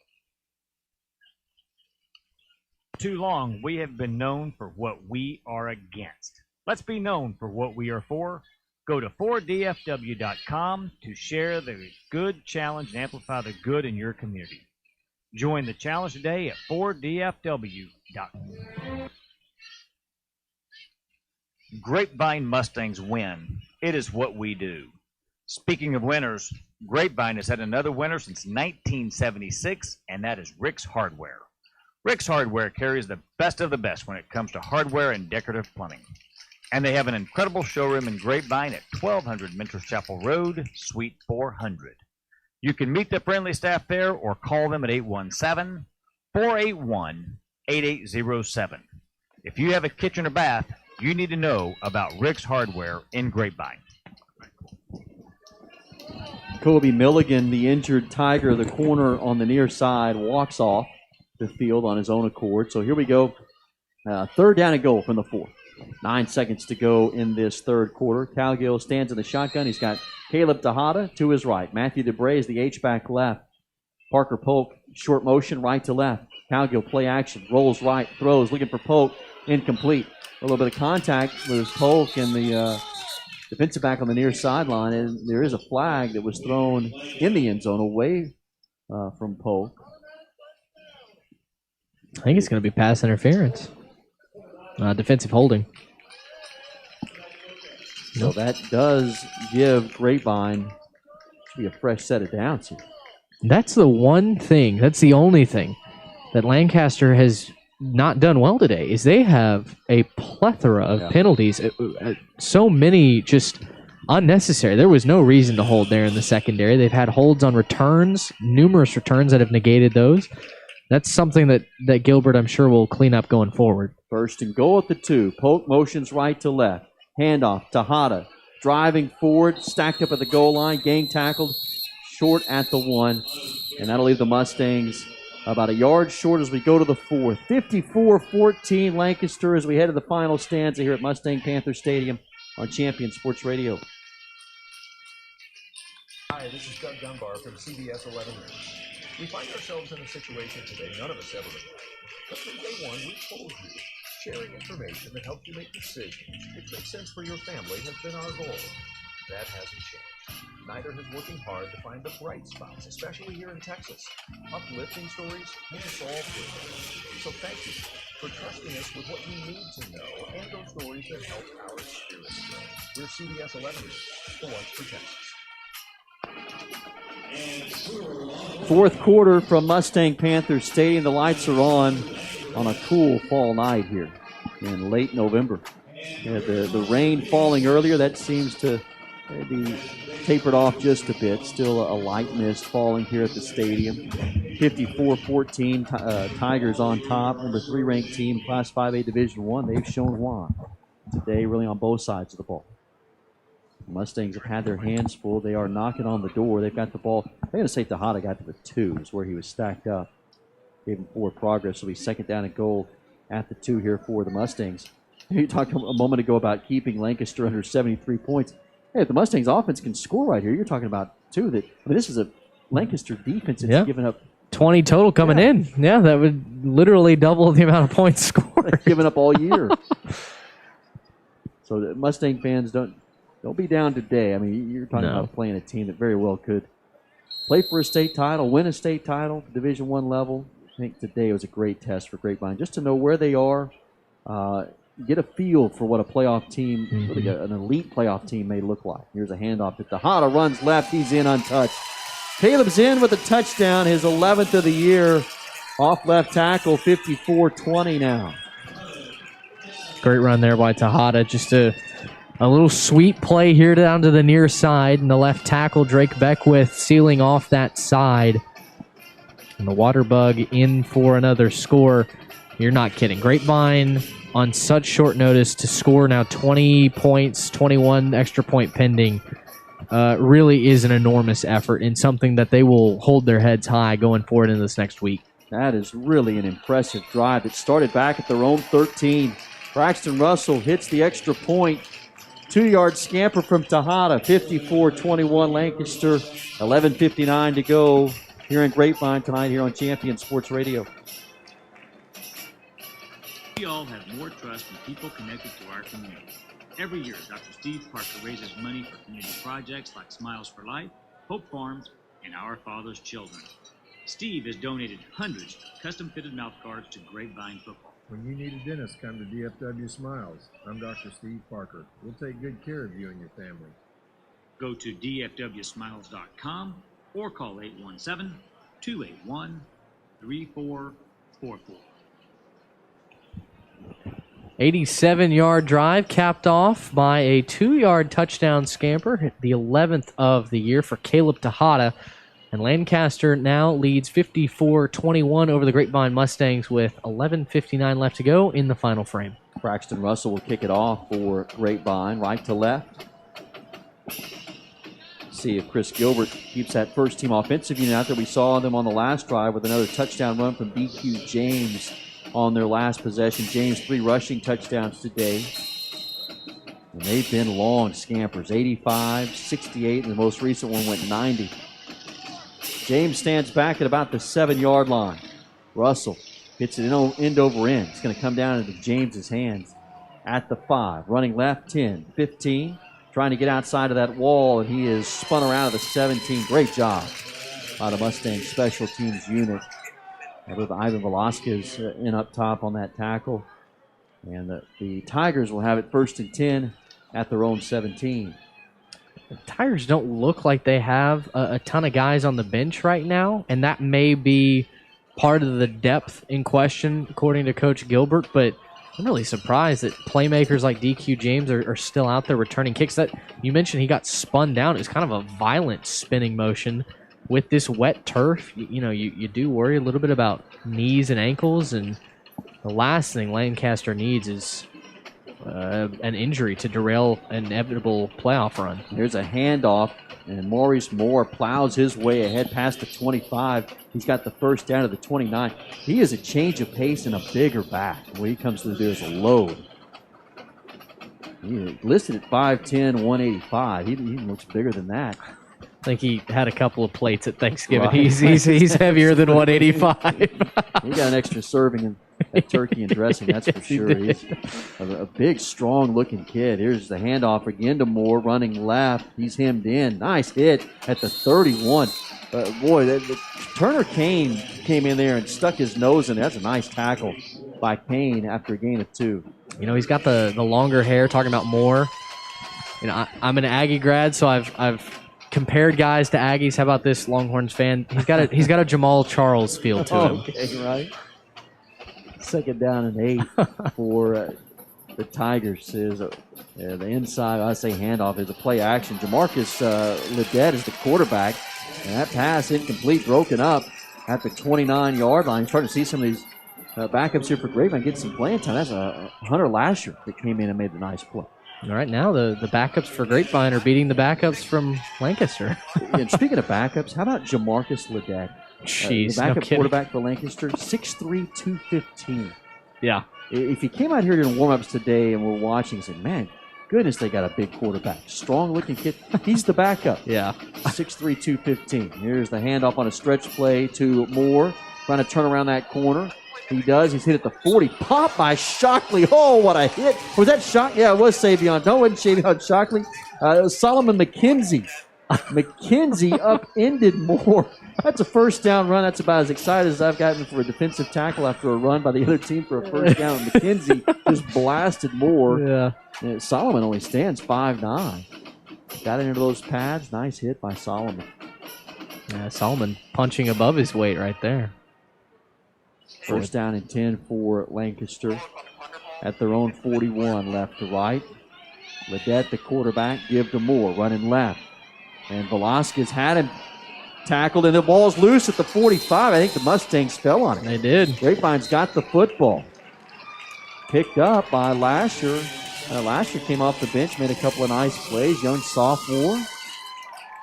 Too long, we have been known for what we are against. Let's be known for what we are for. Go to 4dfw.com to share the good challenge and amplify the good in your community. Join the challenge today at 4dfw.com. Grapevine Mustangs win. It is what we do. Speaking of winners, Grapevine has had another winner since 1976, and that is Rick's Hardware. Rick's Hardware carries the best of the best when it comes to hardware and decorative plumbing. And they have an incredible showroom in Grapevine at 1200 Mentors Chapel Road, Suite 400. You can meet the friendly staff there or call them at 817-481-8807. If you have a kitchen or bath, you need to know about Rick's Hardware in Grapevine. Kobe Milligan, the injured Tiger, the corner on the near side, walks off the field on his own accord. So here we go. Third down and goal from the 4th. 9 seconds to go in this third quarter. Calgill stands in the shotgun. He's got Caleb Tejada to his right. Matthew DeBray is the H-back left. Parker Polk, short motion, right to left. Calgill play action, rolls right, throws, looking for Polk, incomplete. A little bit of contact with Polk and the defensive back on the near sideline, and there is a flag that was thrown in the end zone away from Polk. I think it's going to be pass interference. Defensive holding. So that does give Grapevine to be a fresh set of downs here. That's the one thing, that's the only thing that Lancaster has not done well today, is they have a plethora of penalties. So many just unnecessary. There was no reason to hold there in the secondary. They've had holds on returns, numerous returns that have negated those. That's something that Gilbert, I'm sure, will clean up going forward. First and goal at the 2. Polk motions right to left. Handoff. Tejada driving forward, stacked up at the goal line, gang tackled, short at the 1. And that'll leave the Mustangs about a yard short as we go to the 4th. 54-14 Lancaster as we head to the final stanza here at Mustang Panther Stadium on Champion Sports Radio. Hi, this is Doug Dunbar from CBS 11 News. We find ourselves in a situation today none of us ever imagined. But from day one, we told you, sharing information that helps you make decisions which make sense for your family has been our goal. That hasn't changed. Neither has working hard to find the bright spots, especially here in Texas. Uplifting stories make us all feel. So thank you for trusting us with what you need to know and those stories that help our spirits grow. We're CBS 11 News, the ones for Texas. Fourth quarter from Mustang Panther Stadium. The lights are on a cool fall night here in late November. The rain falling earlier, that seems to be tapered off just a bit. Still a light mist falling here at the stadium. 54-14, Tigers on top. Number 3 ranked team, Class 5A Division I. They've shown why today, really on both sides of the ball. Mustangs have had their hands full. They are knocking on the door. They've got the ball. I'm going to say Tejada got to the 2 is where he was stacked up. Gave him forward progress. So it'll be second down and goal at the 2 here for the Mustangs. You talked a moment ago about keeping Lancaster under 73 points. Hey, if the Mustangs offense can score right here, you're talking about 2 that, I mean, this is a Lancaster defense that's given up 20 total coming in. Yeah, that would literally double the amount of points scored. Given up all year. So the Mustang fans don't be down today. I mean, you're talking about playing a team that very well could play for a state title, win a state title, Division I level. I think today was a great test for Grapevine, just to know where they are get a feel for what a playoff team, really an elite playoff team may look like. Here's a handoff to Tejada, runs left, he's in untouched. Caleb's in with a touchdown, his 11th of the year. Off left tackle, 54-20 now. Great run there by Tejada. Just a little sweet play here down to the near side, and the left tackle, Drake Beckwith, sealing off that side. And the Water Bug in for another score. You're not kidding. Grapevine on such short notice to score now 20 points, 21 extra point pending, really is an enormous effort and something that they will hold their heads high going forward into this next week. That is really an impressive drive. It started back at their own 13. Braxton Russell hits the extra point. 2-yard scamper from Tejada, 54-21 Lancaster, 11:59 to go here in Grapevine tonight here on Champion Sports Radio. We all have more trust in people connected to our community. Every year, Dr. Steve Parker raises money for community projects like Smiles for Life, Hope Farms, and Our Father's Children. Steve has donated hundreds of custom-fitted mouth guards to Grapevine football. When you need a dentist, come to DFW Smiles. I'm Dr. Steve Parker. We'll take good care of you and your family. Go to dfwsmiles.com or call 817-281-3444. 87-yard drive capped off by a 2-yard touchdown scamper, the 11th of the year for Caleb Tejada. And Lancaster now leads 54-21 over the Grapevine Mustangs with 11:59 left to go in the final frame. Braxton Russell will kick it off for Grapevine, right to left. See if Chris Gilbert keeps that first team offensive unit out there. We saw them on the last drive with another touchdown run from DQ James on their last possession. James, 3 rushing touchdowns today. And they've been long scampers, 85, 68, and the most recent one went 90. James stands back at about the 7-yard line. Russell hits it end over end. It's going to come down into James's hands at the 5. Running left, 10, 15. Trying to get outside of that wall, and he is spun around at the 17. Great job by the Mustang special teams unit. With Ivan Velasquez in up top on that tackle. And the Tigers will have it 1st and 10 at their own 17. The Tigers don't look like they have a ton of guys on the bench right now, and that may be part of the depth in question, according to Coach Gilbert, but I'm really surprised that playmakers like DQ James are still out there returning kicks. That you mentioned he got spun down. It was kind of a violent spinning motion with this wet turf. You do worry a little bit about knees and ankles, and the last thing Lancaster needs is an injury to derail an inevitable playoff run. There's a handoff, and Maurice Moore plows his way ahead past the 25. He's got the first down to the 29. He is a change of pace and a bigger back. What he comes to do is a load. He listed at 5'10", 185. He looks bigger than that. I think he had a couple of plates at Thanksgiving. Right. He's heavier than 185. He got an extra serving of turkey and dressing, that's for sure. He's a big, strong-looking kid. Here's the handoff again to Moore, running left. He's hemmed in. Nice hit at the 31. Turner Kane came in there and stuck his nose in. That's a nice tackle by Kane after a gain of 2. He's got the longer hair. Talking about Moore. I'm an Aggie grad, so I've compared guys to Aggies. How about this Longhorns fan? He's got a Jamal Charles feel to him. Okay, right. 2nd down and 8 for the Tigers. The inside, I say handoff, is a play action. Jamarcus Ledet is the quarterback, and that pass incomplete, broken up at the 29-yard line. Starting to see some of these backups here for Grapevine get some playing time. That's a Hunter Lasher that came in and made a nice play. All right, now the backups for Grapevine are beating the backups from Lancaster. And speaking of backups, how about Jamarcus Ledet? Jeez, the backup quarterback for Lancaster, 6'3", 215. Yeah. If he came out here during warm-ups today and we're watching and said, man, goodness, they got a big quarterback. Strong-looking kid. He's the backup. Yeah. 6'3", 215. Here's the handoff on a stretch play to Moore, trying to turn around that corner. He does. He's hit at the 40. Popped by Shockley. Oh, what a hit. Was that Shockley? Yeah, it was Savion. No, it wasn't Savion Shockley. It was Solomon McKenzie McKenzie upended Moore. That's a first down run. That's about as excited as I've gotten for a defensive tackle after a run by the other team for a first down. McKenzie just blasted Moore. Yeah. And Solomon only stands 5'9". Got into those pads. Nice hit by Solomon. Yeah, Solomon punching above his weight right there. First down and 10 for Lancaster at their own 41, left to right. Ledet, the quarterback, give to Moore, running left. And Velasquez had him tackled, and the ball's loose at the 45. I think the Mustangs fell on it. They did. Grapevine's got the football. Picked up by Lasher. Lasher came off the bench, made a couple of nice plays. Young sophomore.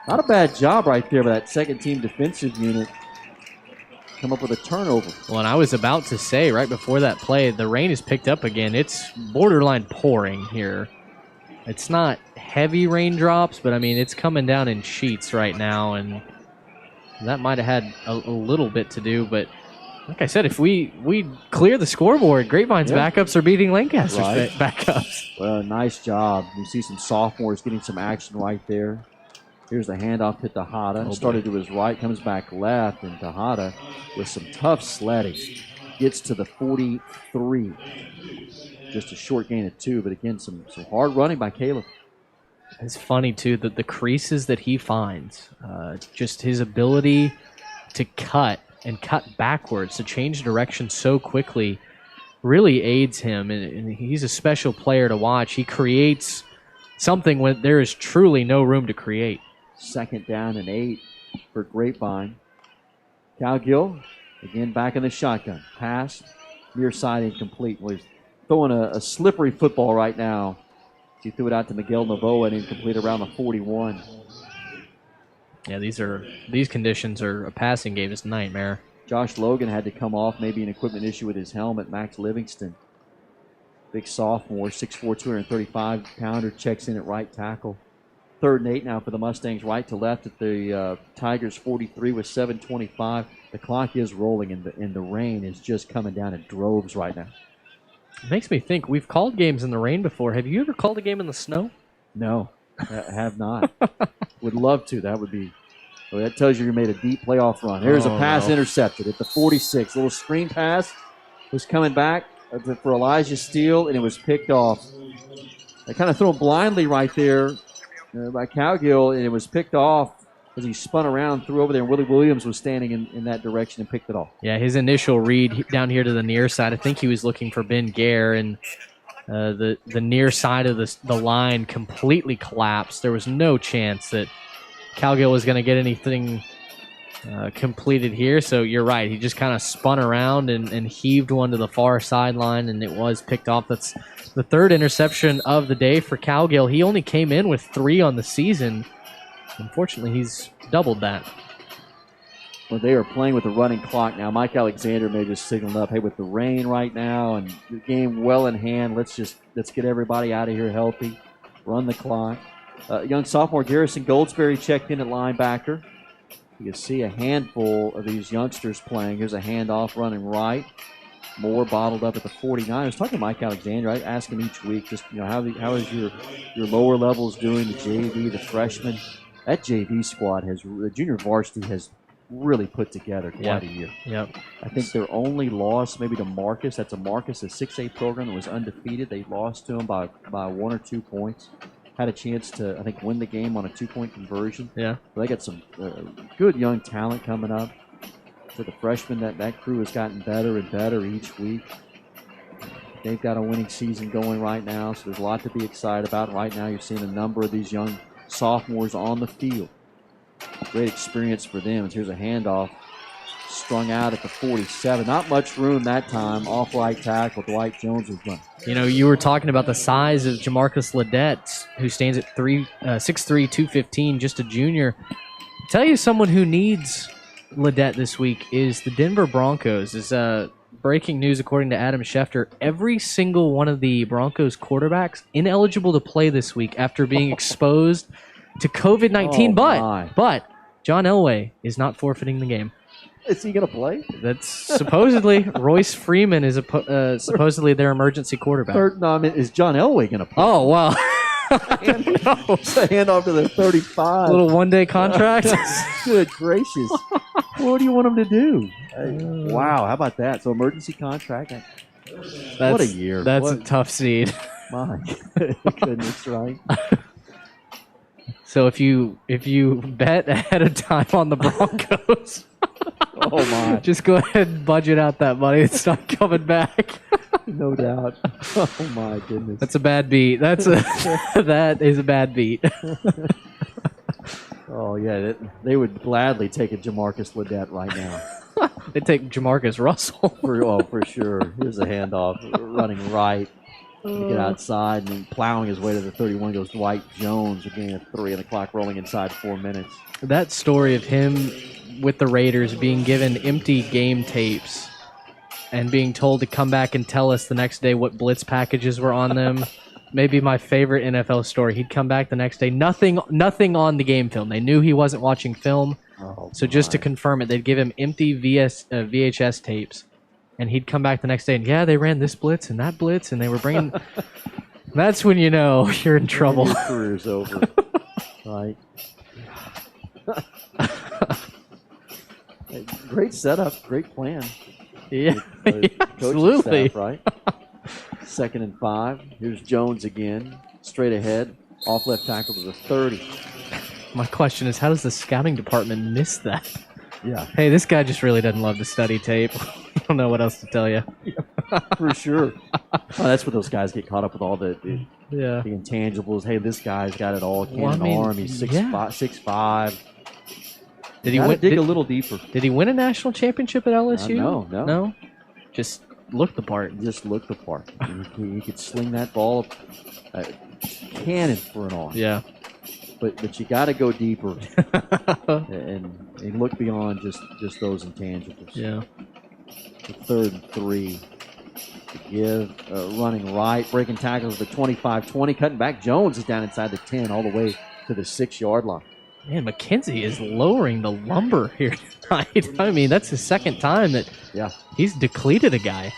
Not a bad job right there by that second-team defensive unit. Come up with a turnover. Well, and I was about to say right before that play, the rain has picked up again. It's borderline pouring here. It's not heavy raindrops, but I mean, it's coming down in sheets right now, and that might have had a little bit to do. But like I said, if we clear the scoreboard, Grapevine's backups are beating Lancaster's backups. Well, nice job. You see some sophomores getting some action right there. Here's the handoff to Tejada. Started to his right, comes back left, and Tejada with some tough sledding gets to the 43. Just a short gain of 2, but again, some hard running by Caleb. It's funny, too, that the creases that he finds, just his ability to cut and cut backwards, to change direction so quickly, really aids him. And he's a special player to watch. He creates something when there is truly no room to create. Second down and 8 for Grapevine. Cowgill, again, back in the shotgun. Pass, near side incomplete. Well, he's throwing a slippery football right now. He threw it out to Miguel Novoa and incomplete around the 41. Yeah, these conditions are a passing game. It's a nightmare. Josh Logan had to come off, maybe an equipment issue with his helmet. Max Livingston, big sophomore, 6'4", 235-pounder, checks in at right tackle. 3rd and 8 now for the Mustangs, right to left at the Tigers' 43 with 7:25. The clock is rolling, and the rain is just coming down in droves right now. It makes me think, we've called games in the rain before. Have you ever called a game in the snow? No, I have not. Would love to. That would be. Well, that tells you made a deep playoff run. Here's a pass intercepted at the 46. Little screen pass was coming back for Elijah Steele, and it was picked off. They kind of threw him blindly right there by Cowgill, and it was picked off as he spun around, threw over there, and Willie Williams was standing in that direction and picked it off. Yeah, his initial read down here to the near side, I think he was looking for Ben Gare, and the near side of the line completely collapsed. There was no chance that Cowgill was going to get anything completed here, so you're right. He just kind of spun around and heaved one to the far sideline, and it was picked off. That's the 3rd interception of the day for Cowgill. He only came in with 3 on the season. Unfortunately, he's doubled that. Well, they are playing with the running clock now. Mike Alexander may just signaled up, hey, with the rain right now and the game well in hand, let's get everybody out of here healthy, run the clock. Young sophomore Garrison Goldsberry checked in at linebacker. You can see a handful of these youngsters playing. Here's a handoff running right. Moore bottled up at the 49. I was talking to Mike Alexander. I ask him each week, just how is your lower levels doing, the JV, the freshmen. That JV squad the junior varsity has really put together quite a year. Yep. I think their only loss maybe to Marcus. That's a Marcus, a 6A program that was undefeated. They lost to him by 1 or 2 points. Had a chance to, I think, win the game on a 2-point conversion. Yeah. They got some good young talent coming up. For the freshmen, that crew has gotten better and better each week. They've got a winning season going right now, so there's a lot to be excited about. Right now, you're seeing a number of these young sophomores on the field. Great experience for them. And here's a handoff strung out at the 47. Not much room that time. Off right tackle. Dwight Jones was running. You were talking about the size of Jamarcus Ledet, who stands at 6'3", 215, just a junior. Tell you someone who needs Ledet this week is the Denver Broncos. Is breaking news according to Adam Schefter. Every single one of the Broncos quarterbacks ineligible to play this week after being exposed to COVID-19. But John Elway is not forfeiting the game. Is he going to play? That's supposedly Royce Freeman is supposedly their emergency quarterback. Is John Elway going to play? Oh, well. It's a handoff to the 35. Little one-day contract. Good gracious. What do you want him to do? Wow, how about that? So emergency contract. What a year. That's a tough seed. My goodness, right? So if you bet ahead of time on the Broncos, oh my, just go ahead and budget out that money. It's not coming back. No doubt. Oh my goodness. That's a bad beat. That is a bad beat. Oh yeah, they would gladly take a Jamarcus Ledet right now. They take Jamarcus Russell. For sure. Here's a handoff, running right. Get outside and then plowing his way to the 31 goes Dwight Jones. Again, a 3 and the clock rolling inside 4 minutes. That story of him with the Raiders being given empty game tapes and being told to come back and tell us the next day what blitz packages were on them. Maybe my favorite NFL story. He'd come back the next day, nothing on the game film. They knew he wasn't watching film. So just to confirm it, they'd give him empty VHS tapes. And he'd come back the next day and, yeah, they ran this blitz and that blitz, and they were bringing... That's when you know you're in trouble. Your career's over. Right. Great setup, great plan. Yeah, Coaching absolutely. Staff, right? 2nd and 5. Here's Jones again, straight ahead, off left tackle to the 30. My question is, how does the scouting department miss that? Yeah. Hey, this guy just really doesn't love to study tape. I don't know what else to tell you. For sure. That's what those guys get caught up with, all the Yeah. the intangibles. Hey, this guy's got it all. Cannon Well, I mean, arm. He's 6'5". yeah. Did he Gotta win? dig a little deeper. Did he win a national championship at LSU? No. Just looked the part. Just looked the part. He could sling that ball, cannon for an arm. Yeah. But you got to go deeper and look beyond just those intangibles. Yeah. The 3rd and 3. To give, running right, breaking tackles at the 25-20, cutting back. Jones is down inside the 10, all the way to the 6-yard line. Man, McKenzie is lowering the lumber here tonight. I mean, that's the second time that he's decleated a guy.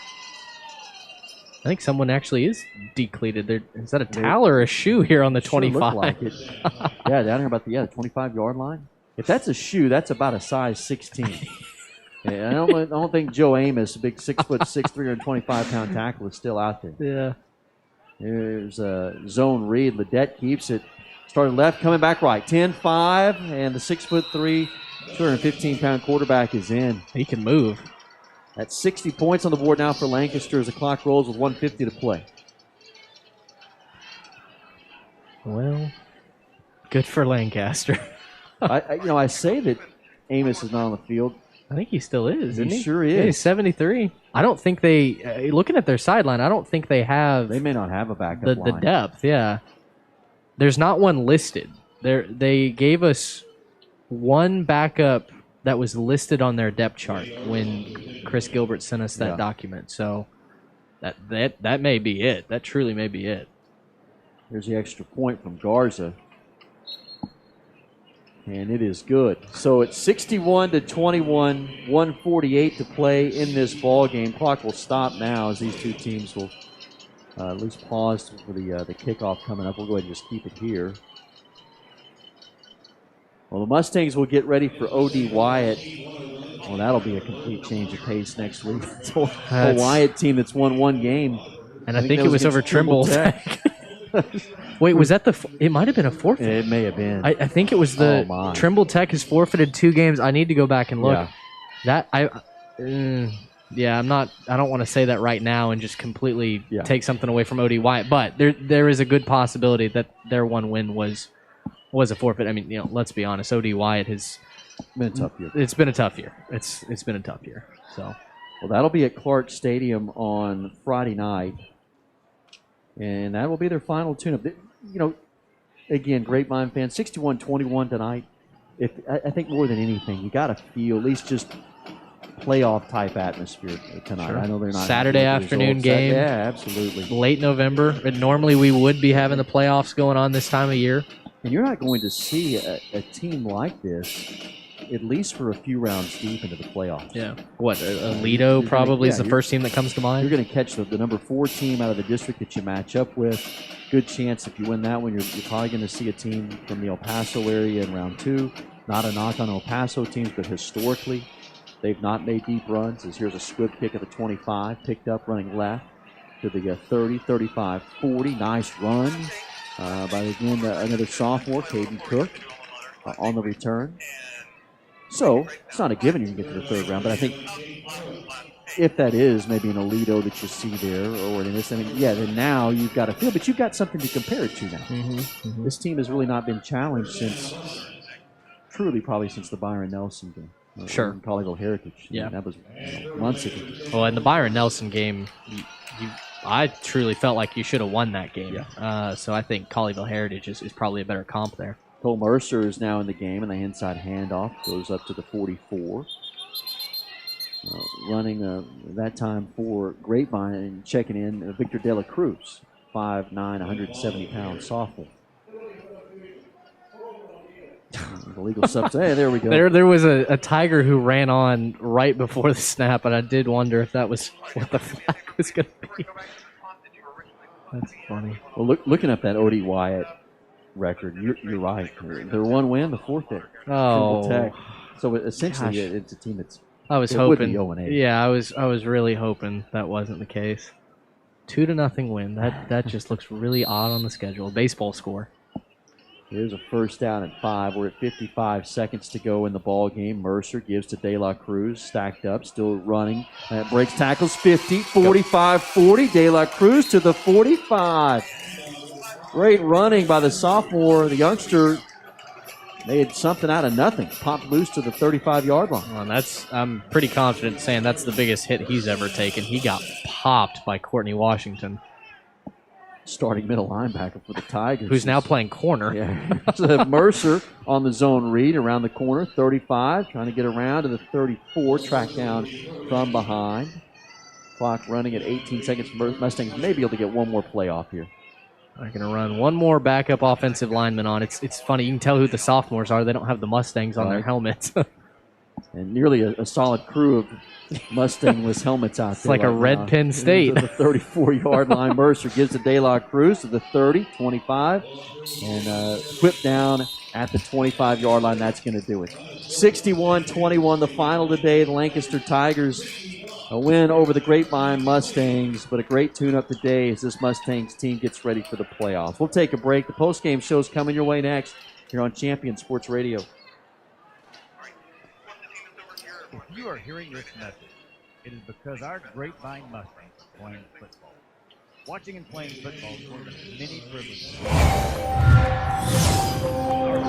I think someone actually is decleated. Is that a towel or a shoe here on the 25? Sure looked like it. Yeah, down here about the 25-yard line. If that's a shoe, that's about a size 16. Yeah, I don't think Joe Amos, a big 6'6", 325-pound tackle, is still out there. Yeah. There's a zone read. Ledet keeps it. Started left, coming back right. 10-5, and the 6'3", 215-pound quarterback is in. He can move. That's 60 points on the board now for Lancaster as the clock rolls with 1:50 to play. Well, good for Lancaster. I say that Amos is not on the field. I think he still is, isn't he? He sure is. Yeah, he's 73. I don't think they, looking at their sideline, I don't think they have... They may not have a backup the line. depth, yeah. There's not one listed. They gave us one backup that was listed on their depth chart when Chris Gilbert sent us that document. So that may be it. That truly may be it. There's the extra point from Garza. And it is good. So it's 61-21, 1:48 to play in this ball game. Clock will stop now as these two teams will at least pause for the kickoff coming up. We'll go ahead and just keep it here. Well, the Mustangs will get ready for O.D. Wyatt. Well, that'll be a complete change of pace next week. It's a Wyatt team that's won one game. And I think it was over Trimble Tech. Wait, was that it might have been a forfeit. It may have been. I think it was Trimble Tech has forfeited 2 games. I need to go back and look. Yeah. I don't want to say that right now and just completely take something away from O.D. Wyatt, but there is a good possibility that their one win was a forfeit. I mean, let's be honest. O.D. Wyatt has been a tough year. It's been a tough year. It's been a tough year. So, well, that'll be at Clark Stadium on Friday night, and that will be their final tune-up. Again, Grapevine fans, 61-21 tonight. I think more than anything, you got to feel at least just playoff type atmosphere tonight. Sure. I know they're not Saturday afternoon game. Yeah, absolutely. Late November. And normally we would be having the playoffs going on this time of year. And you're not going to see a team like this at least for a few rounds deep into the playoffs. Yeah. What, Alito probably is the first team that comes to mind? You're going to catch the number 4 team out of the district that you match up with. Good chance if you win that one, you're probably going to see a team from the El Paso area in round 2. Not a knock on El Paso teams, but historically, they've not made deep runs. As here's a squib kick at the 25, picked up running left to the 30, 35, 40. Nice run by, again, another sophomore, Caden Cook, on the return. So, it's not a given you can get to the 3rd round, but I think if that is maybe an Alito that you see there, or in this, I mean, yeah, then now you've got a feel, but you've got something to compare it to now. This team has really not been challenged since, truly probably since the Byron Nelson game. Sure. Colleyville Heritage. Yeah. That was months ago. Well, in the Byron Nelson game, I truly felt like you should have won that game. Yeah. So I think Colleyville Heritage is probably a better comp there. Cole Mercer is now in the game, and the inside handoff goes up to the 44. Running that time for Grapevine and checking in Victor De La Cruz, 5'9", 170-pound sophomore. The legal subs. Hey, there we go. There was a Tiger who ran on right before the snap, and I did wonder if that was what the flag was going to be. That's funny. Well, looking up that O.D. Wyatt record, you're right. Their one win, the forfeit. Oh. Tech. So essentially, it's a team that's. I was hoping. Yeah, I was really hoping that wasn't the case. 2-0 win. That just looks really odd on the schedule. Baseball score. Here's a first down and 5. We're at 55 seconds to go in the ball game. Mercer gives to De La Cruz, stacked up, still running. Breaks tackles, 50, 45, 40. De La Cruz to the 45. Great running by the sophomore, the youngster. Made something out of nothing. Popped loose to the 35-yard line. Well, I'm pretty confident saying that's the biggest hit he's ever taken. He got popped by Courtney Washington. Starting middle linebacker for the Tigers. Who's now playing corner. Yeah. So Mercer on the zone read around the corner, 35, trying to get around to the 34, track down from behind. Clock running at 18 seconds. Mustangs may be able to get one more play off here. They're going to run one more backup offensive lineman on. It's funny. You can tell who the sophomores are. They don't have the Mustangs on their helmets. And nearly a solid crew of Mustangless helmets out there. It's like a red pin state. The 34-yard line. Mercer gives to De La Cruz to the 30, 25, and whip down at the 25-yard line. That's going to do it. 61-21, the final today. The Lancaster Tigers a win over the Grapevine Mustangs, but a great tune-up today as this Mustangs team gets ready for the playoffs. We'll take a break. The post-game show's coming your way next here on Champion Sports Radio. If you are hearing this message, it is because our Grapevine Mustangs are playing football. Watching and playing football is one of the many privileges. Our